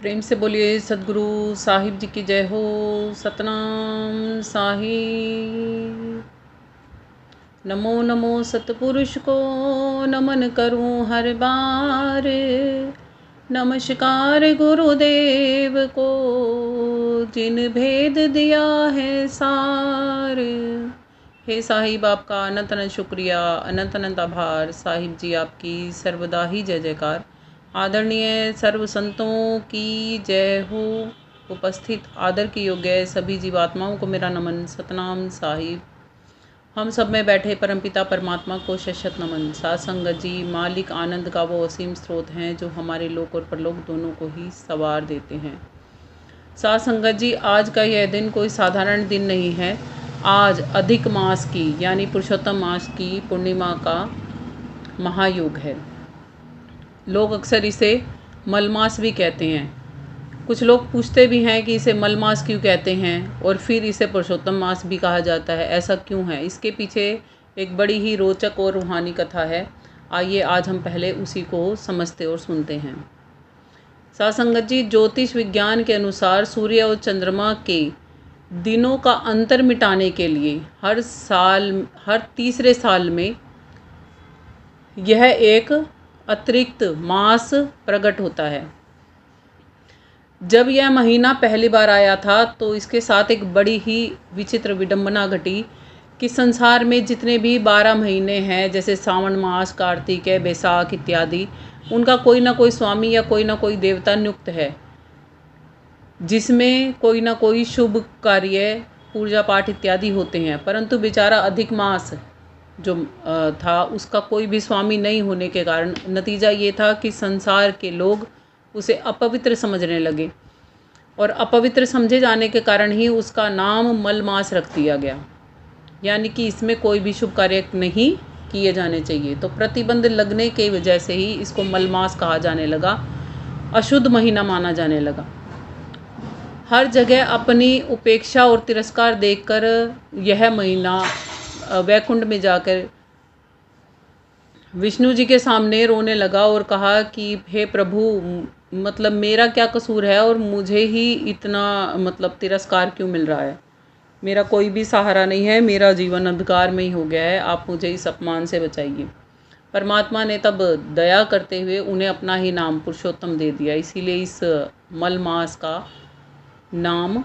प्रेम से बोलिए सदगुरु साहिब जी की जय हो। सतनाम साहिब। नमो नमो सतपुरुष को नमन करूं हर बार। नमस्कार गुरुदेव को जिन भेद दिया है सार। हे साहिब, आपका अनंत अनंत शुक्रिया, अनंत अनंत आभार। साहिब जी आपकी सर्वदा ही जय जयकार। आदरणीय सर्व संतों की जय हो। उपस्थित आदर के योग्य सभी जीवात्माओं को मेरा नमन। सतनाम साहिब। हम सब में बैठे परमपिता परमात्मा को शत नमन। साथ संगत जी मालिक आनंद का वो असीम स्रोत हैं जो हमारे लोक और परलोक दोनों को ही सवार देते हैं। साथ संगत जी, आज का यह दिन कोई साधारण दिन नहीं है। आज अधिक मास की यानी पुरुषोत्तम मास की पूर्णिमा का महायोग है। लोग अक्सर इसे मलमास भी कहते हैं। कुछ लोग पूछते भी हैं कि इसे मलमास क्यों कहते हैं और फिर इसे पुरुषोत्तम मास भी कहा जाता है, ऐसा क्यों है? इसके पीछे एक बड़ी ही रोचक और रूहानी कथा है। आइए आज हम पहले उसी को समझते और सुनते हैं। साथ संगत जी, ज्योतिष विज्ञान के अनुसार सूर्य और चंद्रमा के दिनों का अंतर मिटाने के लिए हर तीसरे साल में यह एक अतिरिक्त मास प्रकट होता है। जब यह महीना पहली बार आया था तो इसके साथ एक बड़ी ही विचित्र विडंबना घटी कि संसार में जितने भी 12 महीने हैं, जैसे सावन मास, कार्तिक है, बैसाख इत्यादि, उनका कोई ना कोई स्वामी या कोई ना कोई देवता नियुक्त है, जिसमें कोई ना कोई शुभ कार्य, पूजा पाठ इत्यादि होते हैं। परंतु बेचारा अधिक मास जो था, उसका कोई भी स्वामी नहीं होने के कारण नतीजा ये था कि संसार के लोग उसे अपवित्र समझने लगे और अपवित्र समझे जाने के कारण ही उसका नाम मलमास रख दिया गया, यानी कि इसमें कोई भी शुभ कार्य नहीं किए जाने चाहिए। तो प्रतिबंध लगने की वजह से ही इसको मलमास कहा जाने लगा, अशुद्ध महीना माना जाने लगा। हर जगह अपनी उपेक्षा और तिरस्कार देखकर यह महीना वैकुंठ में जाकर विष्णु जी के सामने रोने लगा और कहा कि हे प्रभु, मतलब मेरा क्या कसूर है और मुझे ही इतना तिरस्कार क्यों मिल रहा है? मेरा कोई भी सहारा नहीं है, मेरा जीवन अंधकार में ही हो गया है, आप मुझे इस अपमान से बचाइए। परमात्मा ने तब दया करते हुए उन्हें अपना ही नाम पुरुषोत्तम दे दिया। इसीलिए इस मल मास का नाम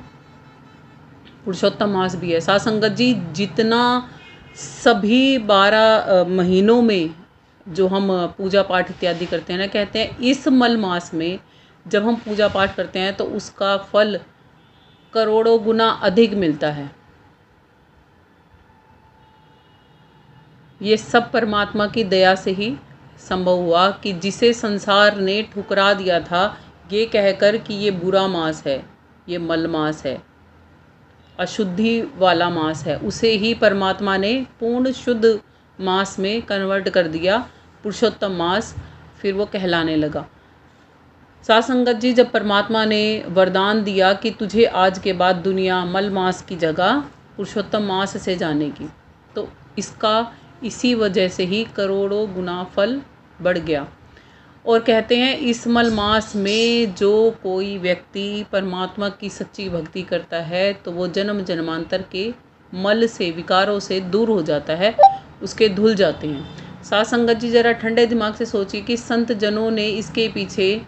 पुरुषोत्तम मास भी है। साथ संगत जी, जितना सभी 12 महीनों में जो हम पूजा पाठ इत्यादि करते हैं ना, कहते हैं इस मल मास में जब हम पूजा पाठ करते हैं तो उसका फल करोड़ों गुना अधिक मिलता है। ये सब परमात्मा की दया से ही संभव हुआ कि जिसे संसार ने ठुकरा दिया था ये कहकर कि ये बुरा मास है, ये मल मास है, अशुद्धि वाला मास है, उसे ही परमात्मा ने पूर्ण शुद्ध मास में कन्वर्ट कर दिया, पुरुषोत्तम मास, फिर वो कहलाने लगा। साथ संगत जी, जब परमात्मा ने वरदान दिया कि तुझे आज के बाद दुनिया मल मास की जगह पुरुषोत्तम मास से जानेगी, तो इसका इसी वजह से ही करोड़ों गुना फल बढ़ गया। और कहते हैं इस मल मास में जो कोई व्यक्ति परमात्मा की सच्ची भक्ति करता है तो वो जन्म जन्मांतर के मल से, विकारों से दूर हो जाता है, उसके धुल जाते हैं। साथ संगत जी, जरा ठंडे दिमाग से सोचिए कि संत जनों ने इसके पीछे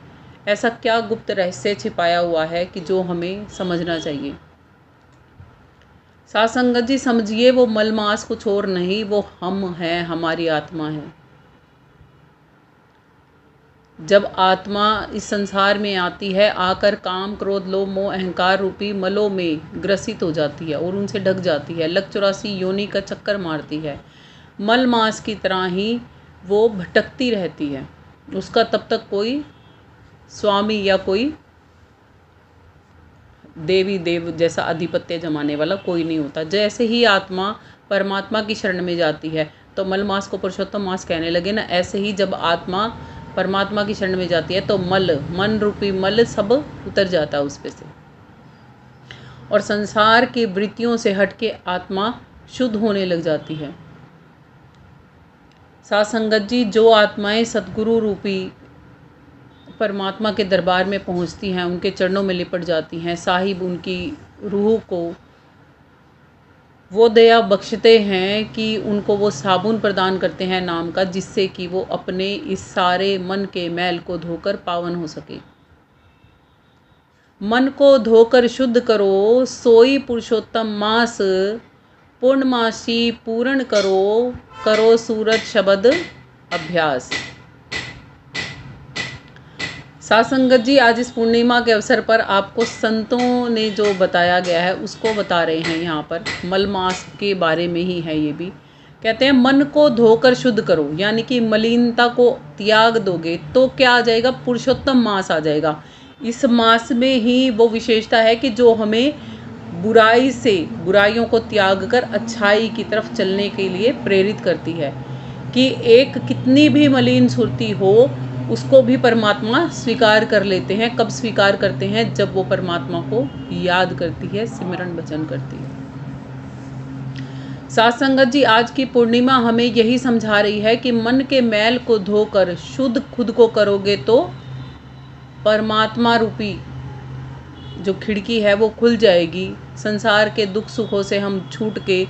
ऐसा क्या गुप्त रहस्य छिपाया हुआ है कि जो हमें समझना चाहिए। साथ संगत जी, समझिए वो मल मास कुछ और नहीं, वो हम हैं, हमारी आत्मा है। जब आत्मा इस संसार में आती है, आकर काम, क्रोध, लोभ, मोह, अहंकार रूपी मलों में ग्रसित हो जाती है और उनसे ढक जाती है, लक 84 योनि का चक्कर मारती है, मल मास की तरह ही वो भटकती रहती है। उसका तब तक कोई स्वामी या कोई देवी देव जैसा आधिपत्य जमाने वाला कोई नहीं होता। जैसे ही आत्मा परमात्मा की शरण में जाती है तो मल मास को पुरुषोत्तम मास कहने लगे ना, ऐसे ही जब आत्मा परमात्मा की शरण में जाती है तो मन रूपी मल सब उतर जाता है उस पे से, और संसार की वृत्तियों से हटके आत्मा शुद्ध होने लग जाती है। साथ संगत जी, जो आत्माएं सतगुरु रूपी परमात्मा के दरबार में पहुंचती हैं, उनके चरणों में लिपट जाती हैं, साहिब उनकी रूह को वो दया बख्शते हैं कि उनको वो साबुन प्रदान करते हैं नाम का, जिससे कि वो अपने इस सारे मन के मैल को धोकर पावन हो सके। मन को धोकर शुद्ध करो, सोई पुरुषोत्तम मास, पूर्णमासी पूर्ण करो, करो सूरज शब्द अभ्यास। सासंगत जी, आज इस पूर्णिमा के अवसर पर आपको संतों ने जो बताया गया है उसको बता रहे हैं। यहाँ पर मल मास के बारे में ही है ये भी। कहते हैं मन को धोकर शुद्ध करो, यानी कि मलिनता को त्याग दोगे तो क्या आ जाएगा? पुरुषोत्तम मास आ जाएगा। इस मास में ही वो विशेषता है कि जो हमें बुराई से, बुराइयों को त्याग कर अच्छाई की तरफ चलने के लिए प्रेरित करती है। कि एक कितनी भी मलिन सुरती हो उसको भी परमात्मा स्वीकार कर लेते हैं। कब स्वीकार करते हैं? जब वो परमात्मा को याद करती है, सिमरन भजन करती है। साथ संगत जी, आज की पूर्णिमा हमें यही समझा रही है कि मन के मैल को धोकर शुद्ध खुद को करोगे तो परमात्मा रूपी जो खिड़की है वो खुल जाएगी। संसार के दुख सुखों से हम छूट के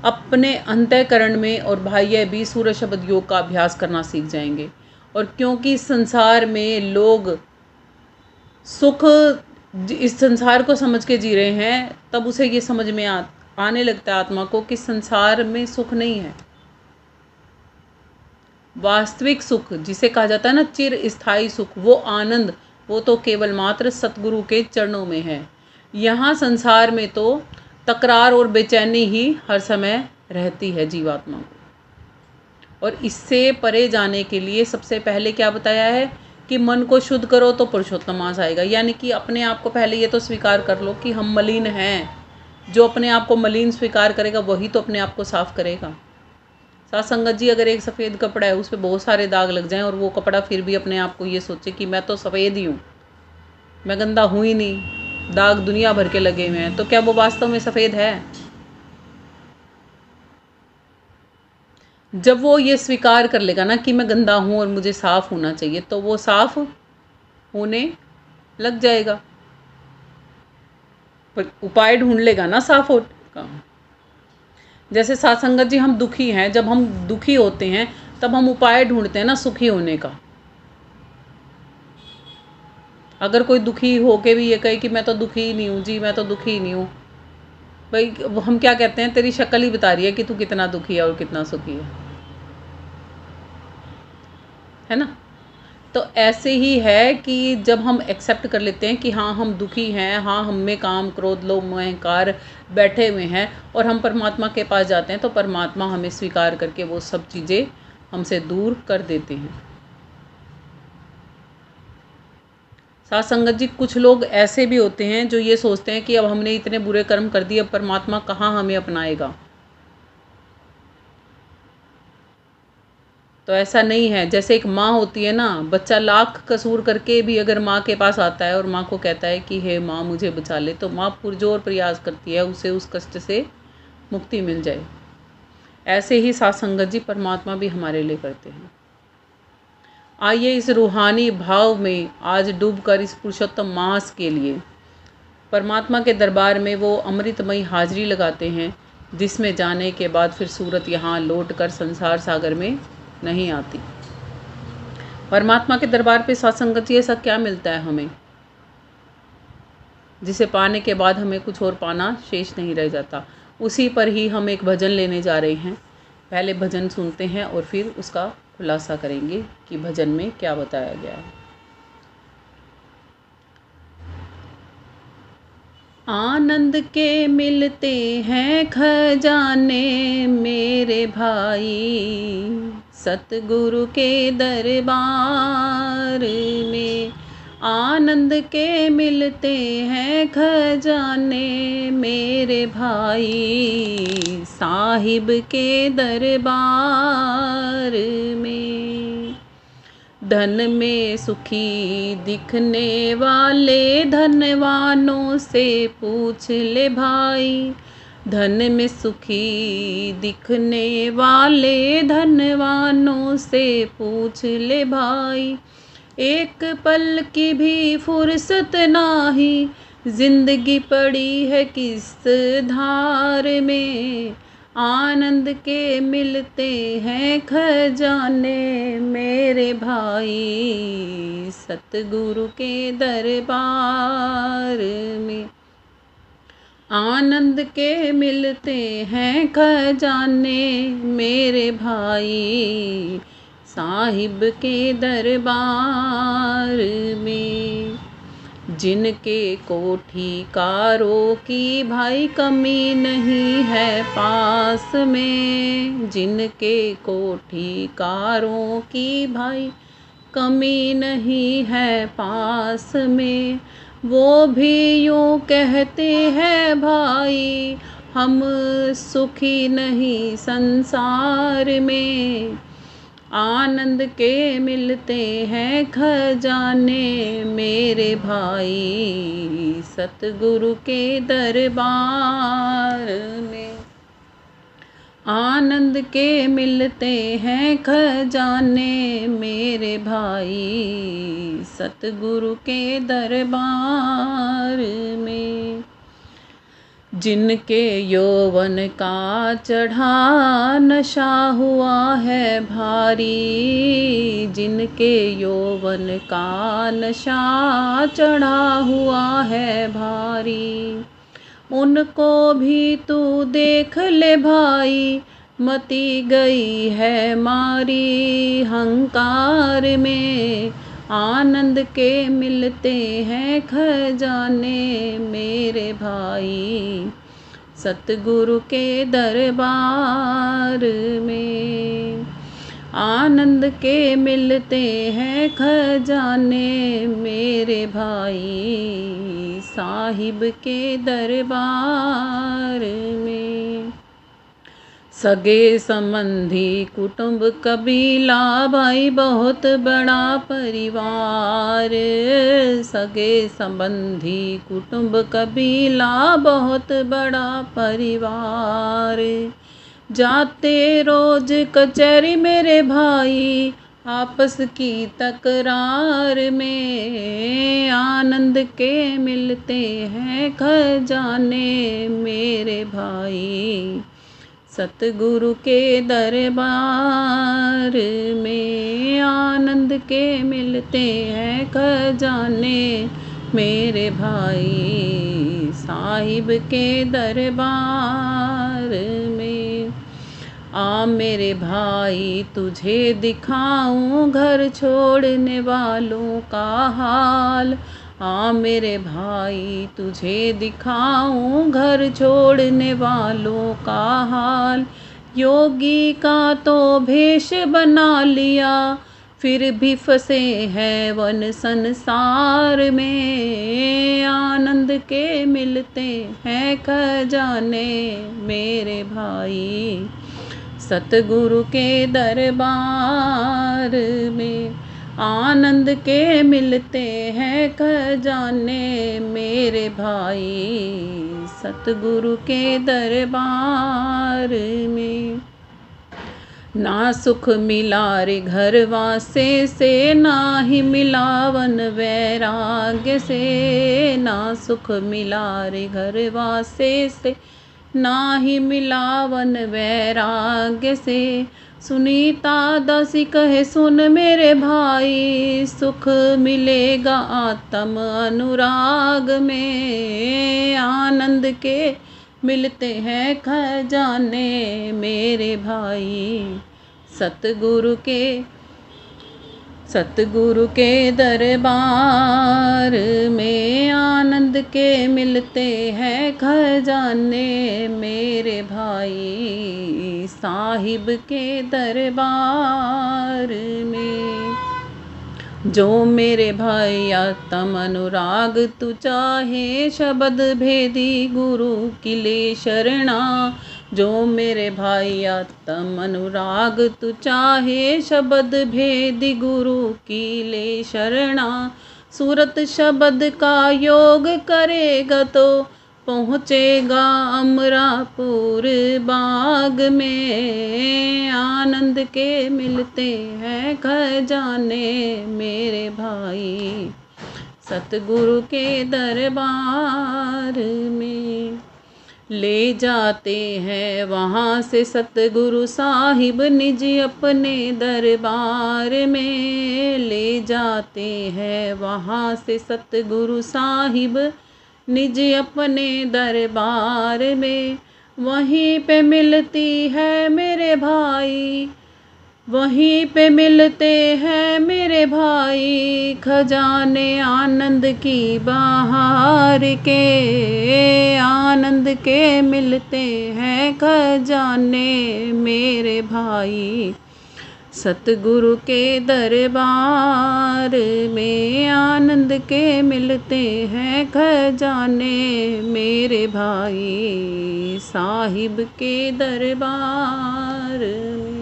अपने अंतःकरण में और बाह्य भी सूर्य शब्द योग का अभ्यास करना सीख जाएंगे। और क्योंकि संसार में लोग सुख, इस संसार को समझ के जी रहे हैं, तब उसे ये समझ में आने लगता है आत्मा को कि संसार में सुख नहीं है। वास्तविक सुख जिसे कहा जाता है ना चिर स्थायी सुख, वो आनंद, वो तो केवल मात्र सतगुरु के चरणों में है। यहाँ संसार में तो तकरार और बेचैनी ही हर समय रहती है जीवात्मा को। और इससे परे जाने के लिए सबसे पहले क्या बताया है कि मन को शुद्ध करो तो पुरुषोत्तम मास आएगा। यानी कि अपने आप को पहले ये तो स्वीकार कर लो कि हम मलिन हैं। जो अपने आप को मलिन स्वीकार करेगा वही तो अपने आप को साफ करेगा। साथ संगत जी, अगर एक सफ़ेद कपड़ा है उस पर बहुत सारे दाग लग जाएं और वो कपड़ा फिर भी अपने आप को ये सोचे कि मैं तो सफ़ेद ही हूँ, मैं गंदा हूँ ही नहीं, दाग दुनिया भर के लगे हुए हैं, तो क्या वो वास्तव में सफ़ेद है? जब वो ये स्वीकार कर लेगा ना कि मैं गंदा हूँ और मुझे साफ़ होना चाहिए, तो वो साफ़ होने लग जाएगा। पर उपाय ढूंढ लेगा ना साफ़ होने का। जैसे साथ संगत जी, हम दुखी हैं, जब हम दुखी होते हैं तब हम उपाय ढूंढते हैं ना सुखी होने का। अगर कोई दुखी होके भी ये कहे कि मैं तो दुखी ही नहीं हूँ जी, मैं तो दुखी ही नहीं हूँ, भाई हम क्या कहते हैं, तेरी शक्ल ही बता रही है कि तू कितना दुखी है और कितना सुखी है ना। तो ऐसे ही है कि जब हम एक्सेप्ट कर लेते हैं कि हाँ हम दुखी हैं, हाँ हम में काम क्रोध लोभ मोह अहंकार बैठे हुए हैं, और हम परमात्मा के पास जाते हैं तो परमात्मा हमें स्वीकार करके वो सब चीज़ें हमसे दूर कर देते हैं। साथ संगत जी, कुछ लोग ऐसे भी होते हैं जो ये सोचते हैं कि अब हमने इतने बुरे कर्म कर दिए, अब परमात्मा कहाँ हमें अपनाएगा। तो ऐसा नहीं है। जैसे एक माँ होती है ना, बच्चा लाख कसूर करके भी अगर माँ के पास आता है और माँ को कहता है कि हे माँ मुझे बचा ले, तो माँ पुरजोर प्रयास करती है उसे उस कष्ट से मुक्ति मिल जाए। ऐसे ही साथ संगत जी परमात्मा भी हमारे लिए करते हैं। आइए इस रूहानी भाव में आज डूबकर इस पुरुषोत्तम मास के लिए परमात्मा के दरबार में वो अमृतमयी हाजिरी लगाते हैं, जिसमें जाने के बाद फिर सूरत यहाँ लौट कर संसार सागर में नहीं आती। परमात्मा के दरबार पे सत्संगत ऐसा क्या मिलता है हमें, जिसे पाने के बाद हमें कुछ और पाना शेष नहीं रह जाता। उसी पर ही हम एक भजन लेने जा रहे हैं। पहले भजन सुनते हैं और फिर उसका खुलासा करेंगे कि भजन में क्या बताया गया है। आनंद के मिलते हैं खजाने मेरे भाई, सतगुरु के दरबार में। आनंद के मिलते हैं खजाने मेरे भाई, साहिब के दरबार में। धन में सुखी दिखने वाले धनवानों से पूछ ले भाई, धन में सुखी दिखने वाले धनवानों से पूछ ले भाई। एक पल की भी फुर्सत नाही, जिंदगी पड़ी है किस धार में। आनंद के मिलते हैं खजाने मेरे भाई, सतगुरु के दरबार में। आनंद के मिलते हैं खजाने मेरे भाई, साहिब के दरबार में। जिनके कोठी कारों की भाई कमी नहीं है पास में, जिनके कोठी कारों की भाई कमी नहीं है पास में, वो भी यूँ कहते हैं भाई हम सुखी नहीं संसार में। आनंद के मिलते हैं खजाने मेरे भाई, सतगुरु के दरबार में। आनंद के मिलते हैं खजाने मेरे भाई, सतगुरु के दरबार में। जिनके यौवन का चढ़ा नशा हुआ है भारी, जिनके यौवन का नशा चढ़ा हुआ है भारी, उनको भी तू देख ले भाई, मती गई है मारी हंकार में। आनंद के मिलते हैं खजाने मेरे भाई, सतगुरु के दरबार में। आनंद के मिलते हैं खजाने मेरे भाई, साहिब के दरबार में। सगे संबंधी कुटुंब कबीला भाई बहुत बड़ा परिवार, सगे संबंधी कुटुंब कबीला बहुत बड़ा परिवार। जाते रोज कचहरी मेरे भाई आपस की तकरार में। आनंद के मिलते हैं खजाने मेरे भाई, सतगुरु के दरबार में। आनंद के मिलते हैं खजाने मेरे भाई, साहिब के दरबार में। आ मेरे भाई तुझे दिखाऊं घर छोड़ने वालों का हाल, आ मेरे भाई तुझे दिखाऊं घर छोड़ने वालों का हाल। योगी का तो भेष बना लिया, फिर भी फंसे हैं वन संसार में। आनंद के मिलते हैं खजाने मेरे भाई, सतगुरु के दरबार में। आनंद के मिलते हैं खजाने मेरे भाई, सतगुरु के दरबार में। ना सुख मिला रे घर वासे से, ना ही मिला वन वैराग्य से। ना सुख मिला रे घर वासे से, ना ही मिला वन वैराग्य से। सुनीता दासी कहे सुन मेरे भाई, सुख मिलेगा आत्म अनुराग में। आनंद के मिलते हैं खजाने मेरे भाई, सतगुरु के दरबार में। आनंद के मिलते हैं खजाने मेरे भाई, साहिब के दरबार में। जो मेरे भाई आत्म अनुराग तू चाहे, शब्द भेदी गुरु की ले शरणा। जो मेरे भाई आत्म अनुराग तू चाहे, शब्द भेदी गुरु की ले शरणा। सूरत शब्द का योग करेगा तो पहुँचेगा अमरापुर बाग में, आनंद के मिलते हैं खजाने मेरे भाई सतगुरु के दरबार में। ले जाते हैं वहाँ से सतगुरु साहिब निज अपने दरबार में, ले जाते हैं वहाँ से सतगुरु साहिब निज अपने दरबार में। वहीं पे मिलती है मेरे भाई, वहीं पे मिलते हैं मेरे भाई खजाने आनंद की बहार के, आनंद के मिलते हैं खजाने मेरे भाई सतगुरु के दरबार में, आनंद के मिलते हैं खजाने मेरे भाई साहिब के दरबार में।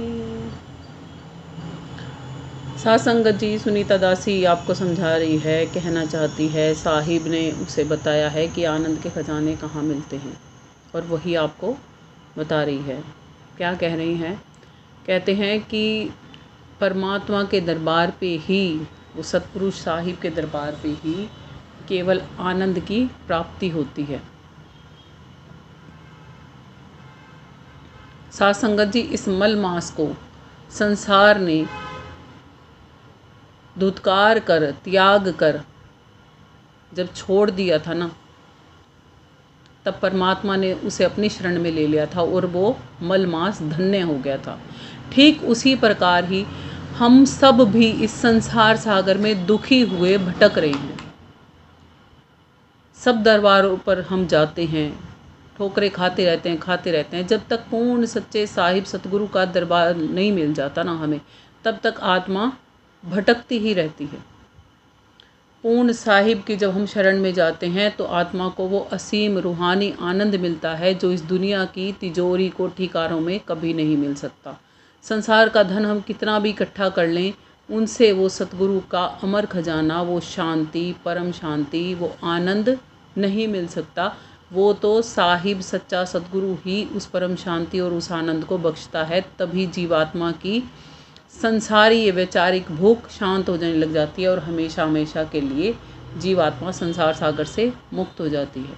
साध संगत जी, सुनीता दासी आपको समझा रही है, कहना चाहती है, साहिब ने उसे बताया है कि आनंद के खजाने कहाँ मिलते हैं, और वही आपको बता रही है। क्या कह रही हैं? कहते हैं कि परमात्मा के दरबार पे ही, वो सतपुरुष साहिब के दरबार पे ही केवल आनंद की प्राप्ति होती है। साध संगत जी, इस मल मास को संसार ने धुतकार कर, त्याग कर जब छोड़ दिया था ना, तब परमात्मा ने उसे अपनी शरण में ले लिया था और वो मलमास धन्य हो गया था। ठीक उसी प्रकार ही हम सब भी इस संसार सागर में दुखी हुए भटक रहे हैं। सब दरबारों पर हम जाते हैं, ठोकरें खाते रहते हैं। जब तक पूर्ण सच्चे साहिब सतगुरु का दरबार नहीं मिल जाता ना हमें, तब तक आत्मा भटकती ही रहती है। पूर्ण साहिब की जब हम शरण में जाते हैं तो आत्मा को वो असीम रूहानी आनंद मिलता है जो इस दुनिया की तिजोरी को ठिकारों में कभी नहीं मिल सकता। संसार का धन हम कितना भी इकट्ठा कर लें, उनसे वो सतगुरु का अमर खजाना, वो शांति, परम शांति, वो आनंद नहीं मिल सकता। वो तो साहिब सच्चा सतगुरु ही उस परम शांति और उस आनंद को बख्शता है। तभी जीवात्मा की संसारी ये वैचारिक भूख शांत हो जाने लग जाती है और हमेशा हमेशा के लिए जीवात्मा संसार सागर से मुक्त हो जाती है।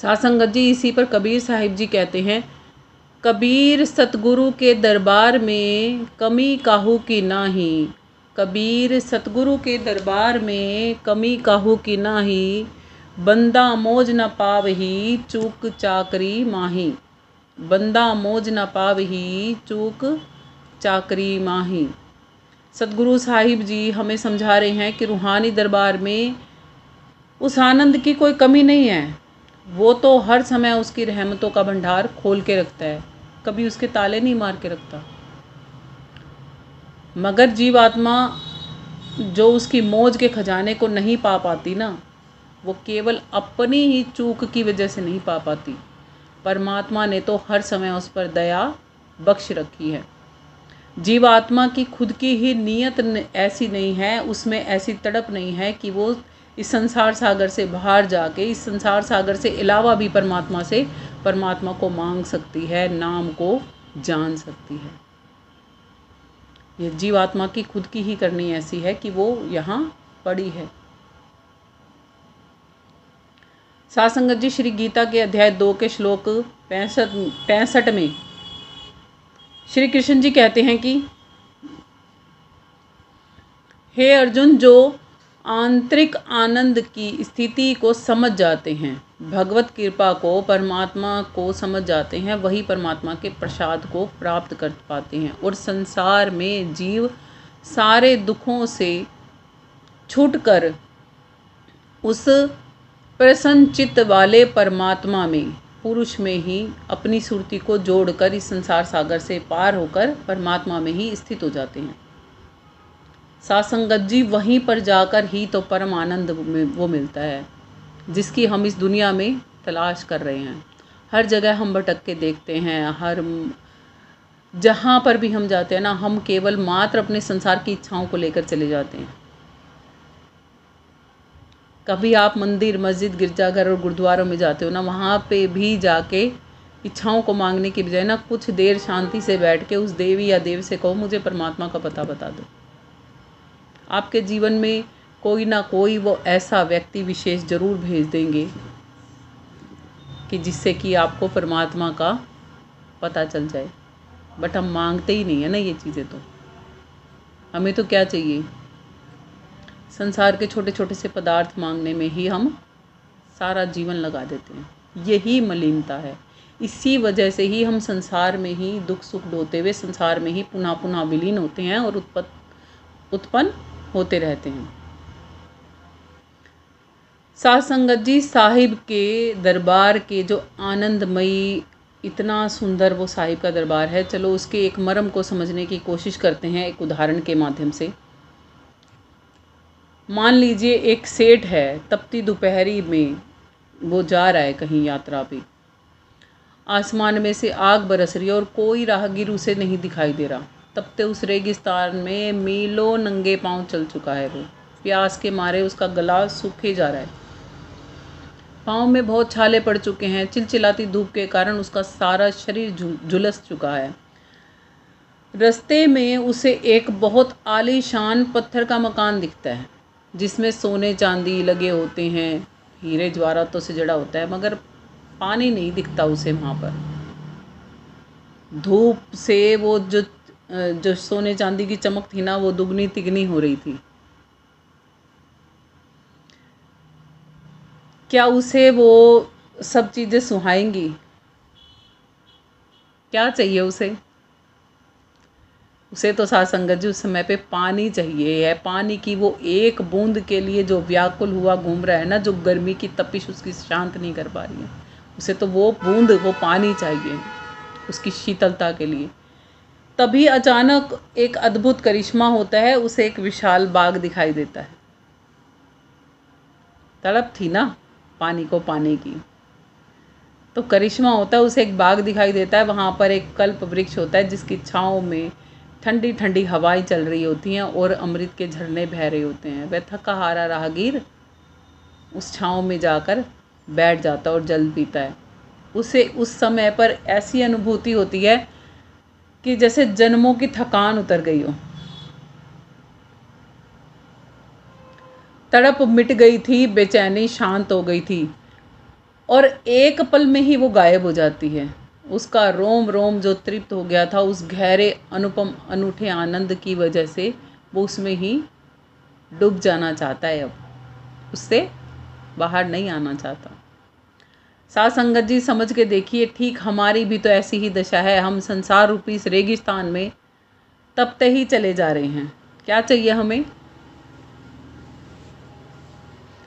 साध संगत जी, इसी पर कबीर साहिब जी कहते हैं, कबीर सतगुरु के दरबार में कमी काहू की नाही, कबीर सतगुरु के दरबार में कमी काहू की नाही, बंदा मौज न पावही चूक चाकरी माही, बंदा मौज न पावही चूक चाकरी माही। सतगुरु साहिब जी हमें समझा रहे हैं कि रूहानी दरबार में उस आनंद की कोई कमी नहीं है। वो तो हर समय उसकी रहमतों का भंडार खोल के रखता है, कभी उसके ताले नहीं मार के रखता। मगर जीवात्मा जो उसकी मौज के खजाने को नहीं पा पाती ना, वो केवल अपनी ही चूक की वजह से नहीं पा पाती। परमात्मा ने तो हर समय उस पर दया बख्श रखी है। जीवात्मा की खुद की ही नीयत ऐसी नहीं है, उसमें ऐसी तड़प नहीं है कि वो इस संसार सागर से बाहर जाके, इस संसार सागर से अलावा भी परमात्मा को मांग सकती है, नाम को जान सकती है। ये जीवात्मा की खुद की ही करनी ऐसी है कि वो यहाँ पड़ी है। साध संगत जी, श्री गीता के अध्याय 2 के श्लोक 65 में श्री कृष्ण जी कहते हैं कि हे अर्जुन, जो आंतरिक आनंद की स्थिति को समझ जाते हैं, भगवत कृपा को, परमात्मा को समझ जाते हैं, वही परमात्मा के प्रसाद को प्राप्त कर पाते हैं और संसार में जीव सारे दुखों से छूटकर उस प्रसन्न चित्त वाले परमात्मा में, पुरुष में ही अपनी सुरती को जोड़कर इस संसार सागर से पार होकर परमात्मा में ही स्थित हो जाते हैं। साध संगत जी, वहीं पर जाकर ही तो परम आनंद वो मिलता है जिसकी हम इस दुनिया में तलाश कर रहे हैं। हर जगह हम भटक के देखते हैं, हर जहाँ पर भी हम जाते हैं ना, हम केवल मात्र अपने संसार की इच्छाओं को लेकर चले जाते हैं। कभी आप मंदिर, मस्जिद, गिरजाघर और गुरुद्वारों में जाते हो ना, वहाँ पे भी जाके इच्छाओं को मांगने की बजाय ना कुछ देर शांति से बैठ के उस देवी या देव से कहो मुझे परमात्मा का पता बता दो। आपके जीवन में कोई ना कोई वो ऐसा व्यक्ति विशेष ज़रूर भेज देंगे कि जिससे कि आपको परमात्मा का पता चल जाए। बट हम मांगते ही नहीं है ना ये चीज़ें। तो हमें तो क्या चाहिए, संसार के छोटे छोटे से पदार्थ मांगने में ही हम सारा जीवन लगा देते हैं। यही मलिनता है। इसी वजह से ही हम संसार में ही दुख सुख ढोते हुए संसार में ही पुनः पुनः विलीन होते हैं और उत्पन्न होते रहते हैं। साध संगत जी, साहिब के दरबार के जो आनंदमयी, इतना सुंदर वो साहिब का दरबार है। चलो उसके एक मर्म को समझने की कोशिश करते हैं एक उदाहरण के माध्यम से। मान लीजिए एक सेठ है, तपती दोपहरी में वो जा रहा है कहीं यात्रा पे। आसमान में से आग बरस रही है और कोई राहगीर उसे नहीं दिखाई दे रहा। तपते उस रेगिस्तान में मीलों नंगे पांव चल चुका है वो। प्यास के मारे उसका गला सूखे जा रहा है, पाँव में बहुत छाले पड़ चुके हैं। चिलचिलाती धूप के कारण उसका सारा शरीर झुलस चुका है। रास्ते में उसे एक बहुत आलीशान पत्थर का मकान दिखता है जिसमें सोने चांदी लगे होते हैं, हीरे जवाहरातों से जड़ा होता है, मगर पानी नहीं दिखता उसे वहाँ पर। धूप से वो जो सोने चांदी की चमक थी ना, वो दुगनी तिगनी हो रही थी। क्या उसे वो सब चीज़ें सुहाएंगी? क्या चाहिए उसे? उसे तो साध संगत जी उस समय पे पानी चाहिए है। पानी की वो एक बूंद के लिए जो व्याकुल हुआ घूम रहा है ना, जो गर्मी की तपिश उसकी शांत नहीं कर पा रही है, उसे तो वो बूंद, वो पानी चाहिए उसकी शीतलता के लिए। तभी अचानक एक अद्भुत करिश्मा होता है, उसे एक विशाल बाग दिखाई देता है। तड़प थी ना पानी को पाने की, तो करिश्मा होता है, उसे एक बाग दिखाई देता है। वहाँ पर एक कल्प वृक्ष होता है जिसकी छाँव में ठंडी ठंडी हवाएं चल रही होती हैं और अमृत के झरने बह रहे होते हैं। वह थका हारा राहगीर उस छाँव में जाकर बैठ जाता है और जल पीता है। उसे उस समय पर ऐसी अनुभूति होती है कि जैसे जन्मों की थकान उतर गई हो। तड़प मिट गई थी, बेचैनी शांत हो गई थी और एक पल में ही वो गायब हो जाती है। उसका रोम रोम जो तृप्त हो गया था उस गहरे अनुपम अनूठे आनंद की वजह से, वो उसमें ही डूब जाना चाहता है। अब उससे बाहर नहीं आना चाहता। साध संगत जी, समझ के देखिए, ठीक हमारी भी तो ऐसी ही दशा है। हम संसार रूपी इस रेगिस्तान में तपते ही चले जा रहे हैं। क्या चाहिए हमें?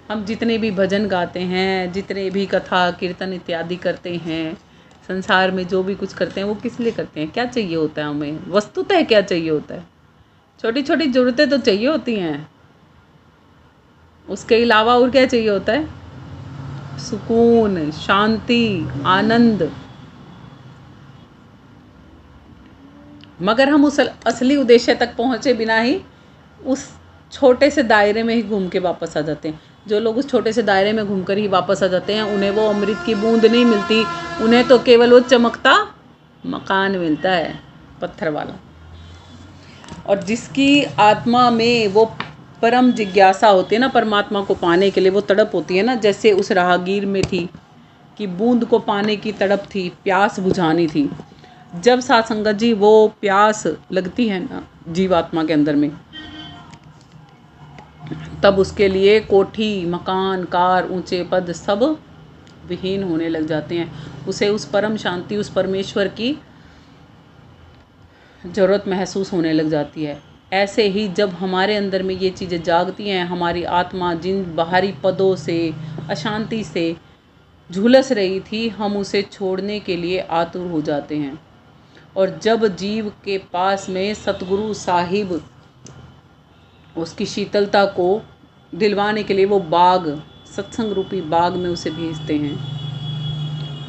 हम जितने भी भजन गाते हैं, जितने भी कथा कीर्तन इत्यादि करते हैं, संसार में जो भी कुछ करते हैं, वो किस लिए करते हैं? क्या चाहिए होता है हमें? वस्तुतः क्या चाहिए होता है? छोटी छोटी ज़रूरतें तो चाहिए होती हैं, उसके अलावा और क्या चाहिए होता है? सुकून, शांति, आनंद। मगर हम उस असली उद्देश्य तक पहुँचे बिना ही उस छोटे से दायरे में ही घूम के वापस आ जाते हैं। जो लोग उस छोटे से दायरे में घूमकर ही वापस आ जाते हैं, उन्हें वो अमृत की बूंद नहीं मिलती, उन्हें तो केवल वो चमकता मकान मिलता है, पत्थर वाला। और जिसकी आत्मा में वो परम जिज्ञासा होती है ना परमात्मा को पाने के लिए, वो तड़प होती है ना, जैसे उस राहगीर में थी कि बूंद को पाने की तड़प थी, प्यास बुझानी थी। जब साध संगत जी वो प्यास लगती है ना जीवात्मा के अंदर में, तब उसके लिए कोठी, मकान, कार, ऊंचे पद सब विहीन होने लग जाते हैं। उसे उस परम शांति, उस परमेश्वर की ज़रूरत महसूस होने लग जाती है। ऐसे ही जब हमारे अंदर में ये चीज़ें जागती हैं, हमारी आत्मा जिन बाहरी पदों से, अशांति से झुलस रही थी, हम उसे छोड़ने के लिए आतुर हो जाते हैं। और जब जीव के पास में सतगुरु साहिब उसकी शीतलता को दिलवाने के लिए वो बाग, सत्संग रूपी बाग में उसे भेजते हैं,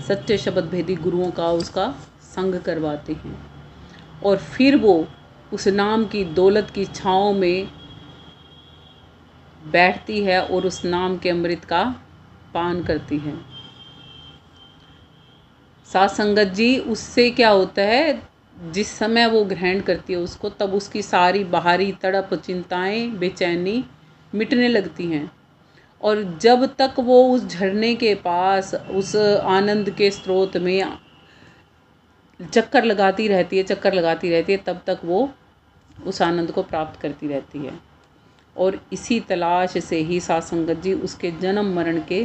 सच्चे शब्द भेदी गुरुओं का उसका संग करवाते हैं, और फिर वो उस नाम की दौलत की छाँव में बैठती है और उस नाम के अमृत का पान करती है। साथ संगत जी, उससे क्या होता है, जिस समय वो ग्रहण करती है उसको, तब उसकी सारी बाहरी तड़प, चिंताएं, बेचैनी मिटने लगती हैं। और जब तक वो उस झरने के पास, उस आनंद के स्रोत में चक्कर लगाती रहती है, तब तक वो उस आनंद को प्राप्त करती रहती है। और इसी तलाश से ही साथ संगत जी उसके जन्म मरण के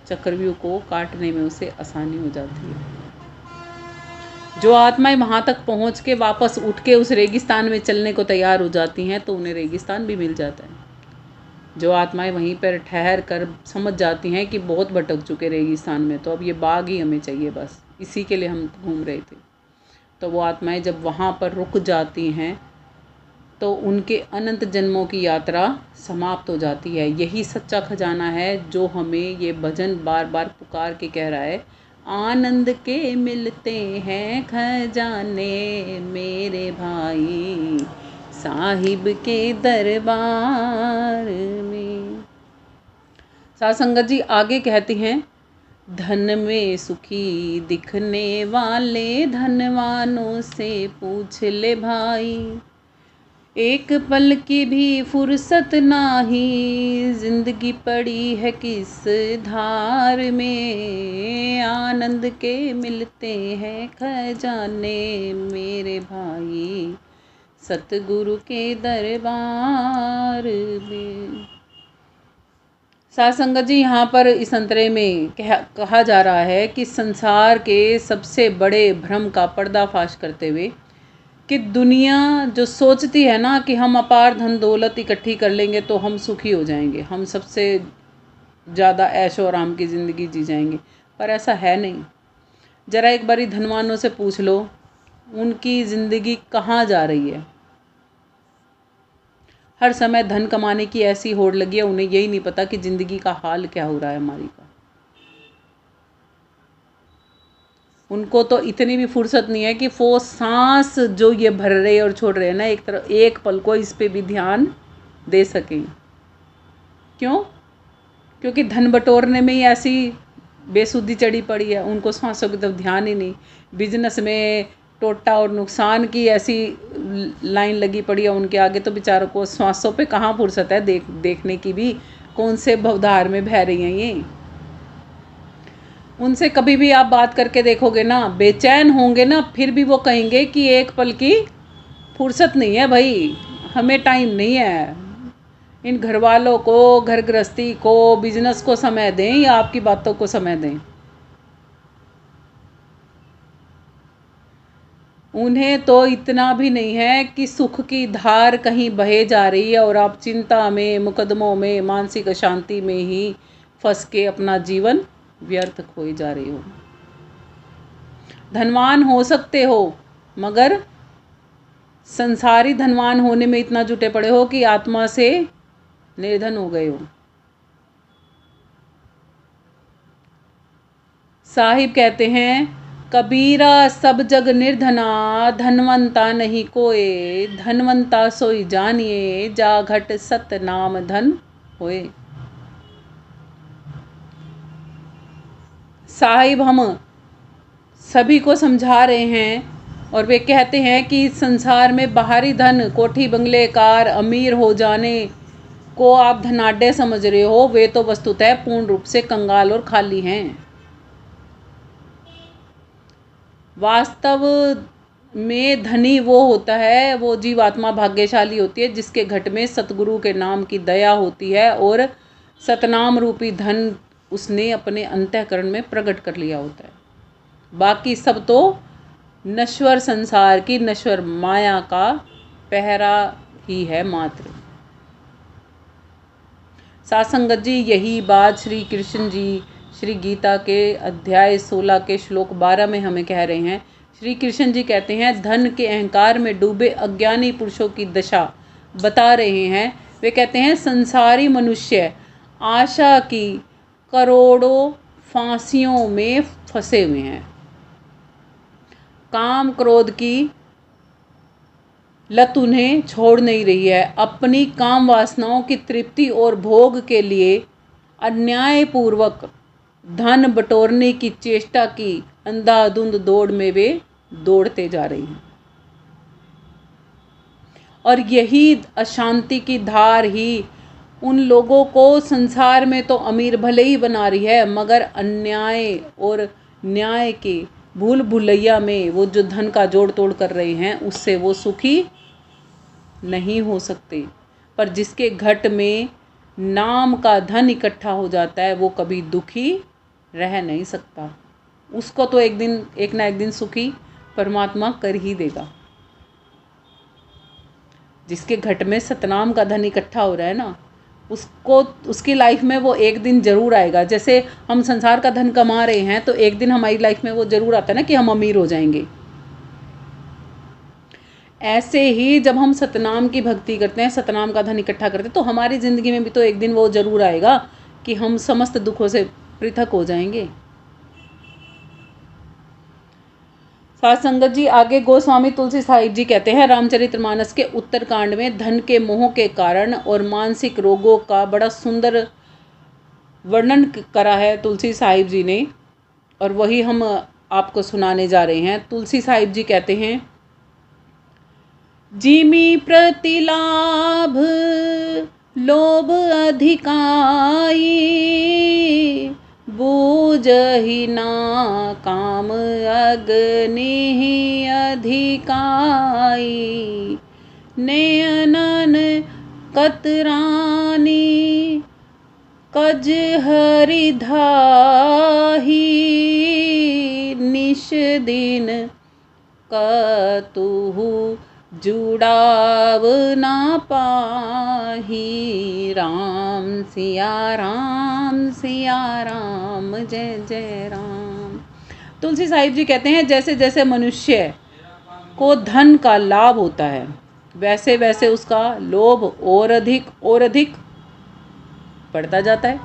चक्रव्यूह को काटने में उसे आसानी हो जाती है। जो आत्माएं वहाँ तक पहुँच के वापस उठ के उस रेगिस्तान में चलने को तैयार हो जाती हैं, तो उन्हें रेगिस्तान भी मिल जाता है। जो आत्माएं वहीं पर ठहर कर समझ जाती हैं कि बहुत भटक चुके रेगिस्तान में, तो अब ये बाग ही हमें चाहिए, बस इसी के लिए हम घूम रहे थे, तो वो आत्माएं जब वहाँ पर रुक जाती हैं तो उनके अनंत जन्मों की यात्रा समाप्त हो जाती है। यही सच्चा खजाना है जो हमें ये भजन बार बार पुकार के कह रहा है, आनंद के मिलते हैं खजाने मेरे भाई साहिब के दरबार में। साथ संगत जी आगे कहती हैं, धन में सुखी दिखने वाले धनवानों से पूछ ले भाई, एक पल की भी फुर्सत नाही, जिंदगी पड़ी है किस धार में, आनंद के मिलते हैं खजाने मेरे भाई सतगुरु के दरबार में। साथ संगत जी, यहाँ पर इस अंतरे में कहा जा रहा है कि संसार के सबसे बड़े भ्रम का पर्दाफाश करते हुए, कि दुनिया जो सोचती है ना कि हम अपार धन दौलत इकट्ठी कर लेंगे तो हम सुखी हो जाएंगे, हम सबसे ज़्यादा ऐशो आराम की ज़िंदगी जी जाएंगे, पर ऐसा है नहीं। ज़रा एक बारी धनवानों से पूछ लो, उनकी ज़िंदगी कहाँ जा रही है। हर समय धन कमाने की ऐसी होड़ लगी है, उन्हें यही नहीं पता कि ज़िंदगी का हाल क्या हो रहा है हमारी का। उनको तो इतनी भी फुर्सत नहीं है कि वो सांस जो ये भर रहे और छोड़ रहे हैं ना, एक तरह एक पल को इस पे भी ध्यान दे सकें। क्यों? क्योंकि धन बटोरने में ही ऐसी बेसुधी चढ़ी पड़ी है, उनको सांसों की तरफ ध्यान ही नहीं। बिजनेस में टोटा और नुकसान की ऐसी लाइन लगी पड़ी है उनके आगे, तो बेचारों को सांसों पे कहाँ फुर्सत है देखने की भी, कौन से भवधार में बह रही हैं ये। उनसे कभी भी आप बात करके देखोगे ना, बेचैन होंगे ना, फिर भी वो कहेंगे कि एक पल की फुर्सत नहीं है भाई, हमें टाइम नहीं है। इन घर वालों को, घर गृहस्थी को, बिजनेस को समय दें या आपकी बातों को समय दें। उन्हें तो इतना भी नहीं है कि सुख की धार कहीं बहे जा रही है और आप चिंता में, मुकदमों में, मानसिक अशांति में ही फंस के अपना जीवन व्यर्थ खोई जा रही हो। धनवान हो सकते हो, मगर संसारी धनवान होने में इतना जुटे पड़े हो कि आत्मा से निर्धन हो गए हो। साहिब कहते हैं, कबीरा सब जग निर्धना, धनवंता नहीं कोय, धनवंता सोई जानिए, जा घट सत नाम धन होए। साहिब हम सभी को समझा रहे हैं और वे कहते हैं कि इस संसार में बाहरी धन, कोठी बंगले, कार, अमीर हो जाने को आप धनाढ्य समझ रहे हो, वे तो वस्तुतः पूर्ण रूप से कंगाल और खाली हैं। वास्तव में धनी वो होता है, वो जीवात्मा भाग्यशाली होती है जिसके घट में सतगुरु के नाम की दया होती है और सतनाम रूपी धन उसने अपने अंतःकरण में प्रकट कर लिया होता है। बाकी सब तो नश्वर संसार की नश्वर माया का पहरा ही है मात्र। साथ संगत जी, यही बात श्री कृष्ण जी श्री गीता के अध्याय 16 के श्लोक 12 में हमें कह रहे हैं। श्री कृष्ण जी कहते हैं, धन के अहंकार में डूबे अज्ञानी पुरुषों की दशा बता रहे हैं। वे कहते हैं, संसारी मनुष्य आशा की करोड़ों फांसियों में फंसे हुए हैं। काम क्रोध की लत उन्हें छोड़ नहीं रही है। अपनी काम वासनाओं की तृप्ति और भोग के लिए अन्यायपूर्वक धन बटोरने की चेष्टा की अंधाधुंध दौड़ में वे दौड़ते जा रही हैं। और यही अशांति की धार ही उन लोगों को संसार में तो अमीर भले ही बना रही है, मगर अन्याय और न्याय के भूल भुलैया में वो जो धन का जोड़ तोड़ कर रहे हैं, उससे वो सुखी नहीं हो सकते। पर जिसके घट में नाम का धन इकट्ठा हो जाता है, वो कभी दुखी रह नहीं सकता। उसको तो एक ना एक दिन सुखी परमात्मा कर ही देगा। जिसके घट में सतनाम का धन इकट्ठा हो रहा है ना, उसको उसकी लाइफ में वो एक दिन ज़रूर आएगा। जैसे हम संसार का धन कमा रहे हैं, तो एक दिन हमारी लाइफ में वो ज़रूर आता है ना कि हम अमीर हो जाएंगे। ऐसे ही जब हम सतनाम की भक्ति करते हैं, सतनाम का धन इकट्ठा करते हैं, तो हमारी ज़िंदगी में भी तो एक दिन वो ज़रूर आएगा कि हम समस्त दुखों से पृथक हो जाएंगे। साथ संगत जी, आगे गोस्वामी तुलसी साहिब जी कहते हैं, रामचरितमानस के उत्तरकांड में धन के मोह के कारण और मानसिक रोगों का बड़ा सुंदर वर्णन करा है तुलसी साहिब जी ने, और वही हम आपको सुनाने जा रहे हैं। तुलसी साहिब जी कहते हैं, जिमी प्रतिलाभ लोभ अधिकाई, बूझहि ना काम अग्नि अधिकाई, नयनन कतरानी कज हरिधाही, निश दिन कतुहु जुड़ाव ना पाही, राम सिया राम सिया राम जय जय राम। तुलसी साहिब जी कहते हैं, जैसे जैसे मनुष्य को धन का लाभ होता है, वैसे वैसे उसका लोभ और अधिक बढ़ता जाता है।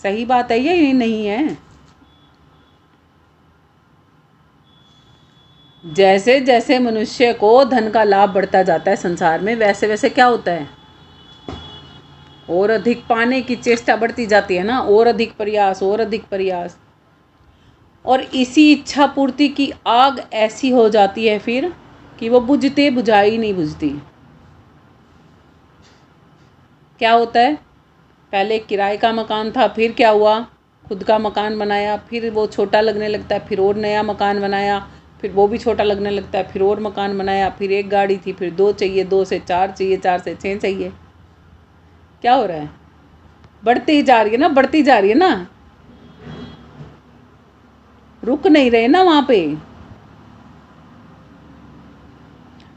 सही बात है ये नहीं है? जैसे जैसे मनुष्य को धन का लाभ बढ़ता जाता है संसार में, वैसे वैसे क्या होता है, और अधिक पाने की चेष्टा बढ़ती जाती है ना, और अधिक प्रयास। और इसी इच्छा पूर्ति की आग ऐसी हो जाती है फिर कि वो बुझाई नहीं बुझती। क्या होता है, पहले किराए का मकान था, फिर क्या हुआ, खुद का मकान बनाया, फिर वो छोटा लगने लगता है, फिर और नया मकान बनाया, फिर वो भी छोटा लगने लगता है, फिर और मकान बनाया, फिर एक गाड़ी थी, फिर 2 चाहिए, 2 से 4 चाहिए, 4 से 6 चाहिए। क्या हो रहा है, बढ़ती ही जा रही है ना, रुक नहीं रहे ना वहाँ पे।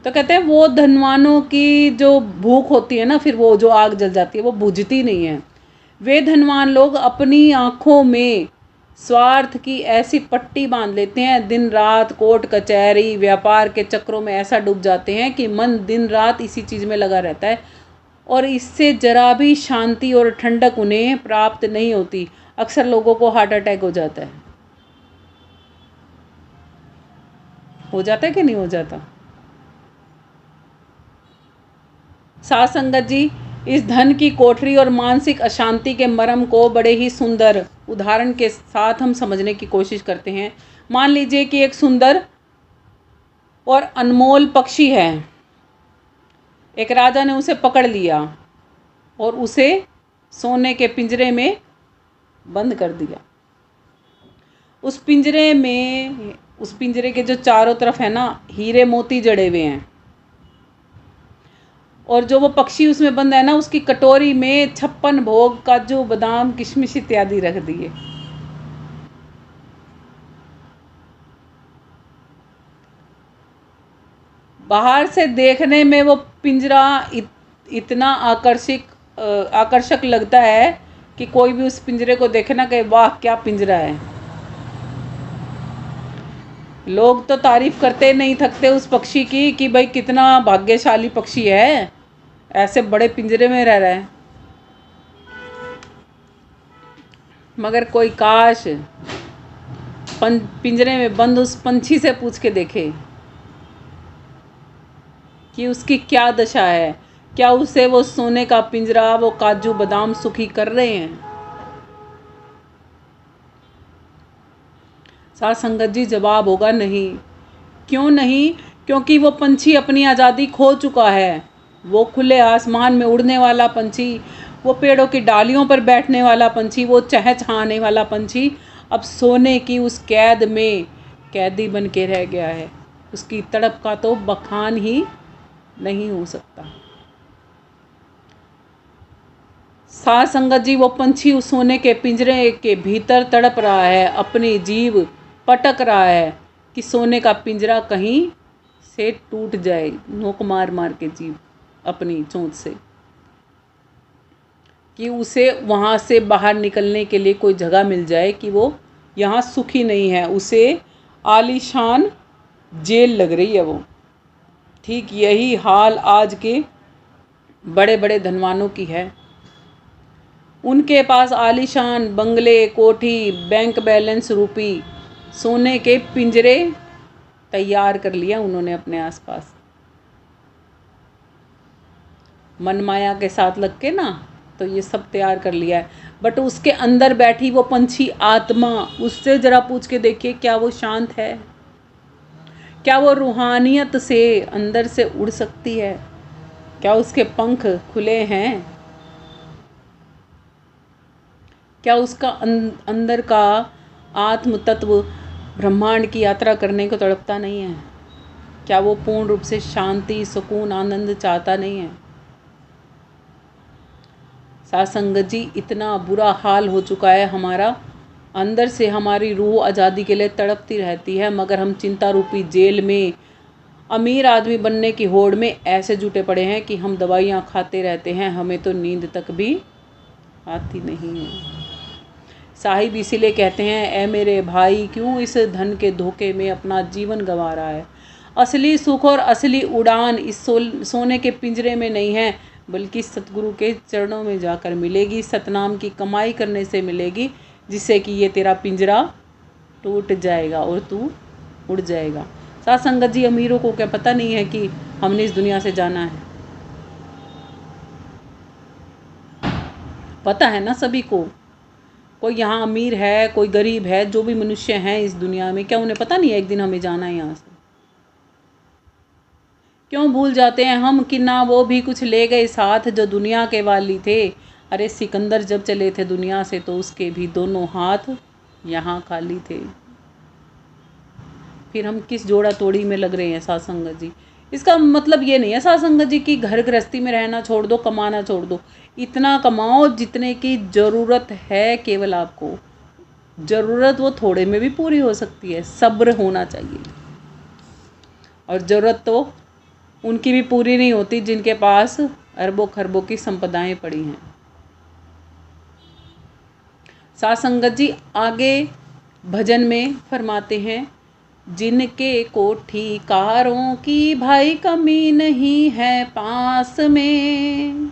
तो कहते हैं वो धनवानों की जो भूख होती है ना, फिर वो जो आग जल जाती है, वो बुझती नहीं है। वे धनवान लोग अपनी आँखों में स्वार्थ की ऐसी पट्टी बांध लेते हैं, दिन रात कोर्ट कचहरी व्यापार के चक्रों में ऐसा डूब जाते हैं कि मन दिन रात इसी चीज़ में लगा रहता है, और इससे जरा भी शांति और ठंडक उन्हें प्राप्त नहीं होती। अक्सर लोगों को हार्ट अटैक हो जाता है कि नहीं हो जाता? साथ संगत जी, इस धन की कोठरी और मानसिक अशांति के मर्म को बड़े ही सुंदर उदाहरण के साथ हम समझने की कोशिश करते हैं। मान लीजिए कि एक सुंदर और अनमोल पक्षी है, एक राजा ने उसे पकड़ लिया और उसे सोने के पिंजरे में बंद कर दिया। उस पिंजरे के जो चारों तरफ है ना, हीरे मोती जड़े हुए हैं, और जो वो पक्षी उसमें बंद है ना, उसकी कटोरी में 56 भोग, काजू बादाम किशमिश इत्यादि रख दिए। बाहर से देखने में वो पिंजरा इतना आकर्षक लगता है कि कोई भी उस पिंजरे को देखे ना, कहे वाह क्या पिंजरा है। लोग तो तारीफ करते नहीं थकते उस पक्षी की कि भाई कितना भाग्यशाली पक्षी है, ऐसे बड़े पिंजरे में रह रहा है। मगर कोई काश पिंजरे में बंद उस पंछी से पूछ के देखे कि उसकी क्या दशा है। क्या उसे वो सोने का पिंजरा, वो काजू बादाम सुखी कर रहे हैं? साथ संगत जी जवाब होगा नहीं। क्यों नहीं? क्योंकि वो पंछी अपनी आज़ादी खो चुका है। वो खुले आसमान में उड़ने वाला पंछी, वो पेड़ों की डालियों पर बैठने वाला पंछी, वो चहचहाने वाला पंछी अब सोने की उस कैद में कैदी बन के रह गया है। उसकी तड़प का तो बखान ही नहीं हो सकता। साथ संगत जी, वो पंछी उस सोने के पिंजरे के भीतर तड़प रहा है, अपनी जीव पटक रहा है कि सोने का पिंजरा कहीं से टूट जाए, नोक मार मार के जीव अपनी चोंच से, कि उसे वहाँ से बाहर निकलने के लिए कोई जगह मिल जाए, कि वो यहाँ सुखी नहीं है, उसे आलीशान जेल लग रही है वो। ठीक यही हाल आज के बड़े बड़े धनवानों की है। उनके पास आलीशान बंगले, कोठी, बैंक बैलेंस रूपी सोने के पिंजरे तैयार कर लिया उन्होंने अपने आसपास, मनमाया के साथ लग के ना, तो ये सब तैयार कर लिया है। बट उसके अंदर बैठी वो पंछी आत्मा, उससे ज़रा पूछ के देखिए, क्या वो शांत है? क्या वो रूहानियत से अंदर से उड़ सकती है? क्या उसके पंख खुले हैं? क्या उसका अंदर का आत्म तत्व ब्रह्मांड की यात्रा करने को तड़पता नहीं है? क्या वो पूर्ण रूप से शांति, सुकून, आनंद चाहता नहीं है? साथ संगत जी, इतना बुरा हाल हो चुका है हमारा, अंदर से हमारी रूह आज़ादी के लिए तड़पती रहती है, मगर हम चिंता रूपी जेल में अमीर आदमी बनने की होड़ में ऐसे जुटे पड़े हैं कि हम दवाइयाँ खाते रहते हैं, हमें तो नींद तक भी आती नहीं है। साहिब इसीलिए कहते हैं, ऐ मेरे भाई, क्यों इस धन के धोखे में अपना जीवन गंवा रहा है? असली सुख और असली उड़ान इस सोने के पिंजरे में नहीं है, बल्कि सतगुरु के चरणों में जाकर मिलेगी, सतनाम की कमाई करने से मिलेगी, जिससे कि ये तेरा पिंजरा टूट जाएगा और तू उड़ जाएगा। साथ संगत जी, अमीरों को क्या पता नहीं है कि हमने इस दुनिया से जाना है? पता है ना सभी को। कोई यहाँ अमीर है, कोई गरीब है, जो भी मनुष्य हैं इस दुनिया में, क्या उन्हें पता नहीं है एक दिन हमें जाना है यहाँ से? क्यों भूल जाते हैं हम कि ना वो भी कुछ ले गए साथ जो दुनिया के वाली थे। अरे सिकंदर जब चले थे दुनिया से तो उसके भी दोनों हाथ यहाँ खाली थे। फिर हम किस जोड़ा तोड़ी में लग रहे हैं साथ संगत जी? इसका मतलब ये नहीं है साथ संगत जी कि घर गृहस्थी में रहना छोड़ दो, कमाना छोड़ दो। इतना कमाओ जितने की ज़रूरत है केवल आपको। ज़रूरत वो थोड़े में भी पूरी हो सकती है, सब्र होना चाहिए। और ज़रूरत तो उनकी भी पूरी नहीं होती जिनके पास अरबों खरबों की संपदाएं पड़ी हैं। साथ संगत जी आगे भजन में फरमाते हैं, जिनके कोठी कारों की भाई कमी नहीं है पास में,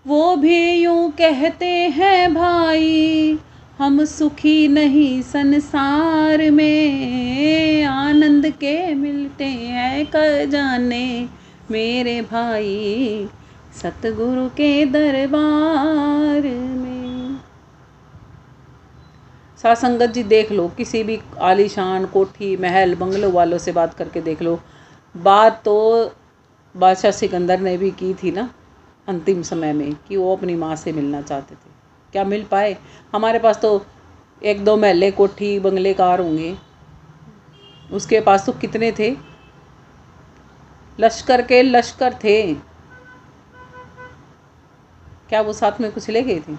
वो भी यूं कहते हैं भाई हम सुखी नहीं संसार में, आनंद के मिलते हैं खजाने मेरे भाई सतगुरु के दरबार में। साथ संगत जी देख लो, किसी भी आलीशान कोठी महल बंगलों वालों से बात करके देख लो। बात तो बादशाह सिकंदर ने भी की थी ना अंतिम समय में, कि वो अपनी माँ से मिलना चाहते थे। क्या मिल पाए? हमारे पास तो एक दो महल कोठी बंगले कार होंगे, उसके पास तो कितने थे, लश्कर के लश्कर थे। क्या वो साथ में कुछ ले गए थे?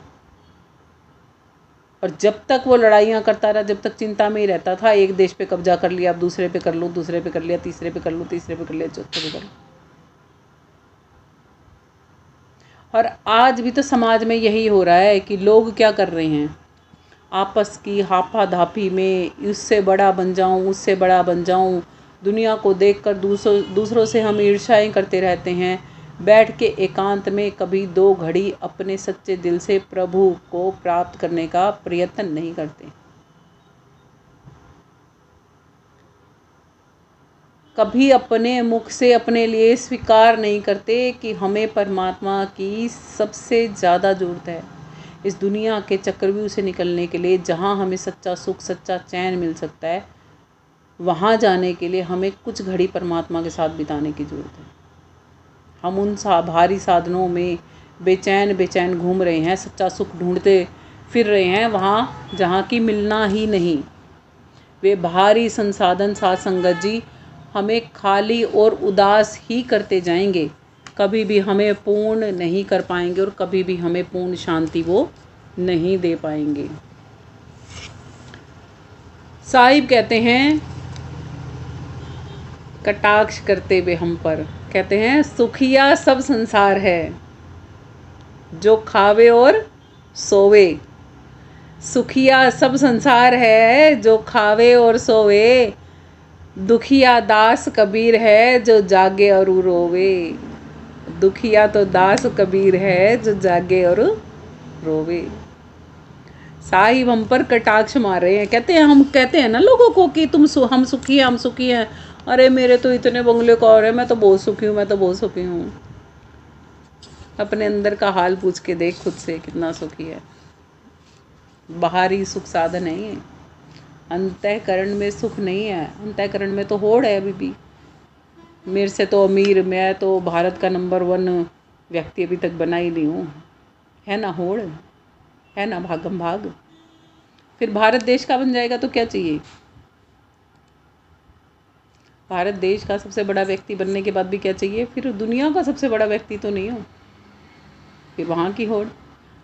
और जब तक वो लड़ाइयाँ करता रहा, जब तक चिंता में ही रहता था, एक देश पे कब्जा कर लिया, अब दूसरे पे कर लूँ, दूसरे पे कर लिया, तीसरे पे कर लूँ, तीसरे पे कर लिया, चौथे पे कर लूँ। और आज भी तो समाज में यही हो रहा है कि लोग क्या कर रहे हैं, आपस की हापाधापी में, उससे बड़ा बन जाऊं, उससे बड़ा बन जाऊं, दुनिया को देखकर दूसरों से हम ईर्ष्याएं करते रहते हैं। बैठ के एकांत में कभी दो घड़ी अपने सच्चे दिल से प्रभु को प्राप्त करने का प्रयत्न नहीं करते। कभी अपने मुख से अपने लिए स्वीकार नहीं करते कि हमें परमात्मा की सबसे ज़्यादा ज़रूरत है इस दुनिया के चक्रव्यूह से निकलने के लिए। जहाँ हमें सच्चा सुख, सच्चा चैन मिल सकता है, वहाँ जाने के लिए हमें कुछ घड़ी परमात्मा के साथ बिताने की ज़रूरत है। हम उन भारी साधनों में बेचैन बेचैन घूम रहे हैं, सच्चा सुख ढूंढते फिर रहे हैं वहाँ जहाँ की मिलना ही नहीं। वे भारी संसाधन साथ संगत जी हमें खाली और उदास ही करते जाएंगे, कभी भी हमें पूर्ण नहीं कर पाएंगे और कभी भी हमें पूर्ण शांति वो नहीं दे पाएंगे। साहिब कहते हैं, कटाक्ष करते हुए हम पर, कहते हैं सुखिया सब संसार है जो खावे और सोवे। सुखिया सब संसार है जो खावे और सोवे, दुखिया दास कबीर है जो जागे और रोवे। दुखिया तो दास कबीर है जो जागे और रोवे। साहिब हम पर कटाक्ष मार रहे हैं। हम कहते हैं ना लोगों को कि हम सुखी हैं, हम सुखी हैं। अरे मेरे तो इतने बंगले कार है, मैं तो बहुत सुखी हूँ, मैं तो बहुत सुखी हूँ। अपने अंदर का हाल पूछ के देख खुद से, कितना सुखी है। बाहरी सुख साधन नहीं है, अंतःकरण में सुख नहीं है। अंतःकरण में तो होड़ है अभी भी। मेरे से तो अमीर, मैं तो भारत का नंबर 1 व्यक्ति अभी तक बना ही नहीं हूँ, है ना होड़, है ना भागम भाग। फिर भारत देश का बन जाएगा तो क्या चाहिए। भारत देश का सबसे बड़ा व्यक्ति बनने के बाद भी क्या चाहिए। फिर दुनिया का सबसे बड़ा व्यक्ति तो नहीं हो, फिर वहाँ की होड़।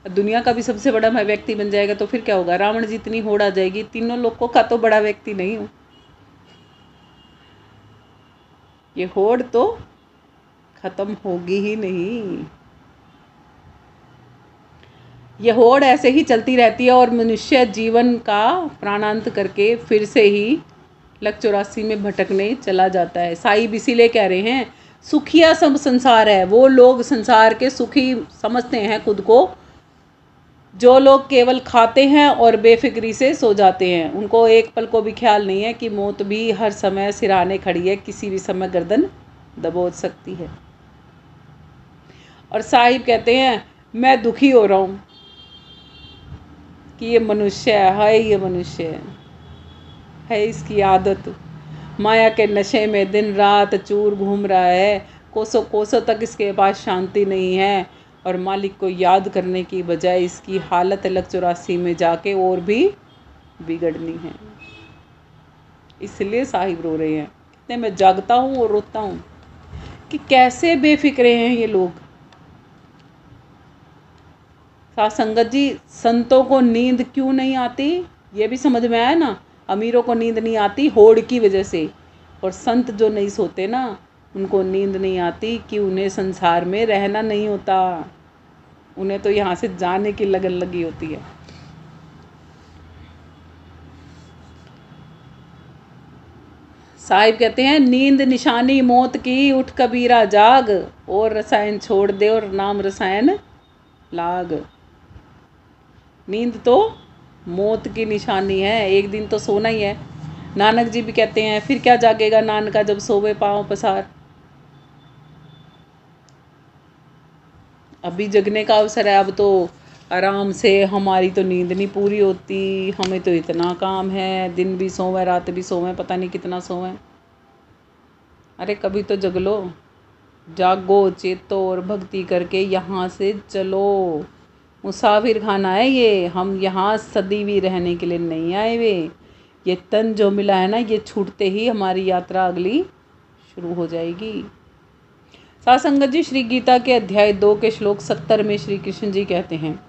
दुनिया का भी सबसे बड़ा व्यक्ति बन जाएगा तो फिर क्या होगा। रावण जितनी होड़ आ जाएगी, तीनों लोगों का तो बड़ा व्यक्ति नहीं हूँ। ये होड़ तो खत्म होगी ही नहीं। ये होड़ ऐसे ही चलती रहती है और मनुष्य जीवन का प्राणांत करके फिर से ही लक 84 में भटकने चला जाता है। साहिब इसीलिए कह रहे हैं सुखिया सब संसार है। वो लोग संसार के सुखी समझते हैं खुद को जो लोग केवल खाते हैं और बेफिक्री से सो जाते हैं। उनको एक पल को भी ख्याल नहीं है कि मौत भी हर समय सिरहाने खड़ी है, किसी भी समय गर्दन दबोच सकती है। और साहिब कहते हैं मैं दुखी हो रहा हूँ कि ये मनुष्य है, ये मनुष्य है, इसकी आदत माया के नशे में दिन रात चूर घूम रहा है। कोसों कोसों तक इसके पास शांति नहीं है और मालिक को याद करने की बजाय इसकी हालत लक 84 में जाके और भी बिगड़नी है। इसलिए साहिब रो रहे हैं। कहते मैं जागता हूँ और रोता हूँ कि कैसे बेफिक्रे हैं ये लोग। साथ संगत जी, संतों को नींद क्यों नहीं आती ये भी समझ में आया ना। अमीरों को नींद नहीं आती होड़ की वजह से, और संत जो नहीं सोते ना उनको नींद नहीं आती कि उन्हें संसार में रहना नहीं होता, उन्हें तो यहाँ से जाने की लगन लगी होती है। साहिब कहते हैं नींद निशानी मौत की, उठ कबीरा जाग, और रसायन छोड़ दे और नाम रसायन लाग। नींद तो मौत की निशानी है, एक दिन तो सोना ही है। नानक जी भी कहते हैं फिर क्या जागेगा नानका जब सोवे पाँव पसार। अभी जगने का अवसर है, अब तो आराम से, हमारी तो नींद नहीं पूरी होती, हमें तो इतना काम है, दिन भी सोवें रात भी सोवें, पता नहीं कितना सोवें। अरे कभी तो जग लो, जागो चेतो और भक्ति करके यहाँ से चलो। मुसाफिर खाना है ये, हम यहाँ सदी रहने के लिए नहीं आए हुए। ये तन जो मिला है ना, ये छूटते ही हमारी यात्रा अगली शुरू हो जाएगी। साथ संगत जी, श्री गीता के अध्याय 2 के श्लोक 70 में श्री कृष्ण जी कहते हैं,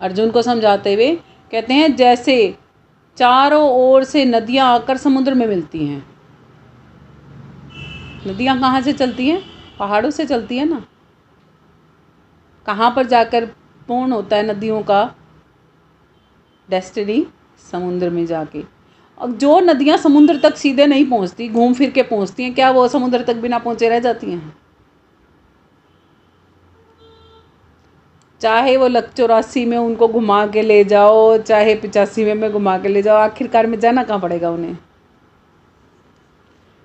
अर्जुन को समझाते हुए कहते हैं जैसे चारों ओर से नदियाँ आकर समुद्र में मिलती हैं। नदियाँ कहाँ से चलती हैं? पहाड़ों से चलती है ना। कहाँ पर जाकर पूर्ण होता है नदियों का डेस्टिनी? समुद्र में जाके। अब जो नदियाँ समुद्र तक सीधे नहीं पहुँचती, घूम फिर के पहुँचती हैं, क्या वो समुद्र तक बिना पहुँचे रह जाती हैं? चाहे वो लक 84 में उनको घुमा के ले जाओ, चाहे 85 में घुमा के ले जाओ, आखिरकार में जाना कहाँ पड़ेगा उन्हें?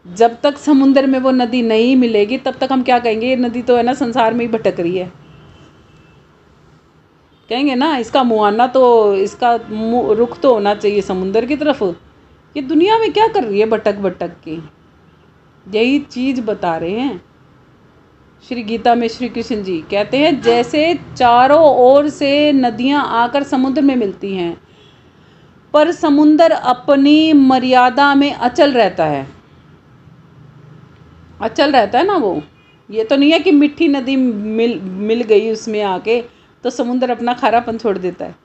जब तक समुद्र में वो नदी नहीं मिलेगी तब तक हम क्या कहेंगे, ये नदी तो है ना संसार में ही भटक रही है, कहेंगे ना इसका मुआना तो, इसका रुख तो होना चाहिए समुद्र की तरफ। ये दुनिया में क्या कर रही है भटक भटक के, यही चीज बता रहे हैं श्री गीता में। श्री कृष्ण जी कहते हैं जैसे चारों ओर से नदियां आकर समुद्र में मिलती हैं, पर समुद्र अपनी मर्यादा में अचल रहता है, अचल रहता है ना वो। ये तो नहीं है कि मीठी नदी मिल गई उसमें आके तो समुद्र अपना खारापन छोड़ देता है,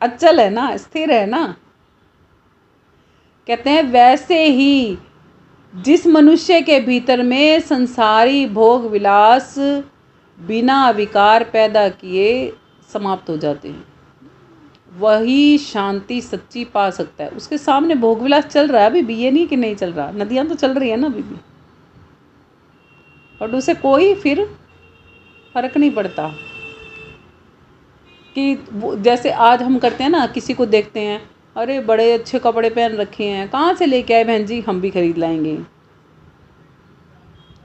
अचल है ना, स्थिर है ना। कहते हैं वैसे ही जिस मनुष्य के भीतर में संसारी भोग विलास बिना विकार पैदा किए समाप्त हो जाते हैं, वही शांति सच्ची पा सकता है। उसके सामने भोग विलास चल रहा है अभी भी, ये नहीं कि नहीं चल रहा, नदियां तो चल रही है ना अभी भी, और उसे कोई फिर फर्क नहीं पड़ता कि जैसे आज हम करते हैं ना, किसी को देखते हैं अरे बड़े अच्छे कपड़े पहन रखे हैं, कहाँ से लेके आए बहन जी, हम भी खरीद लाएंगे,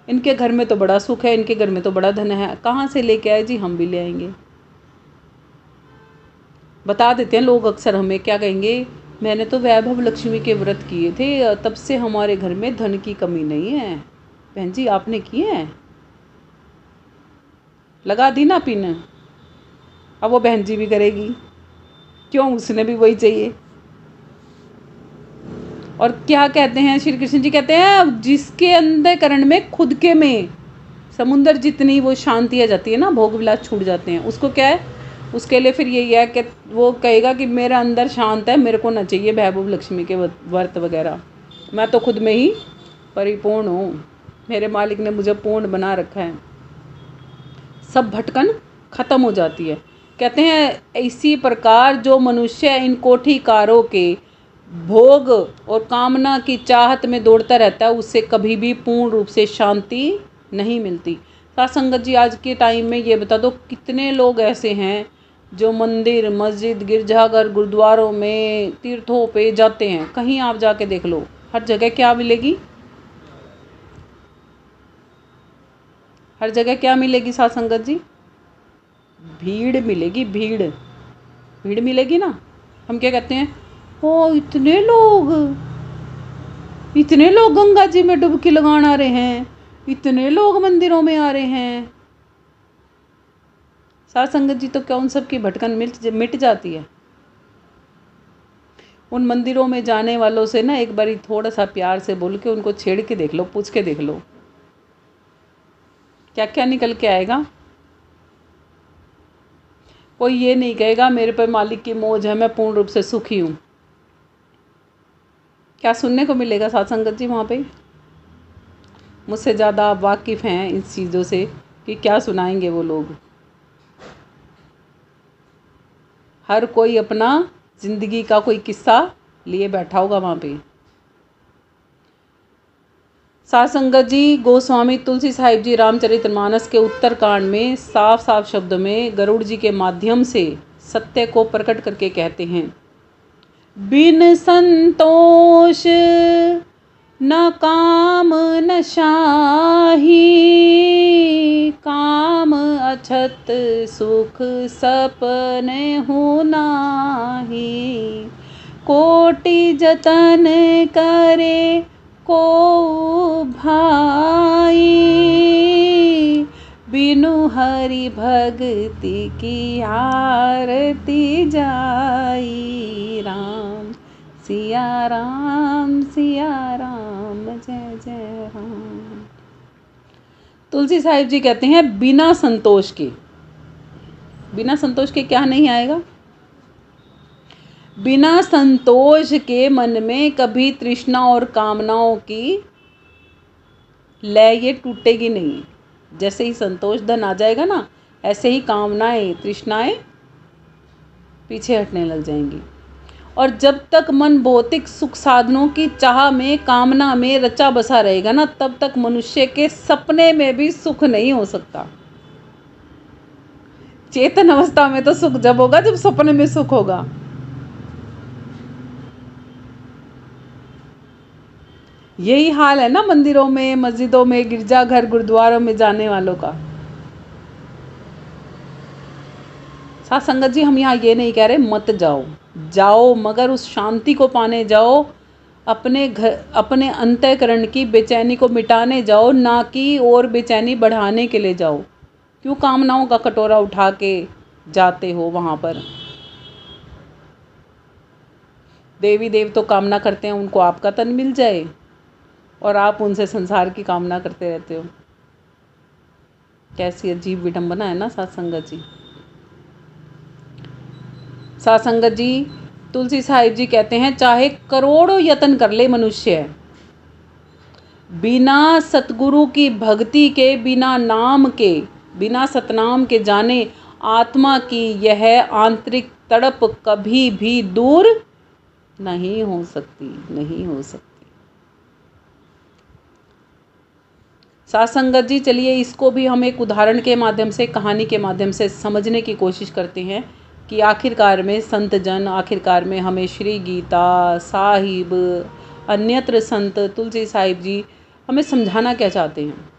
इनके घर में तो बड़ा सुख है, इनके घर में तो बड़ा धन है, कहाँ से लेके आए जी, हम भी ले आएंगे। बता देते हैं लोग अक्सर हमें, क्या कहेंगे, मैंने तो वैभव लक्ष्मी के व्रत किए थे, तब से हमारे घर में धन की कमी नहीं है। बहन जी आपने किए हैं, लगा दी ना पिन, अब वो बहन जी भी करेगी, क्यों, उसने भी वही चाहिए। और क्या कहते हैं श्री कृष्ण जी, कहते हैं जिसके अंतःकरण में खुद के में समुद्र जितनी वो शांति आ जाती है ना, भोग विलास छूट जाते हैं, उसको क्या है, उसके लिए फिर यही है कि वो कहेगा कि मेरा अंदर शांत है, मेरे को ना चाहिए वैभव लक्ष्मी के व्रत वगैरह, मैं तो खुद में ही परिपूर्ण हूँ, मेरे मालिक ने मुझे पूर्ण बना रखा है, सब भटकन खत्म हो जाती है। कहते हैं इसी प्रकार जो मनुष्य इन कोठिकारों के भोग और कामना की चाहत में दौड़ता रहता है, उससे कभी भी पूर्ण रूप से शांति नहीं मिलती। साथ संगत जी आज के टाइम में ये बता दो कितने लोग ऐसे हैं जो मंदिर मस्जिद गिरजाघर गुरुद्वारों में तीर्थों पे जाते हैं, कहीं आप जाके देख लो हर जगह क्या मिलेगी, हर जगह क्या मिलेगी साथ संगत जी, भीड़ मिलेगी, भीड़ भीड़ मिलेगी ना। हम क्या कहते हैं, ओ इतने लोग गंगा जी में डुबकी लगाने आ रहे हैं, इतने लोग मंदिरों में आ रहे हैं। साथ संगत जी तो क्या उन सब की भटकन मिट जाती है। उन मंदिरों में जाने वालों से ना एक बारी थोड़ा सा प्यार से बोल के उनको छेड़ के देख लो, पूछ के देख लो क्या क्या निकल के आएगा। कोई ये नहीं कहेगा मेरे पर मालिक की मौज है, मैं पूर्ण रूप से सुखी हूँ। क्या सुनने को मिलेगा साथ संगत जी वहाँ पे? मुझसे ज़्यादा आप वाकिफ़ हैं इन चीज़ों से कि क्या सुनाएंगे वो लोग। हर कोई अपना ज़िंदगी का कोई किस्सा लिए बैठा होगा वहाँ पे। साथ संगत जी गोस्वामी तुलसी साहिब जी रामचरितमानस के उत्तरकांड में साफ साफ शब्दों में गरुड़ जी के माध्यम से सत्य को प्रकट करके कहते हैं, बिन संतोष न काम न शाही, काम अछत सुख सपने हो नाही, कोटि जतन करे को भाई, बिनु हरि भक्ति की आरती जाई, राम सिया राम जय जय राम। तुलसी साहिब जी कहते हैं बिना संतोष के क्या नहीं आएगा, बिना संतोष के मन में कभी तृष्णा और कामनाओं की लय ये टूटेगी नहीं। जैसे ही संतोष धन आ जाएगा ना, ऐसे ही कामनाएं तृष्णाएं पीछे हटने लग जाएंगी। और जब तक मन भौतिक सुख साधनों की चाह में कामना में रचा बसा रहेगा ना, तब तक मनुष्य के सपने में भी सुख नहीं हो सकता। चेतन अवस्था में तो सुख जब होगा जब सपने में सुख होगा। यही हाल है ना मंदिरों में, मस्जिदों में, गिरजाघर, गुरुद्वारों में जाने वालों का। साथ संगत जी, हम यहाँ ये नहीं कह रहे मत जाओ, जाओ, मगर उस शांति को पाने जाओ, अपने घर, अपने अंतःकरण की बेचैनी को मिटाने जाओ, ना कि और बेचैनी बढ़ाने के लिए जाओ। क्यों कामनाओं का कटोरा उठा के जाते हो वहाँ पर? देवी देव तो कामना करते हैं उनको आपका तन मिल जाए, और आप उनसे संसार की कामना करते रहते हो। कैसी अजीब विडंबना है ना साथ संगत जी। साथ संगत जी, तुलसी साहिब जी कहते हैं, चाहे करोड़ों यत्न कर ले मनुष्य, बिना सतगुरु की भक्ति के, बिना नाम के, बिना सतनाम के जाने आत्मा की यह आंतरिक तड़प कभी भी दूर नहीं हो सकती, नहीं हो सकती। साथ संगत जी, चलिए इसको भी हम एक उदाहरण के माध्यम से, कहानी के माध्यम से समझने की कोशिश करते हैं कि आखिरकार में संत जन, आखिरकार में हमें श्री गीता साहिब, अन्यत्र संत तुलसी साहिब जी हमें समझाना क्या चाहते हैं।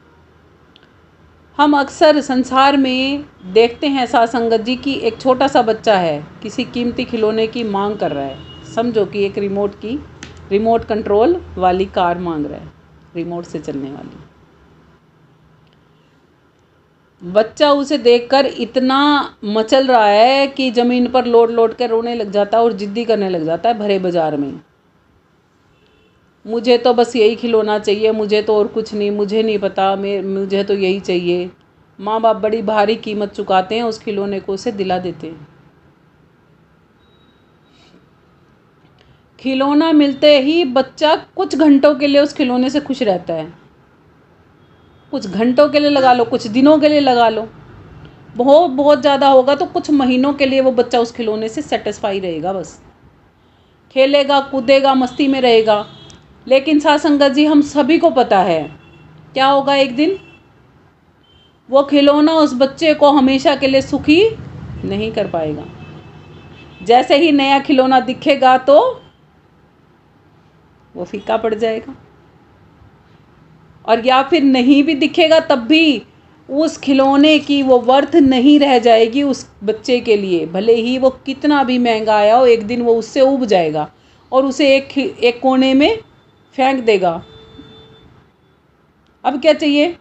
हम अक्सर संसार में देखते हैं साथ संगत जी कि एक छोटा सा बच्चा है, किसी कीमती खिलौने की मांग कर रहा है। समझो कि एक रिमोट कंट्रोल वाली कार मांग रहा है, रिमोट से चलने वाली। बच्चा उसे देखकर इतना मचल रहा है कि ज़मीन पर लोट लोट कर रोने लग जाता है और ज़िद्दी करने लग जाता है भरे बाज़ार में। मुझे तो बस यही खिलौना चाहिए, मुझे तो और कुछ नहीं, मुझे नहीं पता, मुझे तो यही चाहिए। माँ बाप बड़ी भारी कीमत चुकाते हैं उस खिलौने को उसे दिला देते हैं। खिलौना मिलते ही बच्चा कुछ घंटों के लिए उस खिलौने से खुश रहता है। कुछ घंटों के लिए लगा लो, कुछ दिनों के लिए लगा लो, बहुत बहुत ज़्यादा होगा तो कुछ महीनों के लिए वो बच्चा उस खिलौने से सेटिस्फाई रहेगा। बस खेलेगा, कूदेगा, मस्ती में रहेगा। लेकिन साथ संगत जी, हम सभी को पता है क्या होगा, एक दिन वो खिलौना उस बच्चे को हमेशा के लिए सुखी नहीं कर पाएगा। जैसे ही नया खिलौना दिखेगा तो वो फीका पड़ जाएगा, और या फिर नहीं भी दिखेगा तब भी उस खिलौने की वो वर्थ नहीं रह जाएगी उस बच्चे के लिए। भले ही वो कितना भी महंगा आया हो, एक दिन वो उससे उब जाएगा और उसे एक कोने में फेंक देगा। अब क्या चाहिए?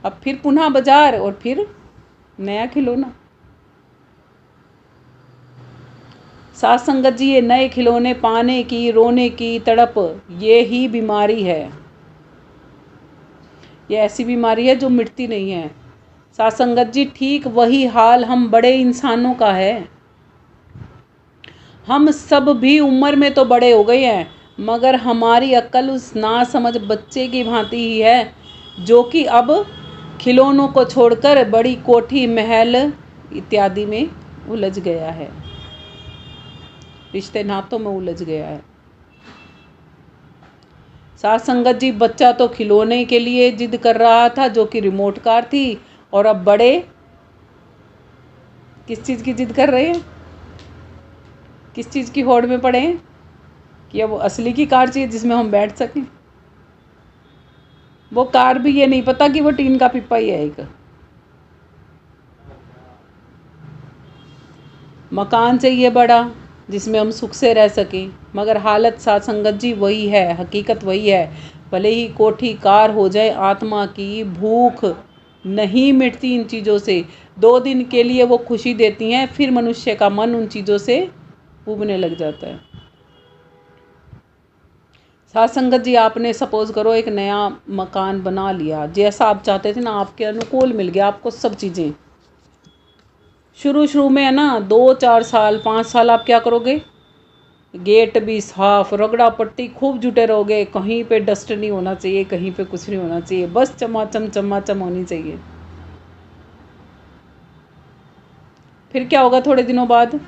अब फिर पुनः बाजार और फिर नया खिलौना। साथ संगत जी, ये नए खिलौने पाने की, रोने की तड़प, ये ही बीमारी है। ये ऐसी बीमारी है जो मिटती नहीं है। साथ संगत जी, ठीक वही हाल हम बड़े इंसानों का है। हम सब भी उम्र में तो बड़े हो गए हैं, मगर हमारी अक्ल उस नासमझ बच्चे की भांति ही है, जो कि अब खिलौनों को छोड़कर बड़ी कोठी, महल इत्यादि में उलझ गया है, रिश्ते नातों में उलझ गया है। साथ संगत जी, बच्चा तो खिलौने के लिए जिद कर रहा था जो कि रिमोट कार थी, और अब बड़े किस चीज़ की जिद कर रहे हैं, किस चीज़ की होड़ में पड़े हैं कि अब असली की कार चाहिए जिसमें हम बैठ सकें। वो कार भी ये नहीं पता कि वो टीन का पिप्पा ही है। एक मकान चाहिए बड़ा जिसमें हम सुख से रह सकें, मगर हालत साथ संगत जी वही है, हकीकत वही है। भले ही कोठी कार हो जाए, आत्मा की भूख नहीं मिटती इन चीज़ों से। 2 दिन के लिए वो खुशी देती हैं, फिर मनुष्य का मन उन चीज़ों से उबने लग जाता है। साथ संगत जी, आपने सपोज़ करो एक नया मकान बना लिया, जैसा आप चाहते थे ना, आपके अनुकूल मिल गया आपको सब चीज़ें। शुरू में है ना 2-4 साल 5 साल आप क्या करोगे? गेट भी साफ, रगड़ा पट्टी खूब जुटे रहोगे, कहीं पे डस्ट नहीं होना चाहिए, कहीं पे कुछ नहीं होना चाहिए, बस चमाचम होनी चाहिए। फिर क्या होगा? थोड़े दिनों बाद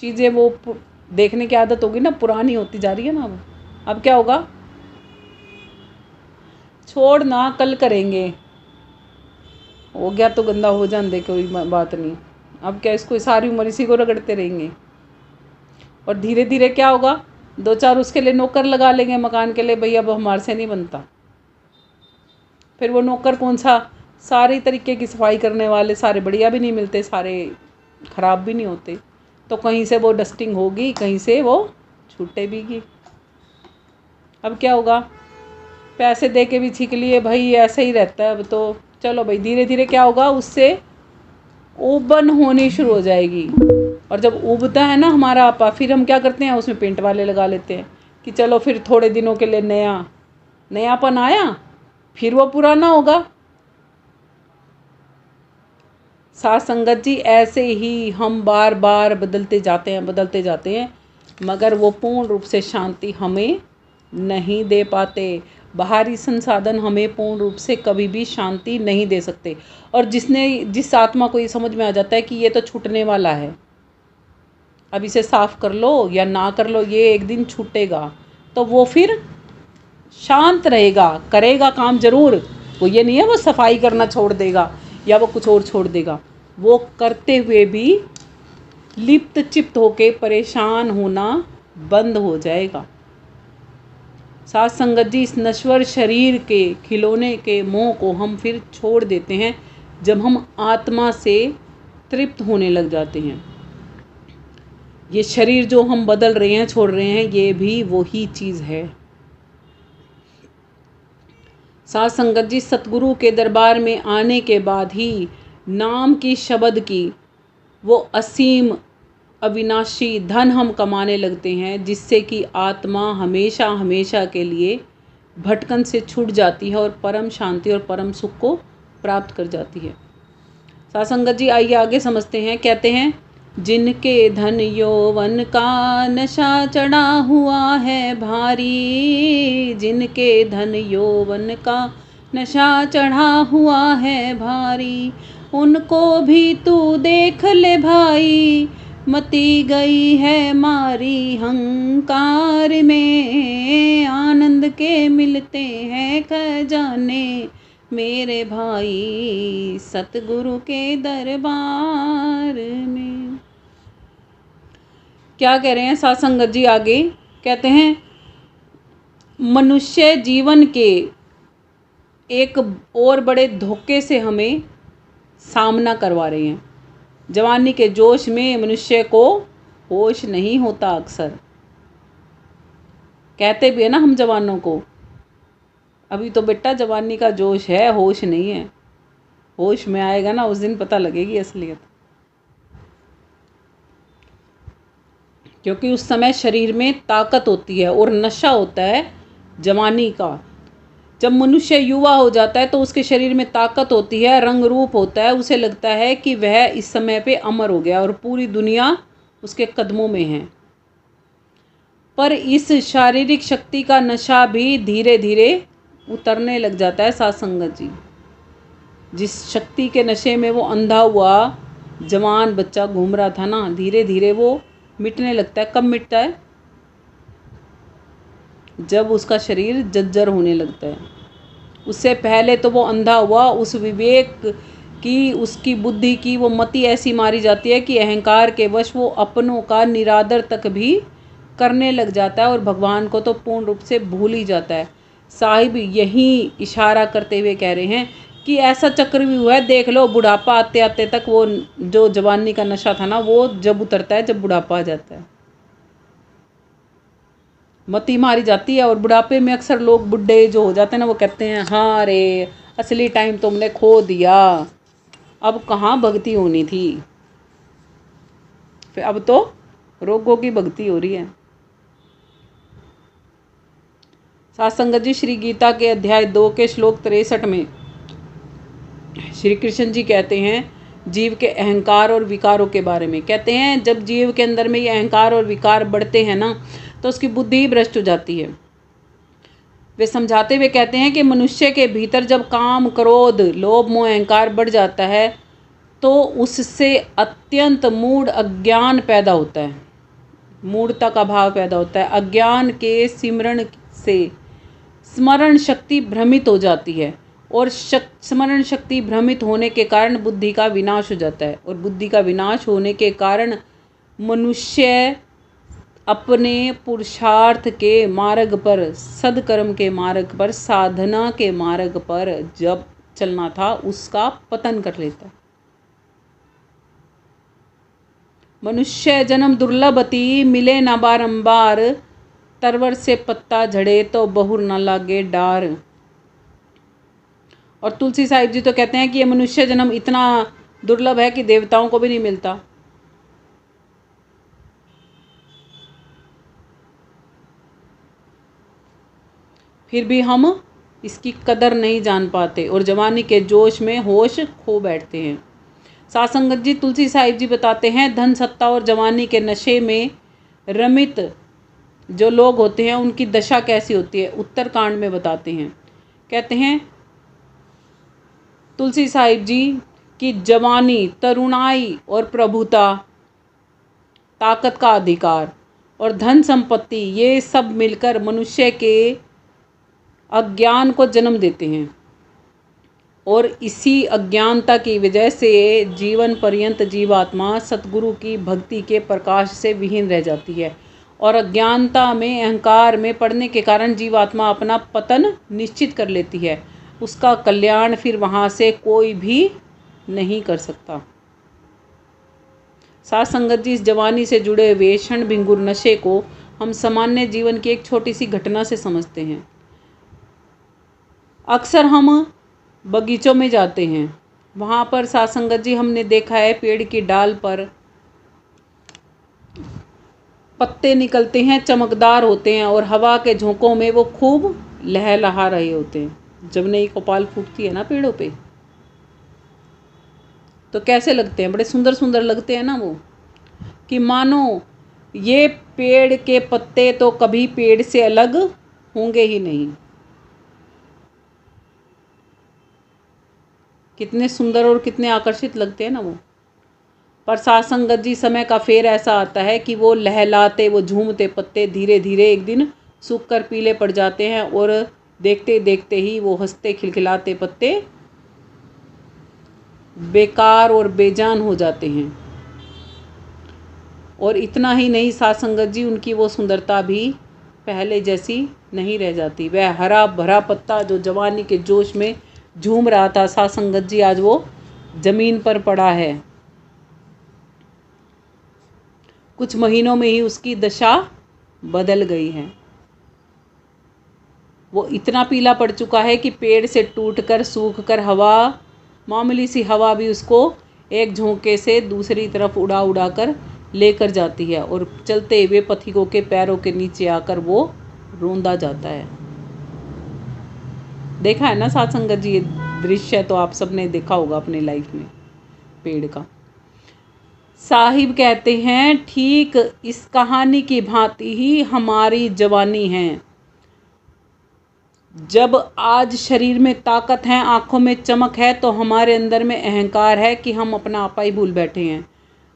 चीज़ें वो देखने की आदत होगी ना, पुरानी होती जा रही है ना। अब क्या होगा? छोड़ ना, कल करेंगे, हो गया तो गंदा हो जाने दे, कोई बात नहीं। अब क्या, इसको सारी उम्र इसी को रगड़ते रहेंगे। और धीरे धीरे क्या होगा? दो चार उसके लिए नौकर लगा लेंगे मकान के लिए, भाई अब हमारे से नहीं बनता। फिर वो नौकर कौन सा, सारे तरीके की सफाई करने वाले सारे बढ़िया भी नहीं मिलते, सारे ख़राब भी नहीं होते। तो कहीं से वो डस्टिंग होगी, कहीं से वो छूटे भी। अब क्या होगा, पैसे दे के भी सीख लिए भाई, ऐसे ही रहता है अब तो। चलो भाई, धीरे धीरे क्या होगा, उससे उबन होनी शुरू हो जाएगी। और जब उबता है ना हमारा आपा, फिर हम क्या करते हैं, उसमें पेंट वाले लगा लेते हैं कि चलो फिर थोड़े दिनों के लिए नयापन आया, फिर वो पुराना होगा। साथ संगत जी, ऐसे ही हम बार बार बदलते जाते हैं, मगर वो पूर्ण रूप से शांति हमें नहीं दे पाते। बाहरी संसाधन हमें पूर्ण रूप से कभी भी शांति नहीं दे सकते। और जिस आत्मा को ये समझ में आ जाता है कि ये तो छूटने वाला है, अब इसे साफ कर लो या ना कर लो, ये एक दिन छूटेगा, तो वो फिर शांत रहेगा, करेगा काम जरूर। वो ये नहीं है वो सफाई करना छोड़ देगा या वो कुछ और छोड़ देगा, वो करते हुए भी लिप्त चिप्त होके परेशान होना बंद हो जाएगा। साथ संगत जी, इस नश्वर शरीर के खिलौने के मोह को हम फिर छोड़ देते हैं जब हम आत्मा से तृप्त होने लग जाते हैं। ये शरीर जो हम बदल रहे हैं, छोड़ रहे हैं, ये भी वही चीज़ है। साथ संगत जी, सतगुरु के दरबार में आने के बाद ही नाम की शब्द की वो असीम अविनाशी धन हम कमाने लगते हैं, जिससे कि आत्मा हमेशा हमेशा के लिए भटकन से छूट जाती है और परम शांति और परम सुख को प्राप्त कर जाती है। साथ संगत जी, आइए आगे समझते हैं। कहते हैं, जिनके धन यौवन का नशा चढ़ा हुआ है भारी, जिनके धन यौवन का नशा चढ़ा हुआ है भारी, उनको भी तू देख ले भाई, मती गई है मारी हंकार में, आनंद के मिलते हैं खजाने मेरे भाई सतगुरु के दरबार में। क्या कह रहे हैं साथ संगत जी आगे? कहते हैं, मनुष्य जीवन के एक और बड़े धोखे से हमें सामना करवा रहे हैं। जवानी के जोश में मनुष्य को होश नहीं होता। अक्सर कहते भी है ना हम जवानों को, अभी तो बेटा जवानी का जोश है, होश नहीं है। होश में आएगा ना, उस दिन पता लगेगी असलियत। क्योंकि उस समय शरीर में ताकत होती है और नशा होता है जवानी का। जब मनुष्य युवा हो जाता है तो उसके शरीर में ताकत होती है, रंग रूप होता है, उसे लगता है कि वह इस समय पे अमर हो गया और पूरी दुनिया उसके कदमों में है। पर इस शारीरिक शक्ति का नशा भी धीरे धीरे उतरने लग जाता है। साथ संगत जी, जिस शक्ति के नशे में वो अंधा हुआ जवान बच्चा घूम रहा था ना, धीरे धीरे वो मिटने लगता है। कब मिटता है? जब उसका शरीर जर्जर होने लगता है। उससे पहले तो वो अंधा हुआ, उस विवेक की, उसकी बुद्धि की वो मति ऐसी मारी जाती है कि अहंकार के वश वो अपनों का निरादर तक भी करने लग जाता है और भगवान को तो पूर्ण रूप से भूल ही जाता है। साहिब यही इशारा करते हुए कह रहे हैं कि ऐसा चक्र भी हुआ है, देख लो, बुढ़ापा आते आते तक वो जो जवानी का नशा था ना, वो जब उतरता है जब बुढ़ापा आ जाता है, मती मारी जाती है। और बुढ़ापे में अक्सर लोग बुढ़े जो हो जाते हैं ना, वो कहते हैं, हाँ रे असली टाइम तुमने खो दिया, अब कहाँ भक्ति होनी थी, फिर अब तो रोगों की भक्ति हो रही है। साथ संगत जी, श्री गीता के अध्याय 2 के श्लोक 63 में श्री कृष्ण जी कहते हैं जीव के अहंकार और विकारों के बारे में। कहते हैं, जब जीव के अंदर में ये अहंकार और विकार बढ़ते हैं ना, तो उसकी बुद्धि भ्रष्ट हो जाती है। वे समझाते हुए कहते हैं कि मनुष्य के भीतर जब काम, क्रोध, लोभ, मोह, अहंकार बढ़ जाता है तो उससे अत्यंत मूढ़ अज्ञान पैदा होता है, मूढ़ता का भाव पैदा होता है। अज्ञान के सिमरण से स्मरण शक्ति भ्रमित हो जाती है और स्मरण शक्ति भ्रमित होने के कारण बुद्धि का विनाश हो जाता है। और बुद्धि का विनाश होने के कारण मनुष्य अपने पुरुषार्थ के मार्ग पर, सदकर्म के मार्ग पर, साधना के मार्ग पर जब चलना था उसका पतन कर लेता है। मनुष्य जन्म दुर्लभ अति, मिले न बारंबार, तरवर से पत्ता झड़े तो बहुर न लागे डार। और तुलसी साहिब जी तो कहते हैं कि ये मनुष्य जन्म इतना दुर्लभ है कि देवताओं को भी नहीं मिलता। फिर भी हम इसकी कदर नहीं जान पाते और जवानी के जोश में होश खो बैठते हैं। सासंगत जी तुलसी साहिब जी बताते हैं, धन सत्ता और जवानी के नशे में रमित जो लोग होते हैं उनकी दशा कैसी होती है, उत्तरकांड में बताते हैं। कहते हैं तुलसी साहिब जी कि जवानी, तरुणाई और प्रभुता, ताकत का अधिकार और धन संपत्ति, ये सब मिलकर मनुष्य के अज्ञान को जन्म देते हैं और इसी अज्ञानता की वजह से जीवन पर्यंत जीवात्मा सतगुरु की भक्ति के प्रकाश से विहीन रह जाती है। और अज्ञानता में, अहंकार में पड़ने के कारण जीवात्मा अपना पतन निश्चित कर लेती है। उसका कल्याण फिर वहाँ से कोई भी नहीं कर सकता। साथ संगत जी, इस जवानी से जुड़े हुए क्षण भिंगुर नशे को हम सामान्य जीवन की एक छोटी सी घटना से समझते हैं। अक्सर हम बगीचों में जाते हैं, वहाँ पर साथ संगत जी हमने देखा है पेड़ की डाल पर पत्ते निकलते हैं, चमकदार होते हैं और हवा के झोंकों में वो खूब लहलहा रहे होते हैं। जब नई कपाल फूटती है ना पेड़ों पे, तो कैसे लगते हैं, बड़े सुंदर सुंदर लगते हैं ना वो, कि मानो ये पेड़ के पत्ते तो कभी पेड़ से अलग होंगे ही नहीं। कितने सुंदर और कितने आकर्षित लगते हैं ना वो। पर सासंगत जी, समय का फेर ऐसा आता है कि वो लहलाते, वो झूमते पत्ते धीरे धीरे एक दिन सूख कर पीले पड़ जाते हैं और देखते देखते ही वो हंसते खिलखिलाते पत्ते बेकार और बेजान हो जाते हैं। और इतना ही नहीं सासंगत जी, उनकी वो सुंदरता भी पहले जैसी नहीं रह जाती। वह हरा भरा पत्ता जो जवानी के जोश में झूम रहा था सासंगत जी, आज वो जमीन पर पड़ा है। कुछ महीनों में ही उसकी दशा बदल गई है। वो इतना पीला पड़ चुका है कि पेड़ से टूटकर सूख कर हवा, मामूली सी हवा भी उसको एक झोंके से दूसरी तरफ उड़ा उड़ा कर लेकर जाती है और चलते हुए पथिकों के पैरों के नीचे आकर वो रोंदा जाता है। देखा है ना सात्संगत जी, ये दृश्य तो आप सबने देखा होगा अपने लाइफ में पेड़ का। साहिब कहते हैं, ठीक इस कहानी की भांति ही हमारी जवानी है। जब आज शरीर में ताकत है, आंखों में चमक है, तो हमारे अंदर में अहंकार है कि हम अपना आपा ही भूल बैठे हैं।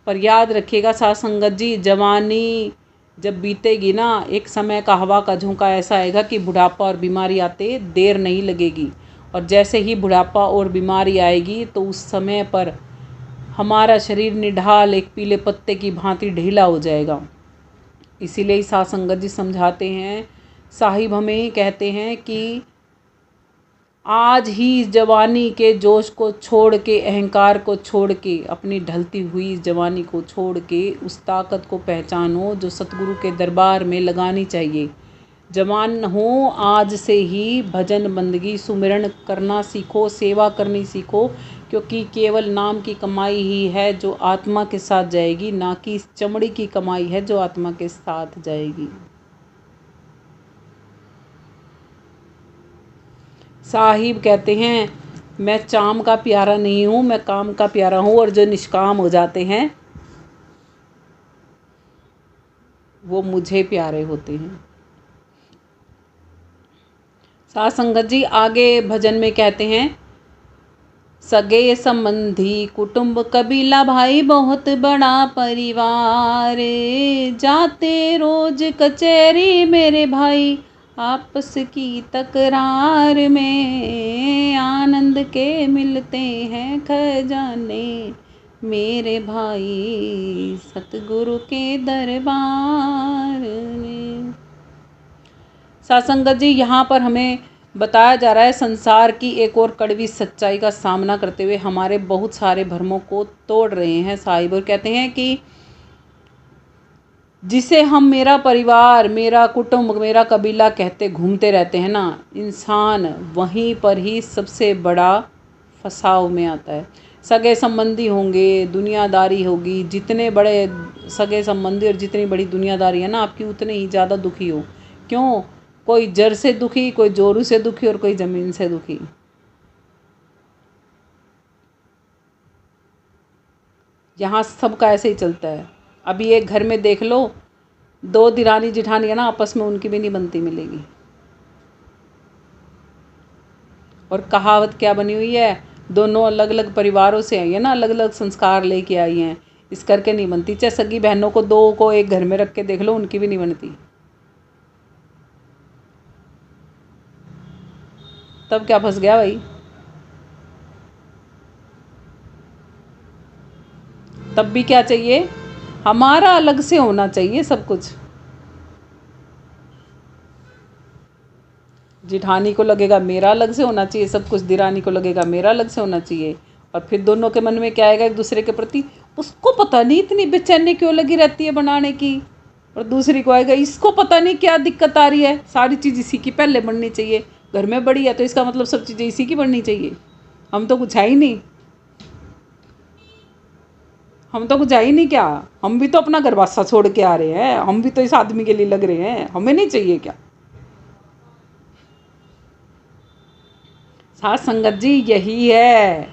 पर याद रखिएगा साथ संगत जी, जवानी जब बीतेगी ना, एक समय का हवा का झोंका ऐसा आएगा कि बुढ़ापा और बीमारी आते देर नहीं लगेगी। और जैसे ही बुढ़ापा और बीमारी आएगी तो उस समय पर हमारा शरीर निढाल एक पीले पत्ते की भांति ढीला हो जाएगा। इसीलिए साथ संगत जी समझाते हैं, साहिब हमें कहते हैं कि आज ही जवानी के जोश को छोड़ के, अहंकार को छोड़ के, अपनी ढलती हुई जवानी को छोड़ के उस ताकत को पहचानो जो सतगुरु के दरबार में लगानी चाहिए। जवान हो आज से ही भजन बंदगी सुमिरन करना सीखो, सेवा करनी सीखो, क्योंकि केवल नाम की कमाई ही है जो आत्मा के साथ जाएगी, ना कि चमड़ी की कमाई है जो आत्मा के साथ जाएगी। साहिब कहते हैं, मैं चाम का प्यारा नहीं हूँ, मैं काम का प्यारा हूँ। और जो निष्काम हो जाते हैं वो मुझे प्यारे होते हैं। साथ संगत जी आगे भजन में कहते हैं, सगे संबंधी कुटुंब कबीला भाई बहुत बड़ा परिवार, जाते रोज कचहरी मेरे भाई आपस की तकरार में, आनंद के मिलते हैं खजाने मेरे भाई सतगुरु के दरबार में। सासंगत जी, यहाँ पर हमें बताया जा रहा है संसार की एक और कड़वी सच्चाई का सामना करते हुए हमारे बहुत सारे भ्रमों को तोड़ रहे हैं साहिब, और कहते हैं कि जिसे हम मेरा परिवार, मेरा कुटुंब, मेरा कबीला कहते घूमते रहते हैं ना, इंसान वहीं पर ही सबसे बड़ा फसाव में आता है। सगे संबंधी होंगे, दुनियादारी होगी, जितने बड़े सगे संबंधी और जितनी बड़ी दुनियादारी है ना आपकी, उतने ही ज़्यादा दुखी हो। क्यों? कोई जड़ से दुखी, कोई जोरू से दुखी और कोई ज़मीन से दुखी। यहाँ सबका ऐसे ही चलता है। अभी एक घर में देख लो, 2 दिरानी जिठानी है ना, आपस में उनकी भी नहीं बनती मिलेगी। और कहावत क्या बनी हुई है, दोनों अलग अलग परिवारों से आई है ना, अलग अलग संस्कार लेके आई हैं, इस करके नहीं बनती। चाहे सगी बहनों को 2 को एक घर में रख के देख लो, उनकी भी नहीं बनती। तब क्या फंस गया भाई? तब भी क्या चाहिए? हमारा अलग से होना चाहिए सब कुछ। जिठानी को लगेगा मेरा अलग से होना चाहिए सब कुछ, दिरानी को लगेगा मेरा अलग से होना चाहिए, और फिर दोनों के मन में क्या आएगा एक दूसरे के प्रति, उसको पता नहीं इतनी बेचैनी क्यों लगी रहती है बनाने की, और दूसरी को आएगा इसको पता नहीं क्या दिक्कत आ रही है, सारी चीज़ इसी की पहले बननी चाहिए। घर में बड़ी है तो इसका मतलब सब चीज़ें इसी की बननी चाहिए। हम तो कुछ है ही नहीं, हम तो कुछ है ही नहीं क्या? हम भी तो अपना गरबासा छोड़ के आ रहे हैं, हम भी तो इस आदमी के लिए लग रहे हैं, हमें नहीं चाहिए क्या? साथ संगत जी यही है,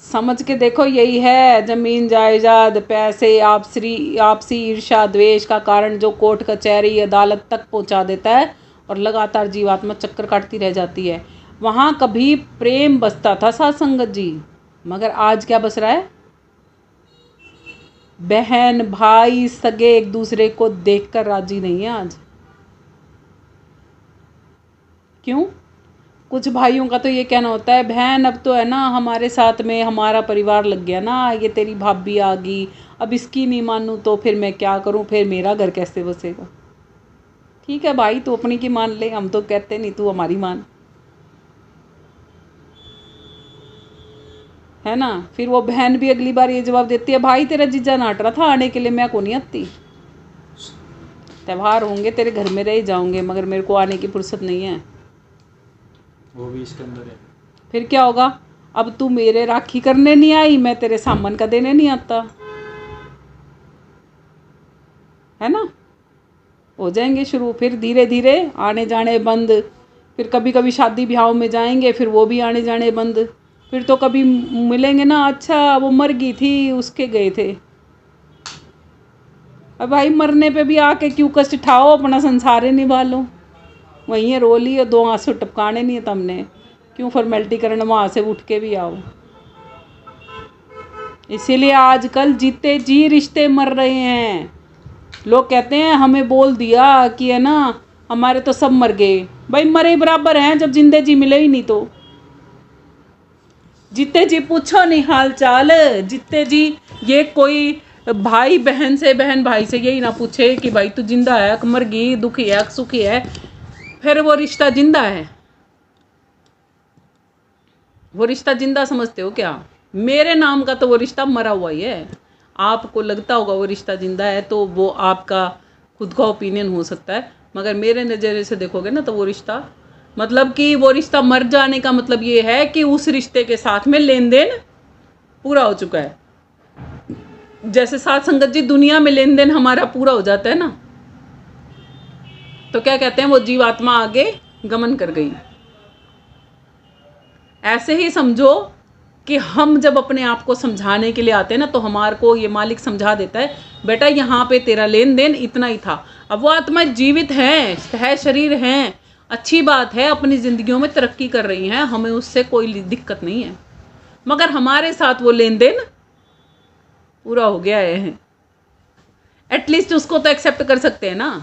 समझ के देखो, यही है जमीन जायदाद, पैसे, आपसी ईर्ष्या द्वेष का कारण जो कोर्ट कचहरी अदालत तक पहुंचा देता है और लगातार जीवात्मा चक्कर काटती रह जाती है। वहाँ कभी प्रेम बसता था साथ संगत जी, मगर आज क्या बस रहा है? बहन भाई सगे एक दूसरे को देखकर राजी नहीं है आज। क्यों? कुछ भाइयों का तो ये कहना होता है, बहन अब तो है ना हमारे साथ में हमारा परिवार लग गया ना, ये तेरी भाभी आ गई, अब इसकी नहीं मानूँ तो फिर मैं क्या करूँ, फिर मेरा घर कैसे बसेगा? ठीक है भाई, तू अपनी की मान ले, हम तो कहते नहीं, तू हमारी मान, है ना। फिर वो बहन भी अगली बार ये जवाब देती है, भाई तेरा जीजा नाट रहा था आने के लिए, मैं को नहीं आती, त्यौहार होंगे तेरे घर में रह जाऊंगे मगर मेरे को आने की फुर्सत नहीं है। वो भी इसके अंदर है। फिर क्या होगा? अब तू मेरे राखी करने नहीं आई, मैं तेरे सामान का देने नहीं आता, है ना। हो जाएंगे शुरू, फिर धीरे धीरे आने जाने बंद, फिर कभी कभी शादी ब्याहों में जाएंगे, फिर वो भी आने जाने बंद, फिर तो कभी मिलेंगे ना, अच्छा वो मर गई थी उसके गए थे। अब भाई मरने पे भी आके क्यों कष्ट उठाओ, अपना संसार ही निभा लो, वहीं रो ली और 2 आंसू टपकाने नहीं है तुमने, क्यों फॉर्मेलिटी करना, वहाँ से उठ के भी आओ। इसीलिए आजकल जीते जी रिश्ते मर रहे हैं। लोग कहते हैं हमें बोल दिया कि है ना हमारे तो सब मर गए, भाई मरे बराबर हैं जब जिंदे जी मिले ही नहीं तो। जीते जी पूछो नहीं हाल चाल, जीते जी ये कोई भाई बहन से, बहन भाई से यही ना पूछे कि भाई तू जिंदा है कि मर गई, दुखी है कि सुखी है, फिर वो रिश्ता जिंदा है? वो रिश्ता जिंदा समझते हो क्या? मेरे नाम का तो वो रिश्ता मरा हुआ ही है। आपको लगता होगा वो रिश्ता जिंदा है तो वो आपका खुद का ओपिनियन हो सकता है, मगर मेरे नज़रिए से देखोगे ना तो वो रिश्ता, मतलब कि वो रिश्ता मर जाने का मतलब ये है कि उस रिश्ते के साथ में लेन देन पूरा हो चुका है। जैसे साथ संगत जी दुनिया में लेन देन हमारा पूरा हो जाता है ना, तो क्या कहते हैं, वो जीवात्मा आगे गमन कर गई। ऐसे ही समझो कि हम जब अपने आप को समझाने के लिए आते हैं ना, तो हमारे को ये मालिक समझा देता है, बेटा यहाँ पे तेरा लेन देन इतना ही था। अब वो आत्मा जीवित है शरीर हैं, अच्छी बात है, अपनी ज़िंदगियों में तरक्की कर रही हैं, हमें उससे कोई दिक्कत नहीं है, मगर हमारे साथ वो लेन देन पूरा हो गया है। एटलीस्ट उसको तो एक्सेप्ट कर सकते हैं ना।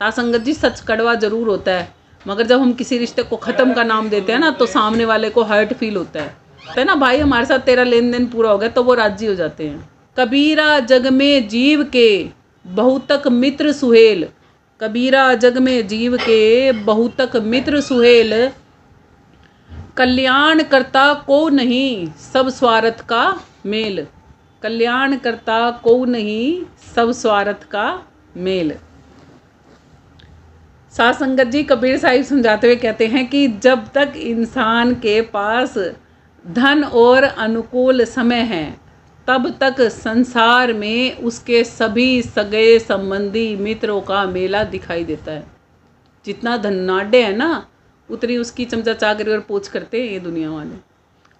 साथ संगत जी सच कड़वा ज़रूर होता है, मगर जब हम किसी रिश्ते को ख़त्म का नाम देते हैं ना, तो सामने वाले को हर्ट फील होता है। तो ना भाई हमारे साथ तेरा लेन देन पूरा हो गया, तो वो राजी हो जाते हैं। कबीरा जग में जीव के बहुतक मित्र सुहेल, कबीरा जग में जीव के बहुतक मित्र सुहेल, कल्याण करता को नहीं सब स्वार्थ का मेल, कल्याण करता को नहीं सब स्वार्थ का मेल। साध संगत जी कबीर साहिब समझाते हुए कहते हैं कि जब तक इंसान के पास धन और अनुकूल समय है, तब तक संसार में उसके सभी सगे संबंधी मित्रों का मेला दिखाई देता है। जितना धनाढ़ है ना, उतनी उसकी चमचा चाकरी और पूछ करते हैं ये दुनिया वाले।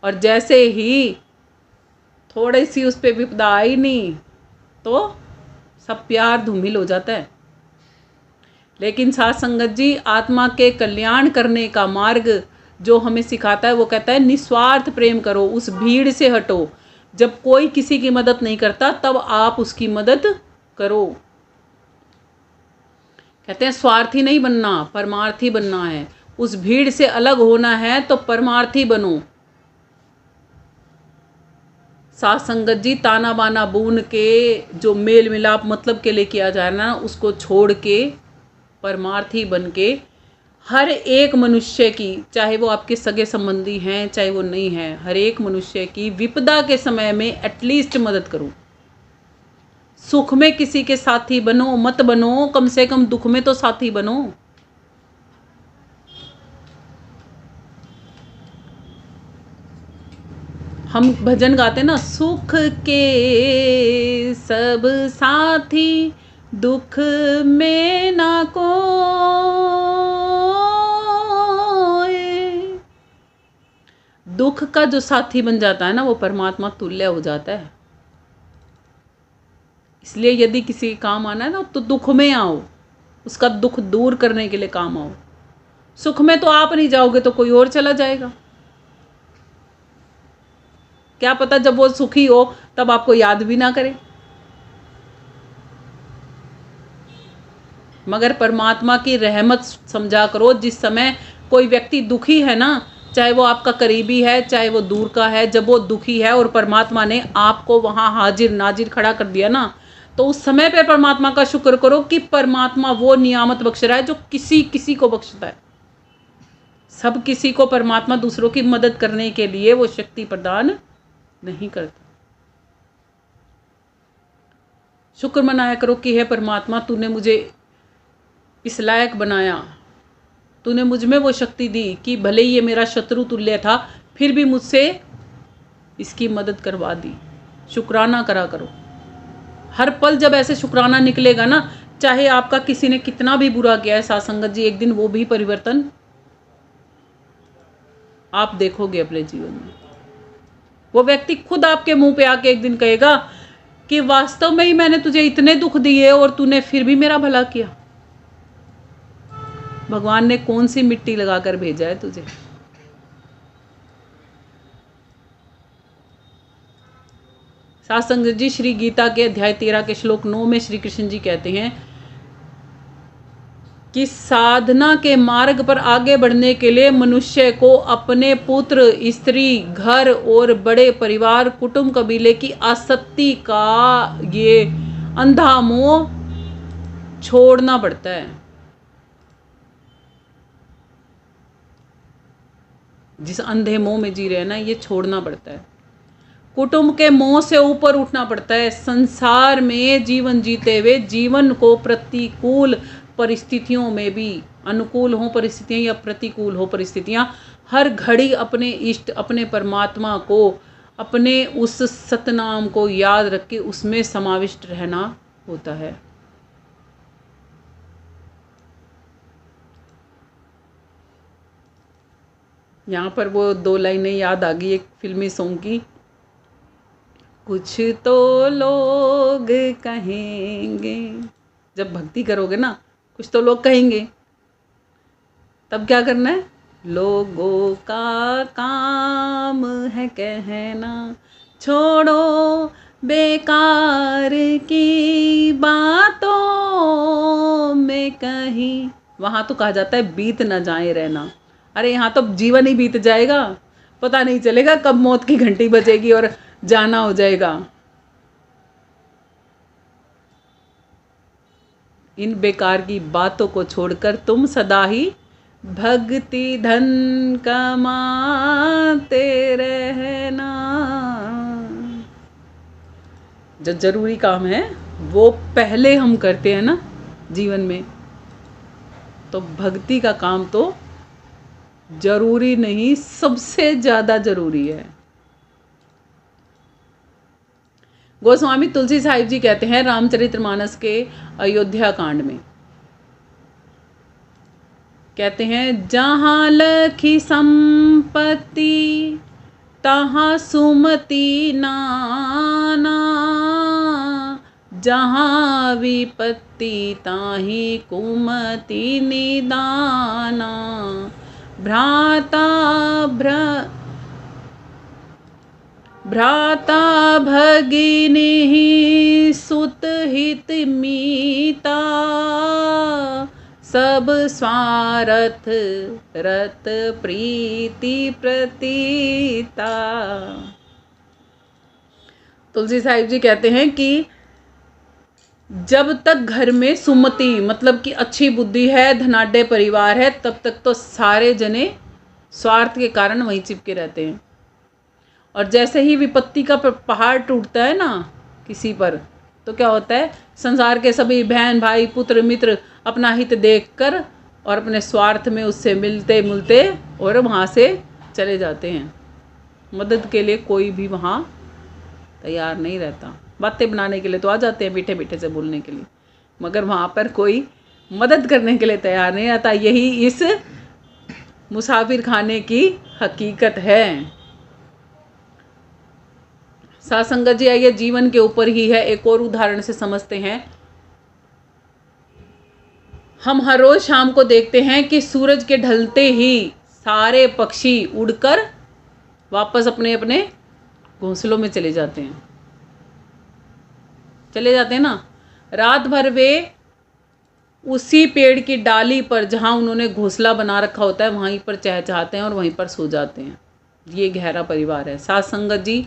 और जैसे ही थोड़ी सी उस पर विपदा आई नहीं, तो सब प्यार धूमिल हो जाता है। लेकिन साध संगत जी आत्मा के कल्याण करने का मार्ग जो हमें सिखाता है, वो कहता है निस्वार्थ प्रेम करो, उस भीड़ से हटो। जब कोई किसी की मदद नहीं करता, तब आप उसकी मदद करो। कहते हैं स्वार्थी नहीं बनना, परमार्थी बनना है। उस भीड़ से अलग होना है तो परमार्थी बनो। साध संगत जी ताना बाना बून के जो मेल मिलाप मतलब के लिए किया जा रहा है ना, उसको छोड़ के परमार्थी बन के हर एक मनुष्य की, चाहे वो आपके सगे संबंधी हैं चाहे वो नहीं हैं, हर एक मनुष्य की विपदा के समय में एटलीस्ट मदद करो। सुख में किसी के साथी बनो, मत बनो, कम से कम दुख में तो साथी बनो। हम भजन गाते ना, सुख के सब साथी दुख में ना कोई। दुख का जो साथी बन जाता है ना, वो परमात्मा तुल्य हो जाता है। इसलिए यदि किसी के काम आना है ना, तो दुख में आओ, उसका दुख दूर करने के लिए काम आओ। सुख में तो आप नहीं जाओगे तो कोई और चला जाएगा। क्या पता जब वो सुखी हो तब आपको याद भी ना करे। मगर परमात्मा की रहमत समझा करो। जिस समय कोई व्यक्ति दुखी है ना, चाहे वो आपका करीबी है चाहे वो दूर का है, जब वो दुखी है और परमात्मा ने आपको वहाँ हाजिर नाजिर खड़ा कर दिया ना, तो उस समय पे परमात्मा का शुक्र करो कि परमात्मा वो नियामत बख्श रहा है जो किसी किसी को बख्शता है। सब किसी को परमात्मा दूसरों की मदद करने के लिए वो शक्ति प्रदान नहीं करता। शुक्र मनाया करो कि हे परमात्मा, तूने मुझे इस लायक बनाया, तूने मुझ में वो शक्ति दी कि भले ही ये मेरा शत्रु तुल्य था, फिर भी मुझसे इसकी मदद करवा दी। शुक्राना करा करो। हर पल जब ऐसे शुक्राना निकलेगा ना, चाहे आपका किसी ने कितना भी बुरा किया है साथ संगत जी, एक दिन वो भी परिवर्तन आप देखोगे अपने जीवन में। वो व्यक्ति खुद आपके मुंह पे आके एक दिन कहेगा कि वास्तव में ही मैंने तुझे इतने दुख दिए और तूने फिर भी मेरा भला किया। भगवान ने कौन सी मिट्टी लगाकर भेजा है तुझे। साथ संगत जी श्री गीता के अध्याय 13 के श्लोक 9 में श्री कृष्ण जी कहते हैं कि साधना के मार्ग पर आगे बढ़ने के लिए मनुष्य को अपने पुत्र, स्त्री, घर और बड़े परिवार, कुटुंब, कबीले की आसक्ति का ये अंधा मोह छोड़ना पड़ता है। जिस अंधे मोह में जी रहे हैं ना, ये छोड़ना पड़ता है। कुटुंब के मोह से ऊपर उठना पड़ता है। संसार में जीवन जीते हुए जीवन को प्रतिकूल परिस्थितियों में भी, अनुकूल हो परिस्थितियां या प्रतिकूल हो परिस्थितियां, हर घड़ी अपने इष्ट, अपने परमात्मा को, अपने उस सतनाम को याद रख के उसमें समाविष्ट रहना होता है। यहाँ पर वो 2 लाइनें याद आ गई एक फिल्मी सॉन्ग की। कुछ तो लोग कहेंगे, जब भक्ति करोगे ना, कुछ तो लोग कहेंगे, तब क्या करना है? लोगों का काम है कहना, छोड़ो बेकार की बातों में कहीं। वहाँ तो कहा जाता है बीत न जाए रहना। अरे यहाँ तो जीवन ही बीत जाएगा, पता नहीं चलेगा कब मौत की घंटी बजेगी और जाना हो जाएगा। इन बेकार की बातों को छोड़कर तुम सदा ही भक्ति धन कमाते रहना। जो जरूरी काम है वो पहले हम करते हैं ना जीवन में, तो भक्ति का काम तो जरूरी नहीं, सबसे ज़्यादा जरूरी है। गोस्वामी तुलसी साहिब जी कहते हैं रामचरितमानस के अयोध्या कांड में, कहते हैं जहाँ लखी संपत्ति तहाँ सुमति नाना, जहाँ विपत्ति ताही कुमति निदाना। भ्राता भगिनी सुत हित मीता, सब स्वार्थ रत प्रीति प्रतीता। तुलसी साहिब जी कहते हैं कि जब तक घर में सुमति मतलब कि अच्छी बुद्धि है, धनाढ्य परिवार है, तब तक तो सारे जने स्वार्थ के कारण वहीं चिपके रहते हैं। और जैसे ही विपत्ति का पहाड़ टूटता है ना किसी पर, तो क्या होता है, संसार के सभी बहन भाई पुत्र मित्र अपना हित देखकर और अपने स्वार्थ में उससे मिलते मिलते और वहाँ से चले जाते हैं। मदद के लिए कोई भी वहाँ तैयार नहीं रहता। बातें बनाने के लिए तो आ जाते हैं, मीठे मीठे से बोलने के लिए, मगर वहाँ पर कोई मदद करने के लिए तैयार नहीं आता। यही इस मुसाफिर खाने की हकीकत है। सासंगत जी, आइए जीवन के ऊपर ही है, एक और उदाहरण से समझते हैं। हम हर रोज शाम को देखते हैं कि सूरज के ढलते ही सारे पक्षी उड़कर वापस अपने अपने घोंसलों में चले जाते हैं ना। रात भर वे उसी पेड़ की डाली पर जहाँ उन्होंने घोंसला बना रखा होता है वहीं पर चहचहाते हैं और वहीं पर सो जाते हैं। ये गहरा परिवार है। साथ संगत जी,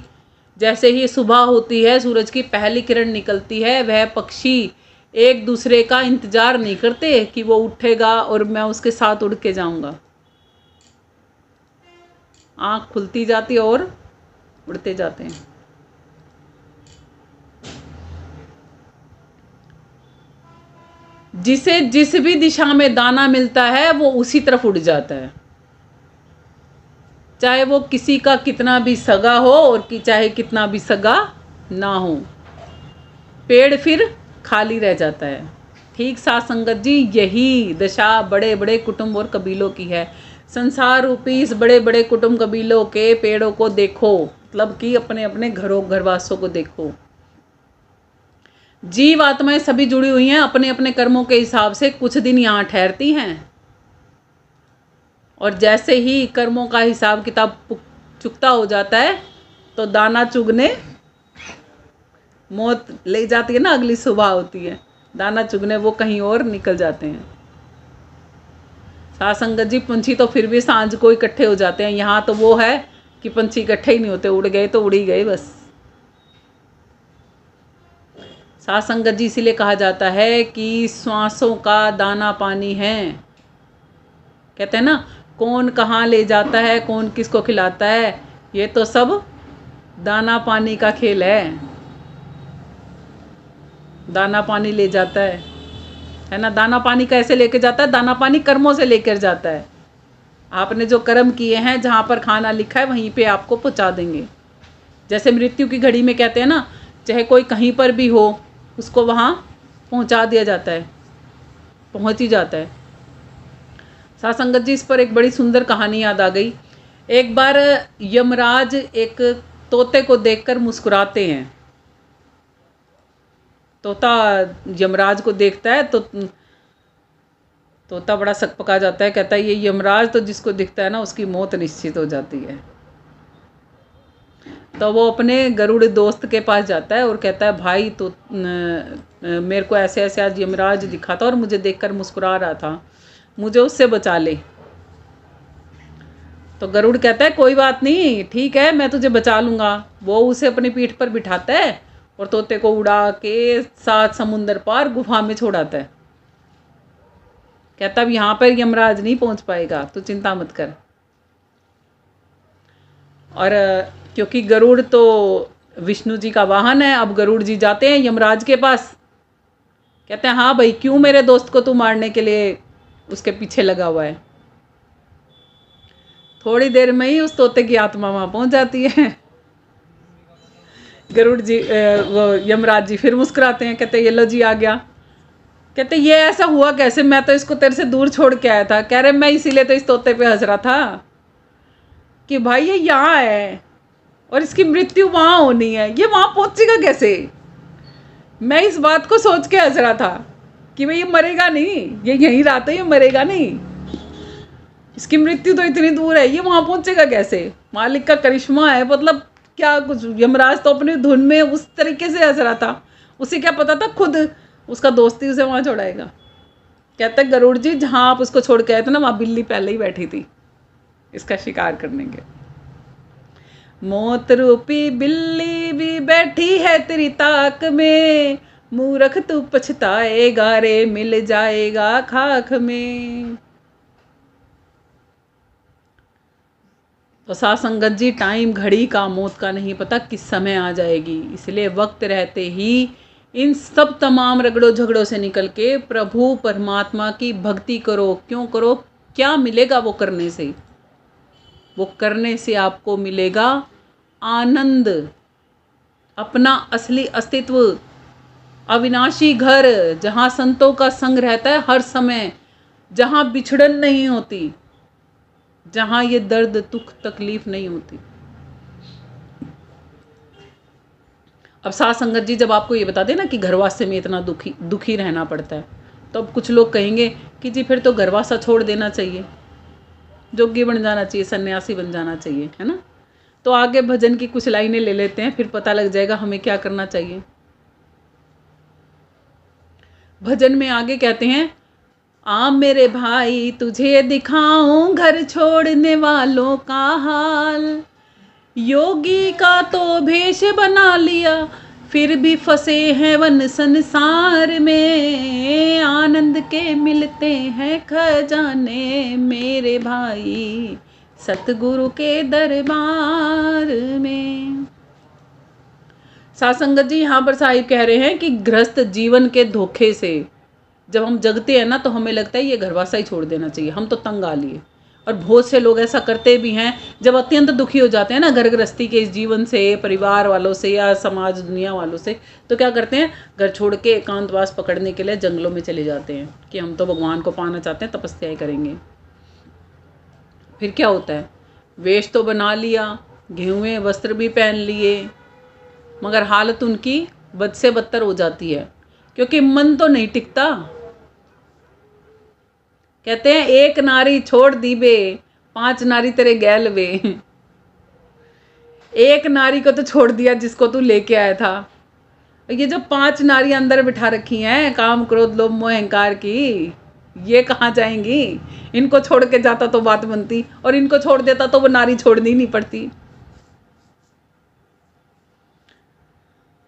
जैसे ही सुबह होती है, सूरज की पहली किरण निकलती है, वह पक्षी एक दूसरे का इंतजार नहीं करते कि वो उठेगा और मैं उसके साथ उड़ के जाऊंगा। आँख खुलती जाती है और उड़ते जाते हैं। जिसे जिस भी दिशा में दाना मिलता है वो उसी तरफ उड़ जाता है, चाहे वो किसी का कितना भी सगा हो और कि चाहे कितना भी सगा ना हो, पेड़ फिर खाली रह जाता है। ठीक साथ संगत जी, यही दशा बड़े बड़े कुटुंब और कबीलों की है। संसार रूपी इस बड़े बड़े कुटुंब कबीलों के पेड़ों को देखो, मतलब कि अपने अपने घरों घरवासों को देखो। जीव आत्माएं सभी जुड़ी हुई हैं, अपने अपने कर्मों के हिसाब से कुछ दिन यहाँ ठहरती हैं, और जैसे ही कर्मों का हिसाब किताब चुकता हो जाता है तो दाना चुगने मौत ले जाती है ना, अगली सुबह होती है, दाना चुगने वो कहीं और निकल जाते हैं। साथ संगत जी, पंछी तो फिर भी सांझ को इकट्ठे हो जाते हैं। यहाँ तो वो है कि पंछी इकट्ठे ही नहीं होते, उड़ गए तो उड़ ही गए बस। साथ संगत जी, इसीलिए कहा जाता है कि श्वासों का दाना पानी है। कहते हैं ना, कौन कहाँ ले जाता है, कौन किसको खिलाता है, ये तो सब दाना पानी का खेल है। दाना पानी ले जाता है ना। दाना पानी कैसे लेके जाता है? दाना पानी कर्मों से लेकर जाता है। आपने जो कर्म किए हैं, जहाँ पर खाना लिखा है वहीं पे आपको पहुँचा देंगे। जैसे मृत्यु की घड़ी में कहते हैं ना, चाहे कोई कहीं पर भी हो उसको वहाँ पहुँचा दिया जाता है, पहुँच ही जाता है। साथ संगत जी, इस पर एक बड़ी सुंदर कहानी याद आ गई। एक बार यमराज एक तोते को देखकर मुस्कुराते हैं। तोता यमराज को देखता है तो तोता बड़ा सकपका जाता है, कहता है ये यमराज तो जिसको दिखता है ना उसकी मौत निश्चित हो जाती है। तो वो अपने गरुड़ दोस्त के पास जाता है और कहता है, भाई तो मेरे को ऐसे ऐसे आज यमराज दिखा था और मुझे देखकर मुस्कुरा रहा था, मुझे उससे बचा ले। तो गरुड़ कहता है कोई बात नहीं, ठीक है, मैं तुझे बचा लूँगा। वो उसे अपनी पीठ पर बिठाता है और तोते को उड़ा के 7 समुंदर पार गुफा में छोड़ाता है। कहता अब यहाँ पर यमराज नहीं पहुँच पाएगा, तू चिंता मत कर। और क्योंकि गरुड़ तो विष्णु जी का वाहन है, अब गरुड़ जी जाते हैं यमराज के पास। कहते हैं हाँ भाई, क्यों मेरे दोस्त को तू मारने के लिए उसके पीछे लगा हुआ है। थोड़ी देर में ही उस तोते की आत्मा वहाँ पहुँच जाती है। गरुड़ जी वो यमराज जी फिर मुस्कुराते हैं, कहते ये लो जी आ गया। कहते ये ऐसा हुआ कैसे, मैं तो इसको तेरे से दूर छोड़ के आया था। कह रहे मैं इसीलिए तो इस तोते पे हंस रहा था कि भाई ये यहाँ है और इसकी मृत्यु वहाँ होनी है, ये वहाँ पहुँचेगा कैसे। मैं इस बात को सोच के हंस रहा था कि भाई ये मरेगा नहीं, ये यहीं रहा था, ये मरेगा नहीं, इसकी मृत्यु तो इतनी दूर है, ये वहाँ पहुँचेगा कैसे। मालिक का करिश्मा है, मतलब क्या कुछ। यमराज तो अपनी धुन में उस तरीके से हंस रहा था, उसे क्या पता था खुद उसका दोस्ती उसे वहाँ छोड़ाएगा। कहते गरुड़ जी जहाँ आप उसको छोड़ के आए थे ना, वहाँ बिल्ली पहले ही बैठी थी इसका शिकार करने के। मौत रूपी बिल्ली भी बैठी है तेरी ताक में, मूर्ख तू पछताएगा रे, मिल जाएगा खाक में। तो साथ संगत जी, टाइम घड़ी का मौत का नहीं पता किस समय आ जाएगी, इसलिए वक्त रहते ही इन सब तमाम रगड़ों झगड़ों से निकल के प्रभु परमात्मा की भक्ति करो। क्यों करो, क्या मिलेगा वो करने से। वो करने से आपको मिलेगा आनंद, अपना असली अस्तित्व, अविनाशी घर, जहाँ संतों का संग रहता है हर समय, जहाँ बिछड़न नहीं होती, जहाँ ये दर्द दुख तकलीफ नहीं होती। अब साथ संगत जी जब आपको ये बता देना कि घरवासे में इतना दुखी रहना पड़ता है, तो अब कुछ लोग कहेंगे कि जी फिर तो घरवासा छोड़ देना चाहिए, जोगी बन जाना चाहिए, सन्यासी बन जाना चाहिए, है ना। तो आगे भजन की कुछ लाइनें ले लेते हैं, फिर पता लग जाएगा हमें क्या करना चाहिए। भजन में आगे कहते हैं, आ मेरे भाई तुझे दिखाऊं घर छोड़ने वालों का हाल, योगी का तो भेष बना लिया, फिर भी फंसे हैं वन संसार में, आनंद के मिलते हैं खजाने मेरे भाई सतगुरु के दरबार में। साथ संगत जी यहाँ पर साहिब कह रहे हैं कि गृहस्थ जीवन के धोखे से जब हम जगते हैं ना, तो हमें लगता है ये घरवासा ही छोड़ देना चाहिए, हम तो तंग आ लिए। और बहुत से लोग ऐसा करते भी हैं, जब अत्यंत दुखी हो जाते हैं ना घर गृहस्थी के इस जीवन से, परिवार वालों से या समाज दुनिया वालों से, तो क्या करते हैं, घर छोड़ के एकांतवास पकड़ने के लिए जंगलों में चले जाते हैं कि हम तो भगवान को पाना चाहते हैं, तपस्याएं करेंगे। फिर क्या होता है, वेश तो बना लिया, घेउए वस्त्र भी पहन लिए, मगर हालत उनकी बद से बदतर हो जाती है, क्योंकि मन तो नहीं टिकता। कहते हैं एक नारी छोड़ दी बे, 5 नारी तेरे गैल वे। एक नारी को तो छोड़ दिया जिसको तू लेके आया था, ये जो 5 नारी अंदर बिठा रखी हैं काम क्रोध लोभ मोह अहंकार की, ये कहाँ जाएंगी। इनको छोड़ के जाता तो बात बनती, और इनको छोड़ देता तो वो नारी छोड़नी नहीं पड़ती।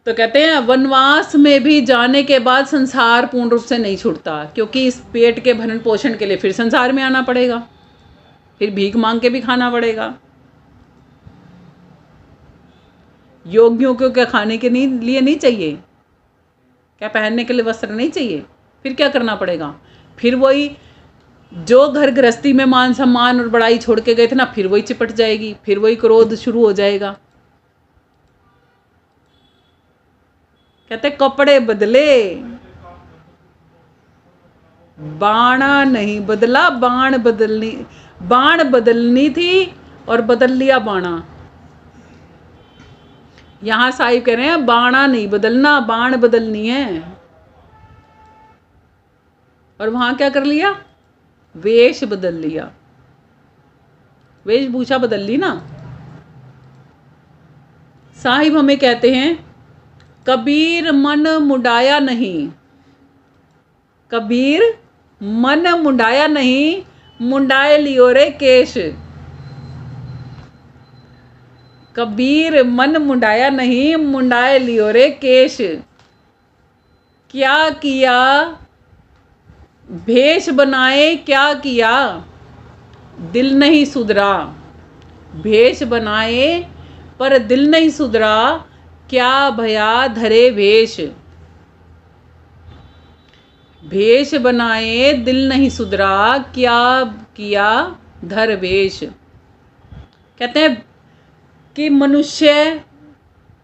तो कहते हैं वनवास में भी जाने के बाद संसार पूर्ण रूप से नहीं छूटता, क्योंकि इस पेट के भरण पोषण के लिए फिर संसार में आना पड़ेगा, फिर भीख मांग के भी खाना पड़ेगा। योगियों को क्या खाने के लिए नहीं चाहिए, क्या पहनने के लिए वस्त्र नहीं चाहिए, फिर क्या करना पड़ेगा। फिर वही जो घर गृहस्थी में मान सम्मान और बड़ाई छोड़ के गए थे ना, फिर वही चिपट जाएगी, फिर वही क्रोध शुरू हो जाएगा। कहते कपड़े बदले बाणा नहीं बदला, बाण बदलनी थी और बदल लिया बाणा। यहां साहिब कह रहे हैं बाणा नहीं बदलना, बाण बदलनी है। और वहां क्या कर लिया, वेश बदल लिया, वेशभूषा बदल ली ना। साहिब हमें कहते हैं कबीर मन मुंडाया नहीं, कबीर मन मुंडाया नहीं, मुंडाए लियो रे केश। कबीर मन मुंडाया नहीं, मुंडाए लियो रे केश। क्या किया भेष बनाए, क्या किया दिल नहीं सुधरा। भेष बनाए पर दिल नहीं सुधरा, क्या भया धरे भेष। भेष बनाए दिल नहीं सुधरा, क्या किया धर भेष। कहते हैं कि मनुष्य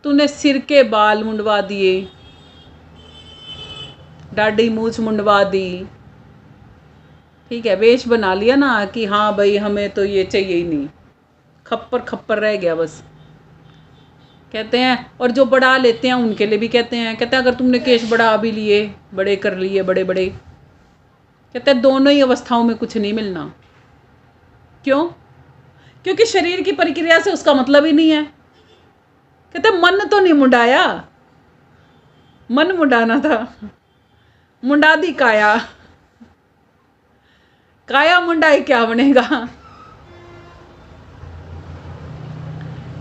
तूने सिर के बाल मुंडवा दिए, दाढ़ी मूछ मुंडवा दी, ठीक है, वेश बना लिया ना कि हाँ भाई हमें तो ये चाहिए ही नहीं, खप्पर खप्पर रह गया बस। कहते हैं, और जो बढ़ा लेते हैं उनके लिए भी कहते हैं अगर तुमने केश बढ़ा भी लिए, बड़े कर लिए बड़े बड़े, कहते हैं दोनों ही अवस्थाओं में कुछ नहीं मिलना। क्यों? क्योंकि शरीर की प्रक्रिया से उसका मतलब ही नहीं है। कहते मन तो नहीं मुंडाया, मन मुंडाना था, मुंडा दी काया, काया मुंडाई क्या बनेगा।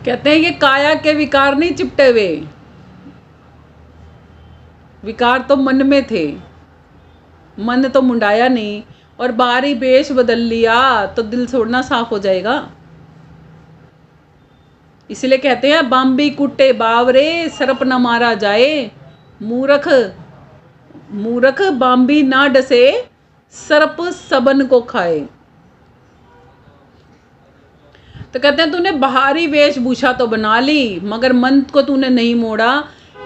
कहते हैं ये काया के विकार नहीं चिपटे हुए, विकार तो मन में थे, मन तो मुंडाया नहीं, और बाहरी वेश बदल लिया तो दिल छोड़ना साफ हो जाएगा। इसलिए कहते हैं बाम्बी कुट्टे बावरे, सरप न मारा जाए, मूर्ख मूर्ख बाम्बी ना डसे, सरप सबन को खाए। तो कहते हैं तूने बाहरी वेशभूषा तो बना ली, मगर मन को तूने नहीं मोड़ा।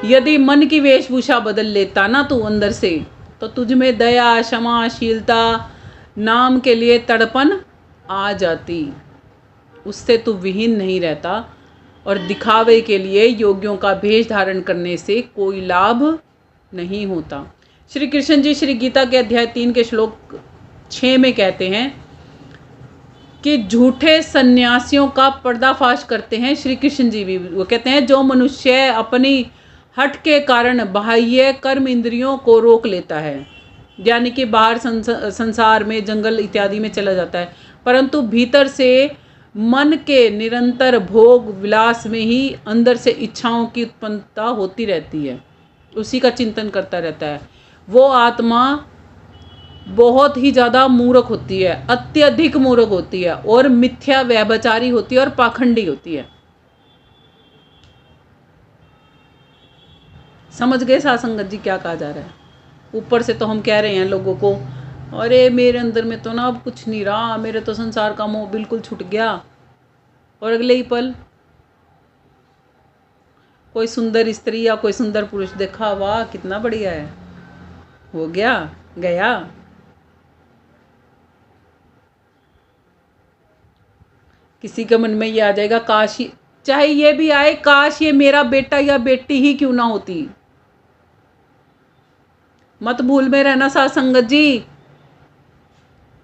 यदि मन की वेशभूषा बदल लेता ना तू अंदर से, तो तुझ में दया, क्षमाशीलता नाम के लिए तड़पन आ जाती। उससे तू विहीन नहीं रहता, और दिखावे के लिए योगियों का भेष धारण करने से कोई लाभ नहीं होता। श्री कृष्ण जी श्री गीता के अध्याय 3 के श्लोक 6 में कहते हैं कि झूठे सन्यासियों का पर्दाफाश करते हैं श्री कृष्ण जी भी। वो कहते हैं जो मनुष्य अपनी हठ के कारण बाह्य कर्म इंद्रियों को रोक लेता है, यानी कि बाहर संसार में जंगल इत्यादि में चला जाता है, परंतु भीतर से मन के निरंतर भोग विलास में ही अंदर से इच्छाओं की उत्पन्नता होती रहती है, उसी का चिंतन करता रहता है, वो आत्मा बहुत ही ज़्यादा मूर्ख होती है, अत्यधिक मूर्ख होती है, और मिथ्या व्यभिचारी होती है, और पाखंडी होती है। समझ गए साध संगत जी क्या कहा जा रहा है? ऊपर से तो हम कह रहे हैं लोगों को, अरे मेरे अंदर में तो ना अब कुछ नहीं रहा, मेरे तो संसार का मोह बिल्कुल छूट गया, और अगले ही पल कोई सुंदर स्त्री या कोई सुंदर पुरुष देखा, वाह कितना बढ़िया है, हो गया गया। किसी के मन में ये आ जाएगा, काश चाहे ये भी आए, काश ये मेरा बेटा या बेटी ही क्यों ना होती। मत भूल में रहना साध संगत जी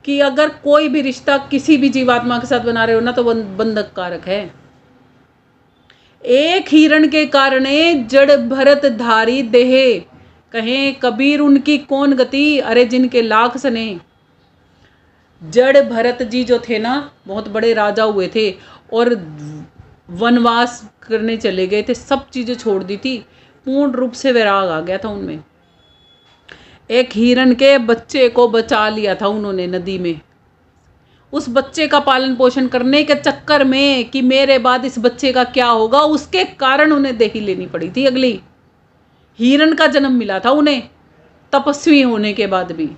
कि अगर कोई भी रिश्ता किसी भी जीवात्मा के साथ बना रहे हो ना, तो बंधक कारक है। एक हिरण के कारणे जड़ भरत धारी देहे, कहें कबीर उनकी कौन गति, अरे जिनके लाख सने। जड़ भरत जी जो थे ना, बहुत बड़े राजा हुए थे, और वनवास करने चले गए थे, सब चीज़ें छोड़ दी थी, पूर्ण रूप से वैराग आ गया था उनमें। एक हिरण के बच्चे को बचा लिया था उन्होंने नदी में, उस बच्चे का पालन पोषण करने के चक्कर में कि मेरे बाद इस बच्चे का क्या होगा, उसके कारण उन्हें देही लेनी पड़ी थी। अगली हिरण का जन्म मिला था उन्हें, तपस्वी होने के बाद भी।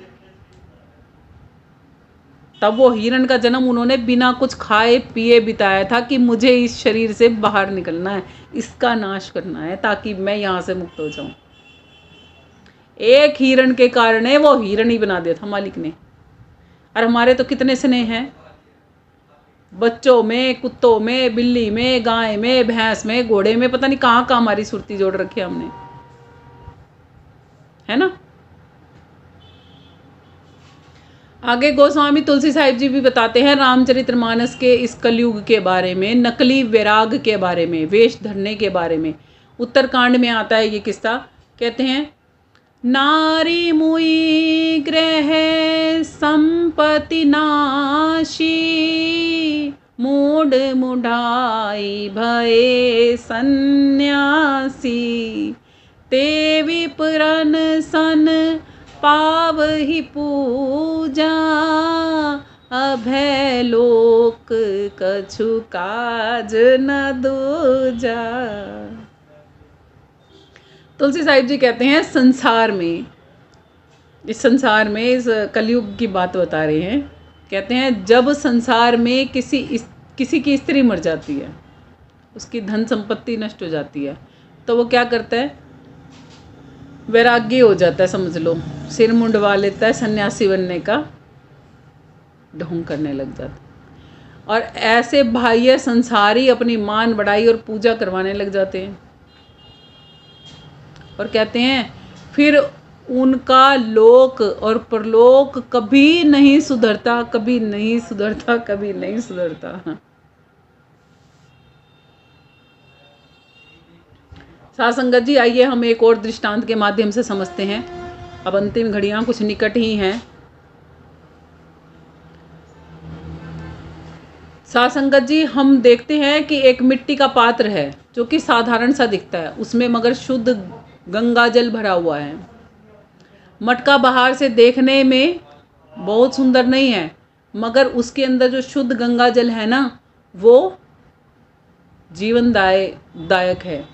तब वो हिरण का जन्म उन्होंने बिना कुछ खाए पिए बिताया था कि मुझे इस शरीर से बाहर निकलना है, इसका नाश करना है, ताकि मैं यहाँ से मुक्त हो जाऊं। एक हिरण के कारण वो हिरण ही बना दिया था मालिक ने। और हमारे तो कितने स्नेह हैं, बच्चों में, कुत्तों में, बिल्ली में, गाय में, भैंस में, घोड़े में, पता नहीं कहाँ कहाँ हमारी सुरती जोड़ रखी है हमने, है ना। आगे गोस्वामी तुलसी साहिब जी भी बताते हैं रामचरितमानस के इस कलयुग के बारे में, नकली वैराग के बारे में, वेश धरने के बारे में। उत्तरकांड में आता है ये किस्सा। कहते हैं, नारी मुई ग्रह संपत्ति नाशी, मूड मुढ़ाई भये सन्यासी, ते विप्रन सन पावहि पूजा, अभय लोक कछु काज न दूजा। तुलसी साहिब जी कहते हैं संसार में, इस संसार में, इस कलयुग की बात बता रहे हैं। कहते हैं जब संसार में किसी की स्त्री मर जाती है, उसकी धन संपत्ति नष्ट हो जाती है, तो वो क्या करता है, वैराग्य हो जाता है, समझ लो, सिर मुंडवा लेता है, सन्यासी बनने का ढोंग करने लग जाता है। और ऐसे बाह्य संसारी अपनी मान बढ़ाई और पूजा करवाने लग जाते हैं। और कहते हैं फिर उनका लोक और परलोक कभी नहीं सुधरता, कभी नहीं सुधरता, कभी नहीं सुधरता। साध संगत जी, आइए हम एक और दृष्टांत के माध्यम से समझते हैं। अब अंतिम घड़ियां कुछ निकट ही हैं। साध संगत जी, हम देखते हैं कि एक मिट्टी का पात्र है जो कि साधारण सा दिखता है, उसमें मगर शुद्ध गंगा जल भरा हुआ है। मटका बाहर से देखने में बहुत सुंदर नहीं है, मगर उसके अंदर जो शुद्ध गंगा जल है ना, वो जीवनदायक है।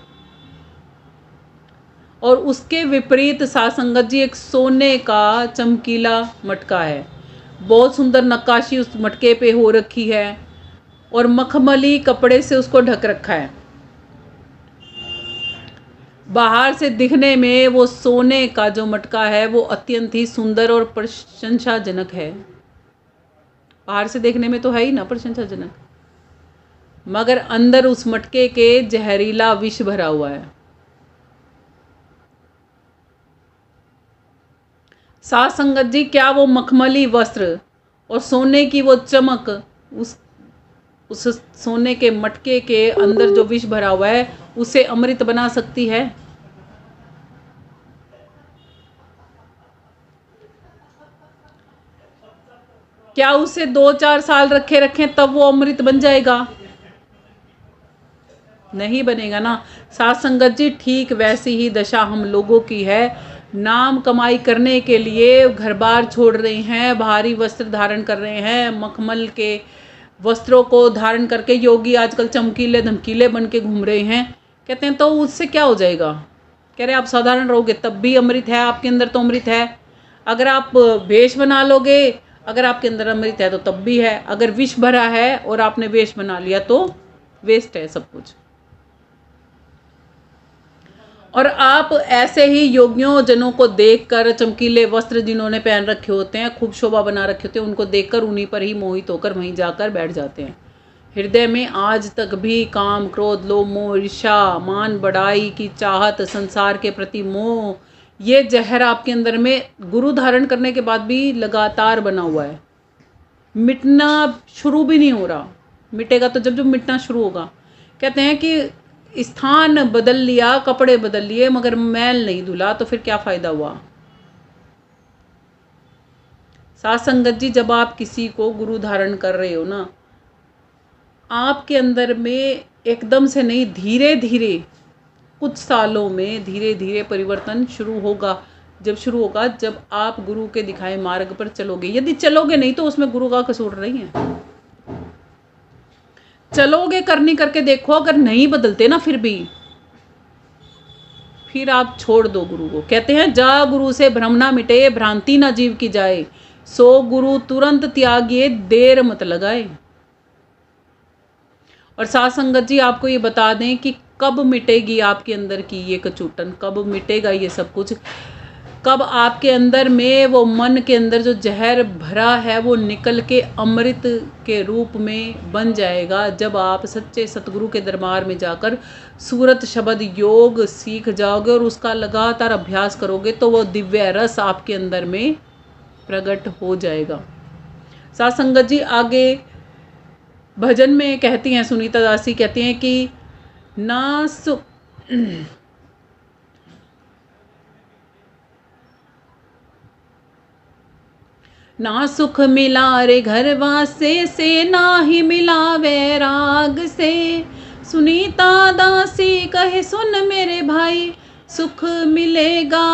और उसके विपरीत साध संगत जी एक सोने का चमकीला मटका है, बहुत सुंदर नक्काशी उस मटके पे हो रखी है और मखमली कपड़े से उसको ढक रखा है। बाहर से दिखने में वो सोने का जो मटका है वो अत्यंत ही सुंदर और प्रशंसाजनक है। बाहर से देखने में तो है ही ना प्रशंसाजनक, मगर अंदर उस मटके के जहरीला विष भरा हुआ है। साध संगत जी, क्या वो मखमली वस्त्र और सोने की वो चमक उस सोने के मटके के अंदर जो विष भरा हुआ है उसे अमृत बना सकती है? क्या उसे 2-4 साल रखें तब वो अमृत बन जाएगा? नहीं बनेगा ना। साध संगत जी, ठीक वैसी ही दशा हम लोगों की है। नाम कमाई करने के लिए घर बार छोड़ रहे हैं, भारी वस्त्र धारण कर रहे हैं, मखमल के वस्त्रों को धारण करके योगी आजकल चमकीले धमकीले बन के घूम रहे हैं। कहते हैं तो उससे क्या हो जाएगा? कह रहे आप साधारण रहोगे तब भी अमृत है, आपके अंदर तो अमृत है। अगर आप वेश बना लोगे, अगर आपके अंदर अमृत है तो तब भी है। अगर विष भरा है और आपने वेश बना लिया तो वेस्ट है सब कुछ। और आप ऐसे ही योगियों जनों को देखकर, चमकीले वस्त्र जिन्होंने पहन रखे होते हैं, खूब शोभा बना रखे होते हैं, उनको देखकर उन्हीं पर ही मोहित होकर वहीं जाकर बैठ जाते हैं। हृदय में आज तक भी काम, क्रोध, लोभ, मोह, ईर्ष्या, मान बढ़ाई की चाहत, संसार के प्रति मोह, ये जहर आपके अंदर में गुरु धारण करने के बाद भी लगातार बना हुआ है। मिटना शुरू भी नहीं हो रहा। मिटेगा तो जब मिटना शुरू होगा। कहते हैं कि स्थान बदल लिया, कपड़े बदल लिए, मगर मैल नहीं धुला, तो फिर क्या फायदा हुआ? साध संगत जी, जब आप किसी को गुरु धारण कर रहे हो ना, आपके अंदर में एकदम से नहीं, धीरे धीरे कुछ सालों में धीरे धीरे परिवर्तन शुरू होगा। जब शुरू होगा, जब आप गुरु के दिखाए मार्ग पर चलोगे। यदि चलोगे नहीं तो उसमें गुरु का कसूर नहीं है। चलोगे, करनी करके देखो, अगर नहीं बदलते ना फिर आप छोड़ दो गुरु को। कहते हैं जा गुरु से भ्रम ना मिटे, भ्रांति ना जीव की जाए, सो गुरु तुरंत त्यागिए, देर मत लगाए। और साध संगत जी, आपको ये बता दें कि कब मिटेगी आपके अंदर की ये कचूटन, कब मिटेगा ये सब कुछ, कब आपके अंदर में वो मन के अंदर जो जहर भरा है वो निकल के अमृत के रूप में बन जाएगा। जब आप सच्चे सतगुरु के दरबार में जाकर सूरत शब्द योग सीख जाओगे और उसका लगातार अभ्यास करोगे तो वो दिव्य रस आपके अंदर में प्रकट हो जाएगा। साध संगत जी, आगे भजन में कहती हैं, सुनीता दासी कहती हैं कि ना सुख मिला रे घर वासे से, ना ही मिला वैराग से। सुनीता दासी कहे सुन मेरे भाई, सुख मिलेगा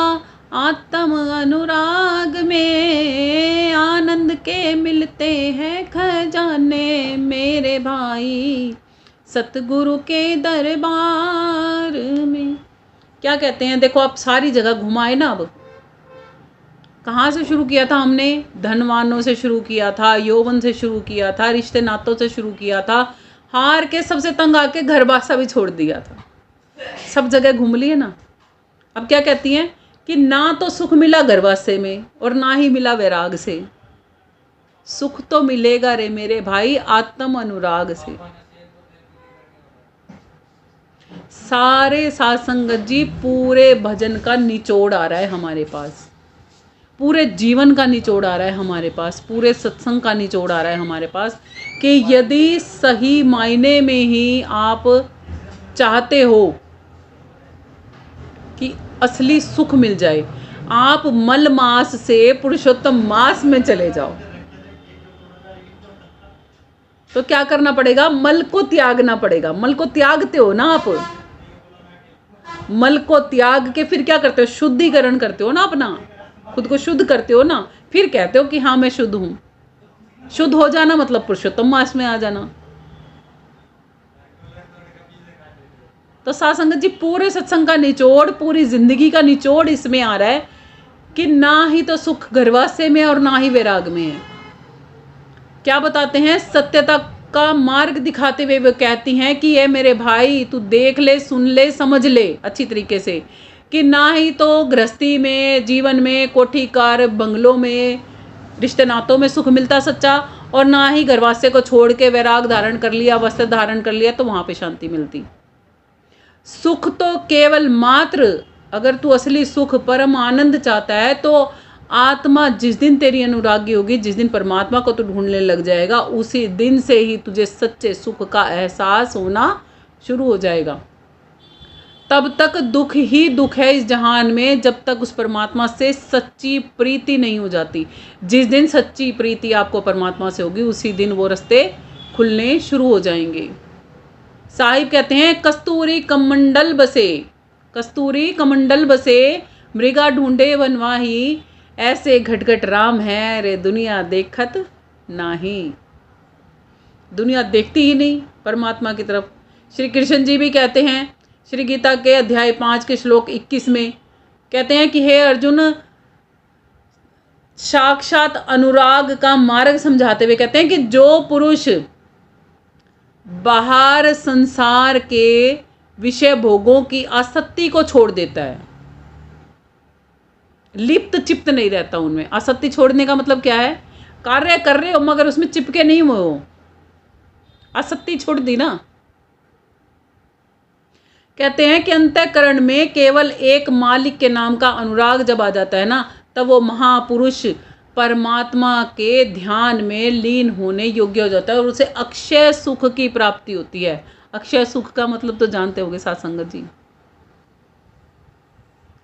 आत्म अनुराग में। आनंद के मिलते हैं खजाने मेरे भाई, सतगुरु के दरबार में। क्या कहते हैं, देखो आप सारी जगह घुमाए ना। अब कहाँ से शुरू किया था हमने? धनवानों से शुरू किया था, यौवन से शुरू किया था, रिश्ते नातों से शुरू किया था, हार के सबसे तंग आके घर बासा भी छोड़ दिया था। सब जगह घूम लिए ना। अब क्या कहती हैं कि ना तो सुख मिला गर्भाशय में और ना ही मिला वैराग से। सुख तो मिलेगा रे मेरे भाई आत्म अनुराग से। सारे साध संगत जी पूरे भजन का निचोड़ आ रहा है हमारे पास, पूरे जीवन का निचोड़ आ रहा है हमारे पास, पूरे सत्संग का निचोड़ आ रहा है हमारे पास कि यदि सही मायने में ही आप चाहते हो कि असली सुख मिल जाए, आप मल मास से पुरुषोत्तम मास में चले जाओ। तो क्या करना पड़ेगा? मल को त्यागना पड़ेगा। मल को त्यागते हो ना आप, मल को त्याग के फिर क्या करते हो? शुद्धिकरण करते हो ना, अपना खुद को शुद्ध करते हो ना। फिर कहते हो कि हाँ मैं शुद्ध हूं। शुद्ध हो जाना मतलब पुरुषोत्तम मास में आ जाना। तो साध संगत जी पूरे सत्संग का निचोड़, पूरी जिंदगी का निचोड़ इसमें आ रहा है कि ना ही तो सुख गर्भाशय में और ना ही वैराग में है। क्या बताते हैं? सत्यता का मार्ग दिखाते हुए वो कहती हैं कि ये मेरे भाई तू देख ले, सुन ले, समझ ले अच्छी तरीके से कि ना ही तो गृहस्थी में, जीवन में, कोठी कार बंगलों में, रिश्ते नातों में सुख मिलता सच्चा, और ना ही गर्भाशय को छोड़ के वैराग धारण कर लिया, वस्त्र धारण कर लिया तो वहां पे शांति मिलती। सुख तो केवल मात्र, अगर तू असली सुख परम आनंद चाहता है तो आत्मा जिस दिन तेरी अनुरागी होगी, जिस दिन परमात्मा को तू ढूंढने लग जाएगा, उसी दिन से ही तुझे सच्चे सुख का एहसास होना शुरू हो जाएगा। तब तक दुख ही दुख है इस जहान में, जब तक उस परमात्मा से सच्ची प्रीति नहीं हो जाती। जिस दिन सच्ची प्रीति आपको परमात्मा से होगी, उसी दिन वो रास्ते खुलने शुरू हो जाएंगे। साहिब कहते हैं कस्तूरी कमंडल बसे, कस्तूरी कमंडल बसे, मृगा ढूंढे वनवाही, ऐसे घटघट राम है रे दुनिया देखत नाही। दुनिया देखती ही नहीं परमात्मा की तरफ। श्री कृष्ण जी भी कहते हैं श्री गीता के अध्याय 5 के श्लोक 21 में, कहते हैं कि हे अर्जुन, साक्षात अनुराग का मार्ग समझाते हुए कहते हैं कि जो पुरुष बाहर संसार के विषय भोगों की आसक्ति को छोड़ देता है, लिप्त चिप्त नहीं रहता उनमें। आसक्ति छोड़ने का मतलब क्या है? कार्य कर रहे हो मगर उसमें चिपके नहीं हुए हो, आसक्ति छोड़ दी ना। कहते हैं कि अंतःकरण में केवल एक मालिक के नाम का अनुराग जब आ जाता है ना, तब वो महापुरुष परमात्मा के ध्यान में लीन होने योग्य हो जाता है और उसे अक्षय सुख की प्राप्ति होती है। अक्षय सुख का मतलब तो जानते होंगे साथ संगत जी,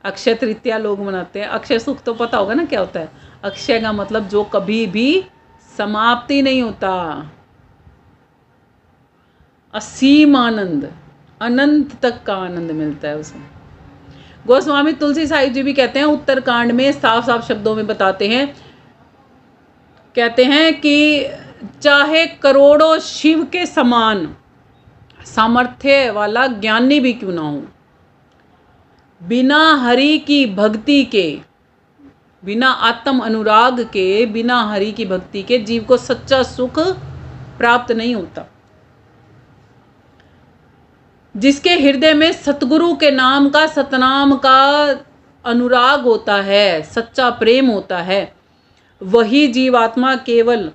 अक्षय तृतीया लोग मनाते हैं। अक्षय सुख तो पता होगा ना क्या होता है। अक्षय का मतलब जो कभी भी समाप्ति नहीं होता, असीम आनंद, अनंत तक का आनंद मिलता है उसे। गोस्वामी तुलसी साहिब जी भी कहते हैं, उत्तरकांड में साफ साफ शब्दों में बताते हैं, कहते हैं कि चाहे करोड़ों शिव के समान सामर्थ्य वाला ज्ञानी भी क्यों ना हो, बिना हरि की भक्ति के, बिना आत्म अनुराग के, बिना हरि की भक्ति के जीव को सच्चा सुख प्राप्त नहीं होता। जिसके हृदय में सतगुरु के नाम का, सतनाम का अनुराग होता है, सच्चा प्रेम होता है, वही जीवात्मा केवल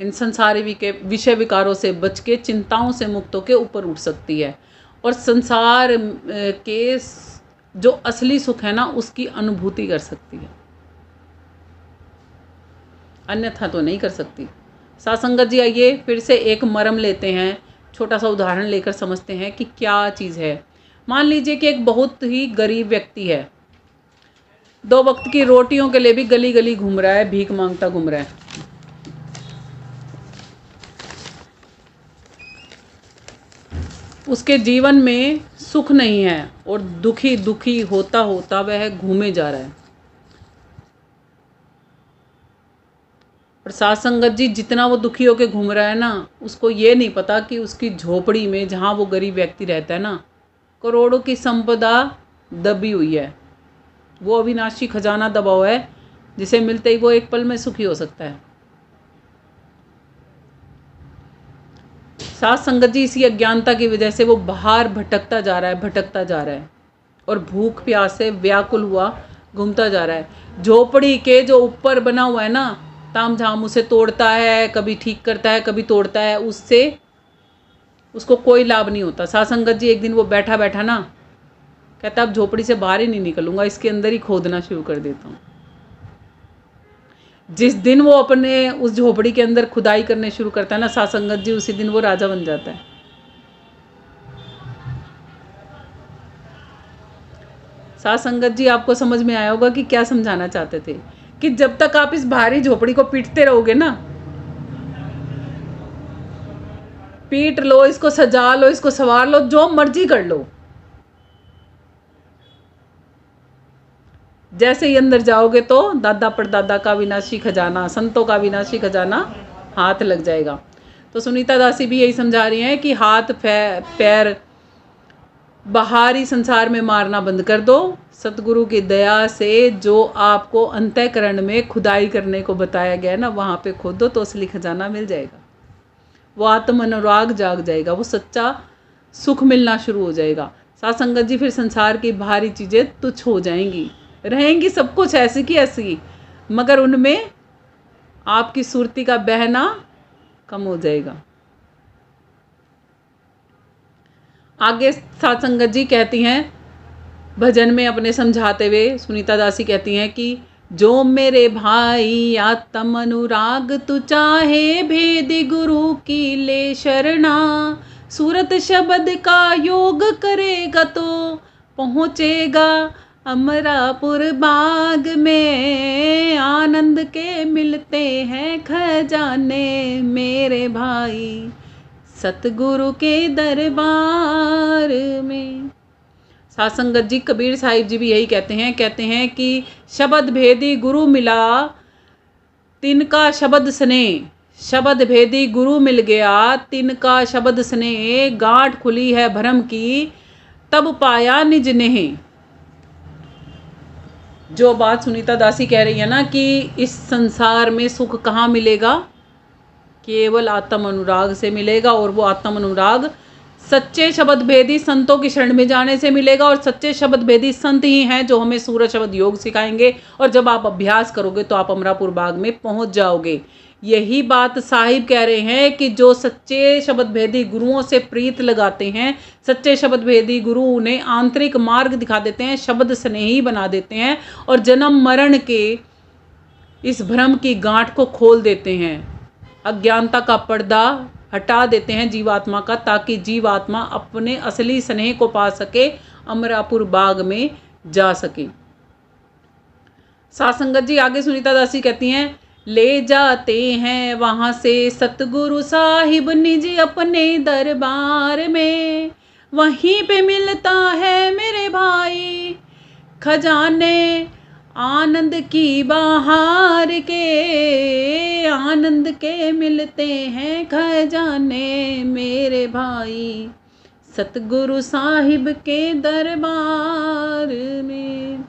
इन संसारी के विषय विकारों से बच के, चिंताओं से मुक्त होकर ऊपर उठ सकती है और संसार के जो असली सुख है ना, उसकी अनुभूति कर सकती है, अन्यथा तो नहीं कर सकती। साथ संगत जी आइए फिर से एक मर्म लेते हैं, छोटा सा उदाहरण लेकर समझते हैं कि क्या चीज़ है। मान लीजिए कि एक बहुत ही गरीब व्यक्ति है 2 वक्त की रोटियों के लिए भी गली गली घूम रहा है, भीख मांगता घूम रहा है। उसके जीवन में सुख नहीं है और दुखी दुखी होता होता वह घूमे जा रहा है। और साथ संगत जी, जितना वो दुखी होकर घूम रहा है ना, उसको ये नहीं पता कि उसकी झोपड़ी में जहाँ वो गरीब व्यक्ति रहता है ना, करोड़ों की संपदा दबी हुई है। वो अविनाशी खजाना दबा हुआ है, जिसे मिलते ही वो एक पल में सुखी हो सकता है। साथ संगत जी, इसी अज्ञानता की वजह से वो बाहर भटकता जा रहा है और भूख प्यास से व्याकुल हुआ घूमता जा रहा है। झोपड़ी के जो ऊपर बना हुआ है ना, ताम झाम उसे तोड़ता है, कभी ठीक करता है, कभी तोड़ता है, उससे उसको कोई लाभ नहीं होता। साथ संगत जी, एक दिन वो बैठा बैठा ना कहता अब झोपड़ी से बाहर ही नहीं निकलूंगा, इसके अंदर ही खोदना शुरू कर देता हूँ। जिस दिन वो अपने उस झोपड़ी के अंदर खुदाई करने शुरू करता है ना साथ संगत जी, उसी दिन वो राजा बन जाता है। साथ संगत जी, आपको समझ में आया होगा कि क्या समझाना चाहते थे, कि जब तक आप इस भारी झोपड़ी को पीटते रहोगे ना, पीट लो, इसको सजा लो, इसको संवार लो, जो मर्जी कर लो, जैसे ही अंदर जाओगे तो दादा परदादा का विनाशी खजाना, संतों का विनाशी खजाना हाथ लग जाएगा। तो सुनीता दासी भी यही समझा रही हैं कि हाथ पैर बाहरी संसार में मारना बंद कर दो। सतगुरु की दया से जो आपको अंतःकरण में खुदाई करने को बताया गया ना, वहाँ पे खोदो तो असली खजाना मिल जाएगा। वो आत्म अनुराग जाग जाएगा, वो सच्चा सुख मिलना शुरू हो जाएगा। साथ संगत जी, फिर संसार की भारी चीज़ें तुच्छ हो जाएंगी, रहेंगी सब कुछ ऐसी की ऐसी, मगर उनमें आपकी सुरती का बहना कम हो जाएगा। आगे साथ संगत जी कहती हैं भजन में अपने समझाते हुए, सुनीता दासी कहती हैं कि जो मेरे भाई आत्म अनुराग तू चाहे, भेदी गुरु की ले शरणा, सूरत शब्द का योग करेगा तो पहुँचेगा अमरापुर बाग में, आनंद के मिलते हैं खजाने मेरे भाई सतगुरु के दरबार में। साथ संगत जी, कबीर साहिब जी भी यही कहते हैं कि शब्द भेदी गुरु मिला, तिनका शब्द स्नेह, शब्द भेदी गुरु मिल गया, तिनका शब्द स्नेह, गांठ खुली है भरम की, तब पाया निज नेह। जो बात सुनीता दासी कह रही है ना कि इस संसार में सुख कहाँ मिलेगा, केवल आत्म अनुराग से मिलेगा, और वो आत्म अनुराग सच्चे शब्द भेदी संतों की शरण में जाने से मिलेगा। और सच्चे शब्द भेदी संत ही हैं जो हमें सूरज शब्द योग सिखाएंगे, और जब आप अभ्यास करोगे तो आप अमरापुर बाग में पहुंच जाओगे। यही बात साहिब कह रहे हैं कि जो सच्चे शब्द भेदी गुरुओं से प्रीत लगाते हैं, सच्चे शब्द भेदी गुरु उन्हें आंतरिक मार्ग दिखा देते हैं, शब्द स्नेही बना देते हैं, और जन्म मरण के इस भ्रम की गांठ को खोल देते हैं, अज्ञानता का पर्दा हटा देते हैं जीवात्मा का, ताकि जीवात्मा अपने असली स्नेह को पा सके, अमरापुर बाग में जा सके। साथ संगत जी, आगे सुनीता दासी कहती हैं, ले जाते हैं वहाँ से सतगुरु साहिब निज अपने दरबार में, वहीं पे मिलता है मेरे भाई खजाने आनंद की बहार के, आनंद के मिलते हैं खजाने मेरे भाई सतगुरु साहिब के दरबार में।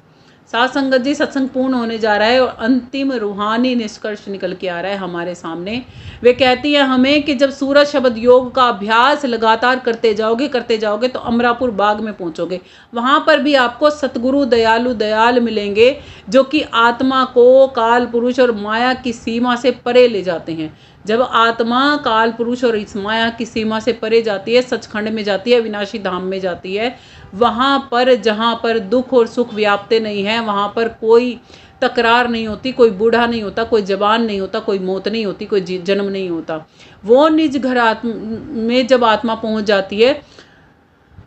साथ संगत जी, सत्संग पूर्ण होने जा रहा है और अंतिम रूहानी निष्कर्ष निकल के आ रहा है हमारे सामने। वे कहती है हमें कि जब सूरज शब्द योग का अभ्यास लगातार करते जाओगे तो अमरापुर बाग में पहुंचोगे। वहां पर भी आपको सतगुरु दयाल मिलेंगे, जो कि आत्मा को काल पुरुष और माया की सीमा से परे ले जाते हैं। जब आत्मा काल पुरुष और इस माया की सीमा से परे जाती है, सचखंड में जाती है, विनाशी धाम में जाती है, वहाँ पर जहाँ पर दुख और सुख व्याप्ते नहीं है, वहाँ पर कोई तकरार नहीं होती, कोई बूढ़ा नहीं होता, कोई जवान नहीं होता, कोई मौत नहीं होती, कोई जन्म नहीं होता। वो निज घर में जब आत्मा पहुँच जाती है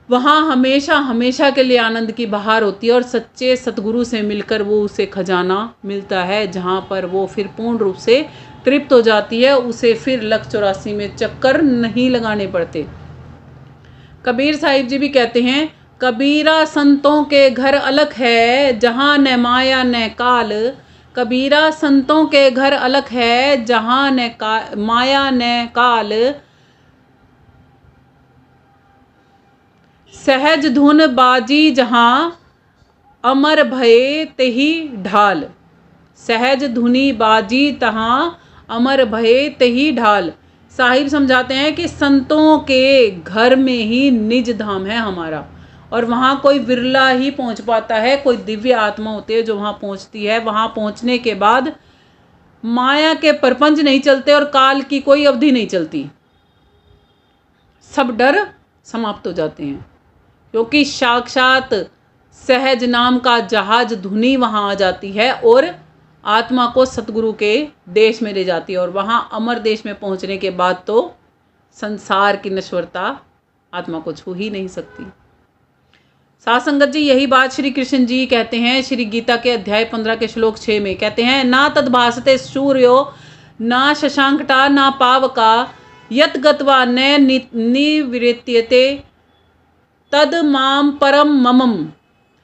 वहाँ हमेशा हमेशा के लिए आनंद की बहार होती है और सच्चे सतगुरु से मिलकर वो उसे खजाना मिलता है, जहाँ पर वो फिर पूर्ण रूप से तृप्त हो जाती है। उसे फिर लख 84 में चक्कर नहीं लगाने पड़ते। कबीर साहिब जी भी कहते हैं, कबीरा संतों के घर अलग है जहाँ न माया न काल। कबीरा संतों के घर अलग है जहाँ न माया न काल। सहज धुन बाजी जहाँ अमर भये तेहि ढाल। सहज धुनी बाजी तहाँ अमर भये तेहि ढाल। साहिब समझाते हैं कि संतों के घर में ही निज धाम है हमारा, और वहाँ कोई विरला ही पहुँच पाता है। कोई दिव्य आत्मा होती है जो वहाँ पहुँचती है। वहाँ पहुँचने के बाद माया के परपंच नहीं चलते और काल की कोई अवधि नहीं चलती, सब डर समाप्त हो जाते हैं, क्योंकि साक्षात सहज नाम का जहाज धुनी वहाँ आ जाती है और आत्मा को सतगुरु के देश में ले जाती है। और वहाँ अमर देश में पहुँचने के बाद तो संसार की नश्वरता आत्मा को छू ही नहीं सकती। साध संगत जी, यही बात श्री कृष्ण जी कहते हैं श्री गीता के अध्याय 15 के श्लोक 6 में। कहते हैं, ना तद्भासते सूर्यो ना शशांकटा ना पावका यत गत्वा न निवृत्यते तद माम परम ममम।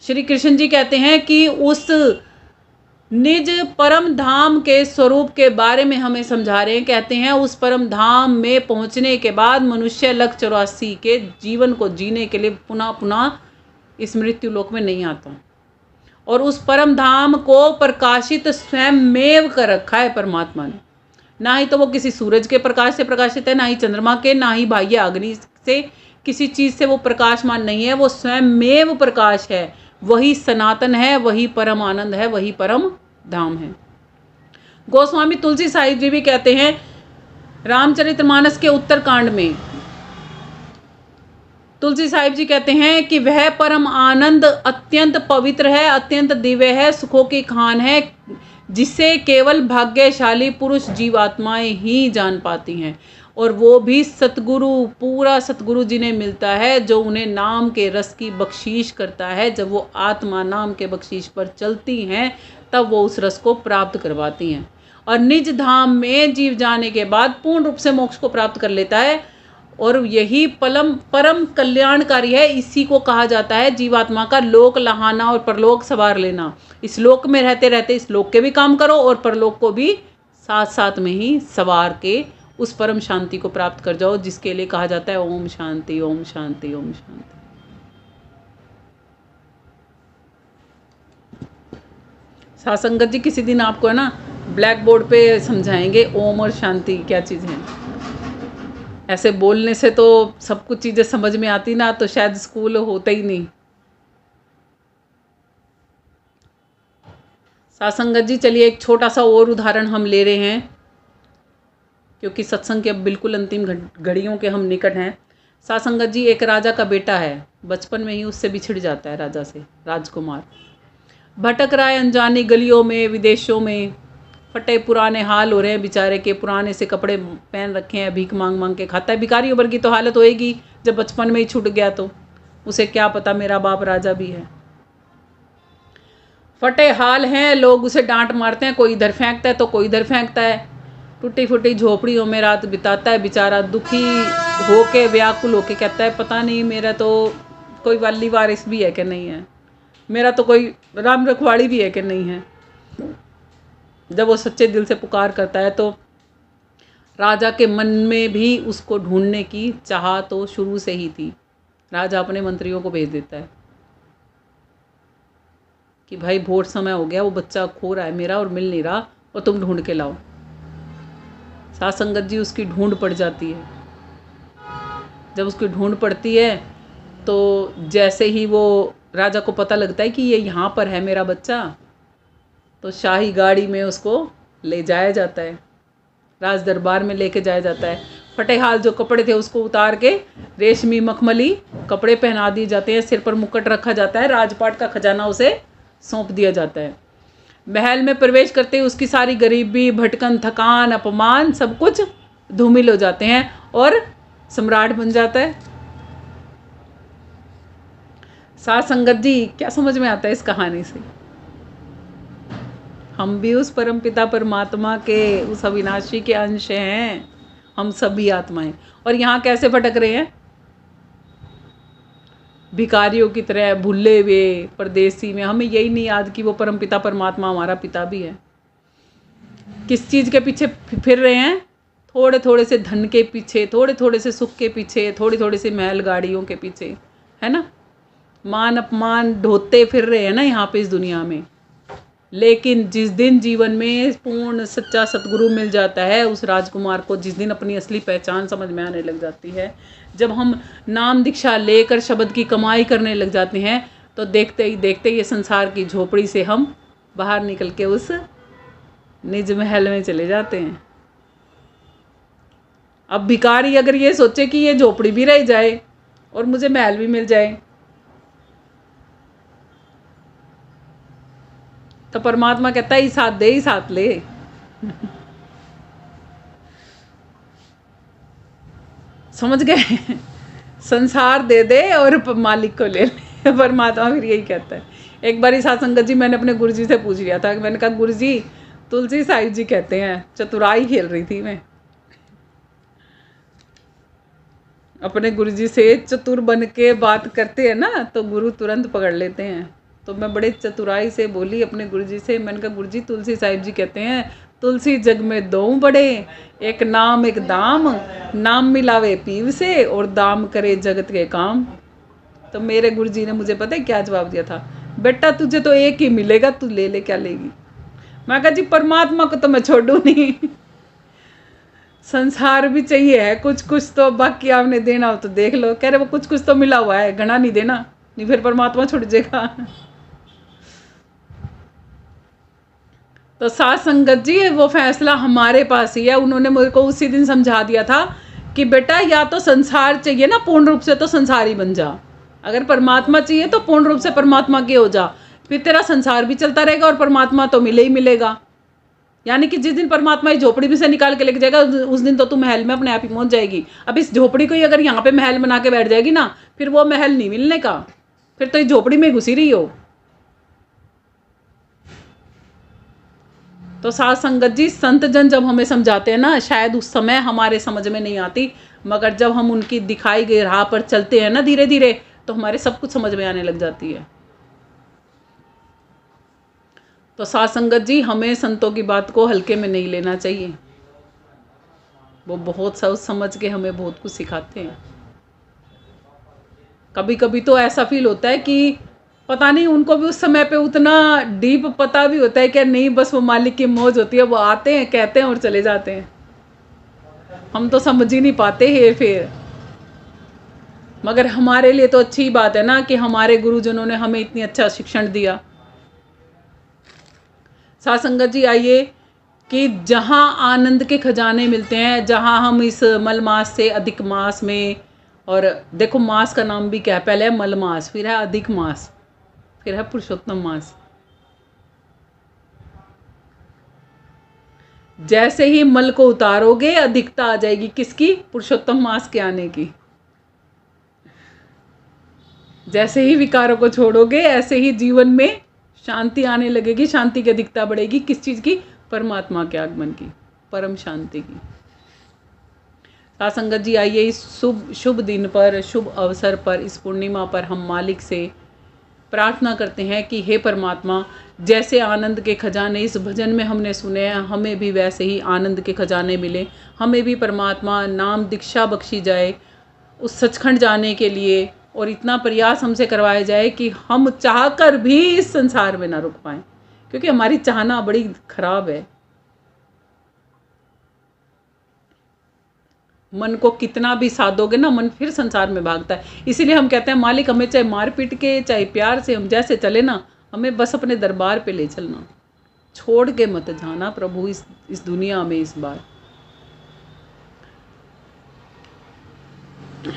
श्री कृष्ण जी कहते हैं कि उस निज परम धाम के स्वरूप के बारे में हमें समझा रहे हैं। कहते हैं, उस परम धाम में पहुंचने के बाद मनुष्य लख 84 के जीवन को जीने के लिए पुनः पुनः इस मृत्यु लोक में नहीं आता, और उस परम धाम को प्रकाशित स्वयं मेव कर रखा है परमात्मा ने। ना ही तो वो किसी सूरज के प्रकाश से प्रकाशित है, ना ही चंद्रमा के, ना ही बाह्य अग्नि से, किसी चीज़ से वो प्रकाशमान नहीं है। वो स्वयं मेव प्रकाश है, वही सनातन है, वही परम आनंद है, वही परम धाम है। गोस्वामी तुलसी साहिब जी भी कहते हैं रामचरितमानस के उत्तरकांड में, तुलसी साहिब जी कहते हैं कि वह परम आनंद अत्यंत पवित्र है, अत्यंत दिव्य है, सुखों की खान है, जिसे केवल भाग्यशाली पुरुष जीवात्माएं ही जान पाती हैं। और वो भी सतगुरु, पूरा सतगुरु जिन्हें मिलता है, जो उन्हें नाम के रस की बख्शीश करता है। जब वो आत्मा नाम के बख्शीश पर चलती हैं तब वो उस रस को प्राप्त करवाती हैं, और निज धाम में जीव जाने के बाद पूर्ण रूप से मोक्ष को प्राप्त कर लेता है। और यही परम कल्याणकारी है। इसी को कहा जाता है जीवात्मा का लोक लहाना और परलोक सवार लेना। इस लोक में रहते रहते इस लोक के भी काम करो और परलोक को भी साथ साथ में ही सवार के उस परम शांति को प्राप्त कर जाओ, जिसके लिए कहा जाता है ओम शांति ओम शांति ओम शांति। साध संगत जी, किसी दिन आपको है ना ब्लैक बोर्ड पे समझाएंगे ओम और शांति क्या चीज़ है। ऐसे बोलने से तो सब कुछ चीज़ें समझ में आती ना, तो शायद स्कूल होता ही नहीं। साध संगत जी, चलिए एक छोटा सा और उदाहरण हम ले रहे हैं, क्योंकि सत्संग के अब बिल्कुल अंतिम घड़ियों के हम निकट हैं। साध संगत जी, एक राजा का बेटा है, बचपन में ही उससे बिछड़ जाता है राजा से, राजकुमार। भटक रहा है अनजानी गलियों में, विदेशों में, फटे पुराने हाल हो रहे हैं बेचारे के, पुराने से कपड़े पहन रखे हैं, भीख मांग मांग के खाता है। भिखारी उबर की तो हालत होएगी जब बचपन में ही छूट गया, तो उसे क्या पता मेरा बाप राजा भी है। फटे हाल हैं, लोग उसे डांट मारते हैं, कोई इधर फेंकता है तो कोई इधर फेंकता है। टूटी फूटी झोपड़ियों में रात बिताता है बेचारा, दुखी होके व्याकुल होके कहता है पता नहीं मेरा तो कोई वाली वारिस भी है कि नहीं है, मेरा तो कोई राम रखवाड़ी भी है कि नहीं है। जब वो सच्चे दिल से पुकार करता है तो राजा के मन में भी उसको ढूंढने की चाह तो शुरू से ही थी। राजा अपने मंत्रियों को भेज देता है कि भाई भोट समय हो गया, वो बच्चा खो रहा है मेरा और मिल नहीं रहा, और तुम ढूंढ के लाओ। साध संगत जी, उसकी ढूंढ पड़ जाती है। जब उसकी ढूंढ पड़ती है तो जैसे ही वो राजा को पता लगता है कि ये यहाँ पर है मेरा बच्चा, तो शाही गाड़ी में उसको ले जाया जाता है, राज दरबार में लेके जाया जाता है। फटे हाल जो कपड़े थे उसको उतार के रेशमी मखमली कपड़े पहना दिए जाते हैं, सिर पर मुकुट रखा जाता है, राजपाट का खजाना उसे सौंप दिया जाता है। महल में प्रवेश करते ही उसकी सारी गरीबी, भटकन, थकान, अपमान सब कुछ धूमिल हो जाते हैं और सम्राट बन जाता है। साथ संगत जी, क्या समझ में आता है इस कहानी से? हम भी उस परमपिता परमात्मा के उस अविनाशी के अंश हैं, हम सभी आत्माएं। और यहाँ कैसे भटक रहे हैं? भिखारियों की तरह भूले हुए परदेसी में। हमें यही नहीं याद कि वो परमपिता परमात्मा हमारा पिता भी है। किस चीज़ के पीछे फिर रहे हैं? थोड़े थोड़े से धन के पीछे, थोड़े थोड़े से सुख के पीछे, थोड़ी थोड़ी सी महल गाड़ियों के पीछे, है ना। मान अपमान ढोते फिर रहे हैं ना यहाँ पे इस दुनिया में। लेकिन जिस दिन जीवन में पूर्ण सच्चा सतगुरु मिल जाता है उस राजकुमार को, जिस दिन अपनी असली पहचान समझ में आने लग जाती है, जब हम नाम दीक्षा लेकर शब्द की कमाई करने लग जाते हैं, तो देखते ही ये संसार की झोपड़ी से हम बाहर निकल के उस निज महल में चले जाते हैं। अब भिखारी अगर ये सोचे कि ये झोपड़ी भी रह जाए और मुझे महल भी मिल जाए, तो परमात्मा कहता है ही साथ दे ही साथ ले। समझ गए? संसार दे दे और मालिक को ले ले। परमात्मा फिर यही कहता है। एक बार साथ संगत जी, मैंने अपने गुरुजी से पूछ लिया था, मैंने कहा गुरुजी, तुलसी साहिब जी कहते हैं, चतुराई खेल रही थी मैं अपने गुरुजी से, चतुर बन के बात करते हैं ना तो गुरु तुरंत पकड़ लेते हैं। तो मैं बड़े चतुराई से बोली अपने गुरुजी से, मैंने कहा गुरुजी, तुलसी साहिब जी कहते हैं, तुलसी जग में दो बड़े, एक नाम एक दाम, नाम मिलावे पीव से और दाम करे जगत के काम। तो मेरे गुरुजी ने मुझे पता है क्या जवाब दिया था? बेटा तुझे तो एक ही मिलेगा, तू ले ले, क्या लेगी? मैं कहा जी परमात्मा को तो मैं छोड़ू नहीं। संसार भी चाहिए है कुछ कुछ तो, बाकी आपने देना हो तो देख लो। कह रहे वो कुछ कुछ तो मिला हुआ है, घना नहीं देना, नहीं फिर परमात्मा छुट जाएगा। तो साथ संगत जी, वो फैसला हमारे पास ही है। उन्होंने मुझे को उसी दिन समझा दिया था कि बेटा या तो संसार चाहिए ना पूर्ण रूप से, तो संसारी बन जा। अगर परमात्मा चाहिए तो पूर्ण रूप से परमात्मा के हो जा, फिर तेरा संसार भी चलता रहेगा और परमात्मा तो मिले ही मिलेगा। यानी कि जिस दिन परमात्मा इस झोपड़ी में से निकाल के लेके जाएगा, उस दिन तो तू महल में अपने आप ही पहुंच जाएगी। अब इस झोपड़ी को ही अगर यहाँ पे महल बना के बैठ जाएगी ना, फिर वो महल नहीं मिलने का, फिर तो इस झोपड़ी में घुसी रही हो। तो साथ संगत जी, संत जन जब हमें समझाते हैं ना, शायद उस समय हमारे समझ में नहीं आती, मगर जब हम उनकी दिखाई गई राह पर चलते हैं ना धीरे धीरे, तो हमारे सब कुछ समझ में आने लग जाती है। तो साथ संगत जी, हमें संतों की बात को हल्के में नहीं लेना चाहिए। वो बहुत सोच समझ के हमें बहुत कुछ सिखाते हैं। कभी कभी तो ऐसा फील होता है कि पता नहीं उनको भी उस समय पे उतना डीप पता भी होता है कि नहीं, बस वो मालिक की मौज होती है, वो आते हैं, कहते हैं और चले जाते हैं। हम तो समझ ही नहीं पाते हैं फिर। मगर हमारे लिए तो अच्छी बात है ना कि हमारे गुरुजनों ने हमें इतनी अच्छा शिक्षण दिया। साथ संगत जी, आइए कि जहाँ आनंद के खजाने मिलते हैं, जहाँ हम इस मल मास से अधिक मास में, और देखो मास का नाम भी क्या है, पहले है मल मास, फिर है अधिक मास, फिर है पुरुषोत्तम मास। जैसे ही मल को उतारोगे अधिकता आ जाएगी, किसकी? पुरुषोत्तम मास के आने की। जैसे ही विकारों को छोड़ोगे ऐसे ही जीवन में शांति आने लगेगी, शांति की अधिकता बढ़ेगी। किस चीज़ की? परमात्मा के आगमन की, परम शांति की। साथ संगत जी, आइए इस शुभ दिन पर, शुभ अवसर पर, इस पूर्णिमा पर हम मालिक से प्रार्थना करते हैं कि हे परमात्मा, जैसे आनंद के खजाने इस भजन में हमने सुने हैं, हमें भी वैसे ही आनंद के खजाने मिले। हमें भी परमात्मा नाम दीक्षा बख्शी जाए उस सचखंड जाने के लिए, और इतना प्रयास हमसे करवाया जाए कि हम चाहकर भी इस संसार में ना रुक पाएं, क्योंकि हमारी चाहना बड़ी खराब है। मन को कितना भी साधोगे ना, मन फिर संसार में भागता है। इसीलिए हम कहते हैं मालिक, हमें चाहे मार पीट के, चाहे प्यार से, हम जैसे चले ना, हमें बस अपने दरबार पे ले चलना, छोड़ के मत जाना प्रभु इस दुनिया में इस बार।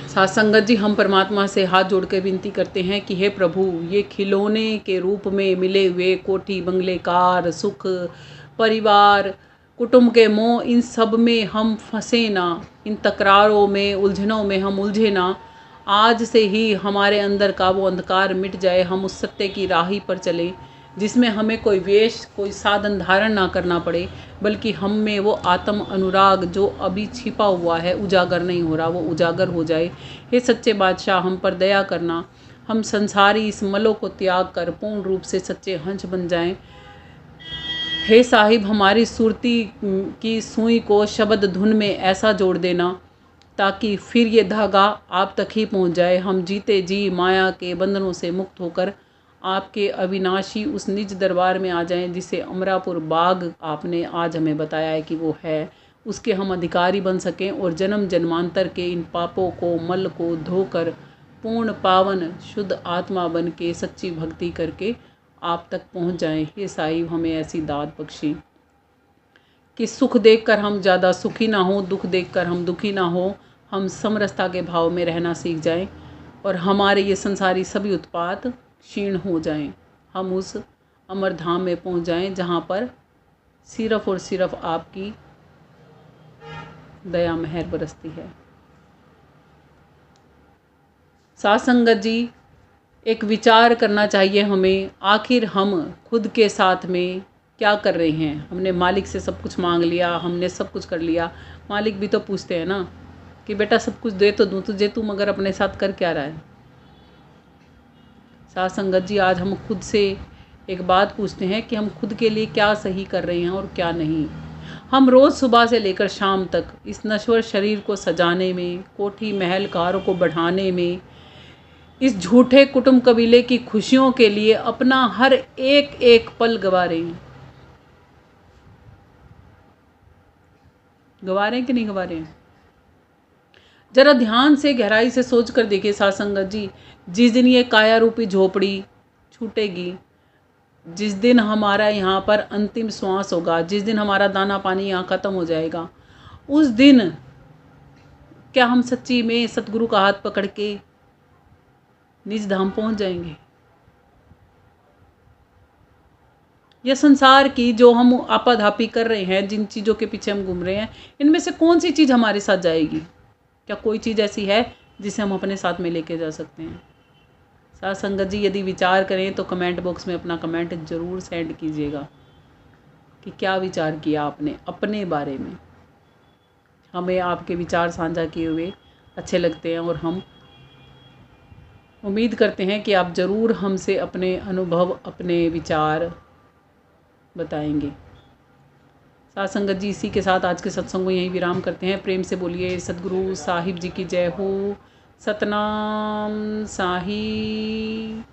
साथ संगत जी, हम परमात्मा से हाथ जोड़ के विनती करते हैं कि हे प्रभु, ये खिलौने के रूप में मिले हुए कोठी बंगले कार सुख, परिवार, कुटुंब के मोह, इन सब में हम फंसे ना, इन तकरारों में, उलझनों में हम उलझे ना। आज से ही हमारे अंदर का वो अंधकार मिट जाए, हम उस सत्य की राही पर चलें जिसमें हमें कोई वेश, कोई साधन धारण ना करना पड़े, बल्कि हम में वो आत्म अनुराग जो अभी छिपा हुआ है, उजागर नहीं हो रहा, वो उजागर हो जाए। हे सच्चे बादशाह, हम पर दया करना, हम संसारी इस मलों को त्याग कर पूर्ण रूप से सच्चे हंस बन जाएं। हे साहिब, हमारी सुरती की सुई को शब्द धुन में ऐसा जोड़ देना ताकि फिर ये धागा आप तक ही पहुंच जाए। हम जीते जी माया के बंधनों से मुक्त होकर आपके अविनाशी उस निज दरबार में आ जाएं, जिसे अमरापुर बाग आपने आज हमें बताया है कि वो है, उसके हम अधिकारी बन सकें और जन्म जन्मांतर के इन पापों को, मल को धोकर पूर्ण पावन शुद्ध आत्मा बन के सच्ची भक्ति करके आप तक पहुंच जाएं। हे साहिब, हमें ऐसी दात बख्शी कि सुख देखकर हम ज़्यादा सुखी ना हो, दुख देखकर हम दुखी ना हो, हम समरसता के भाव में रहना सीख जाएं और हमारे ये संसारी सभी उत्पात क्षीण हो जाएं। हम उस अमर धाम में पहुंच जाएं जहां पर सिर्फ और सिर्फ आपकी दया मेहर बरसती है। साथ संगत जी, एक विचार करना चाहिए हमें, आखिर हम खुद के साथ में क्या कर रहे हैं। हमने मालिक से सब कुछ मांग लिया, हमने सब कुछ कर लिया, मालिक भी तो पूछते हैं ना कि बेटा सब कुछ दे तो दूँ तुझे, तू मगर अपने साथ कर क्या रहा है। साथ संगत जी, आज हम खुद से एक बात पूछते हैं कि हम खुद के लिए क्या सही कर रहे हैं और क्या नहीं। हम रोज़ सुबह से लेकर शाम तक इस नश्वर शरीर को सजाने में, कोठी महल कारों को बढ़ाने में, इस झूठे कुटुंब कबीले की खुशियों के लिए अपना हर एक एक पल गवा रहे हैं। गवा रहे हैं कि नहीं गवा रहे हैं? जरा ध्यान से गहराई से सोच कर देखिए साथ संगत जी, जिस दिन ये काया रूपी झोपड़ी छूटेगी, जिस दिन हमारा यहाँ पर अंतिम श्वास होगा, जिस दिन हमारा दाना पानी यहाँ ख़त्म हो जाएगा, उस दिन क्या हम सच्ची में सतगुरु का हाथ पकड़ के निज धाम पहुँच जाएंगे? यह संसार की जो हम आपाधापी कर रहे हैं, जिन चीज़ों के पीछे हम घूम रहे हैं, इनमें से कौन सी चीज़ हमारे साथ जाएगी? क्या कोई चीज़ ऐसी है जिसे हम अपने साथ में लेके जा सकते हैं? साथ संगत जी, यदि विचार करें तो कमेंट बॉक्स में अपना कमेंट ज़रूर सेंड कीजिएगा कि क्या विचार किया आपने अपने बारे में। हमें आपके विचार साझा किए हुए अच्छे लगते हैं और हम उम्मीद करते हैं कि आप ज़रूर हमसे अपने अनुभव, अपने विचार बताएंगे। साथ संगत जी, इसी के साथ आज के सत्संग को यहीं विराम करते हैं। प्रेम से बोलिए सतगुरु साहिब जी की जय हो। सतनाम साहिब।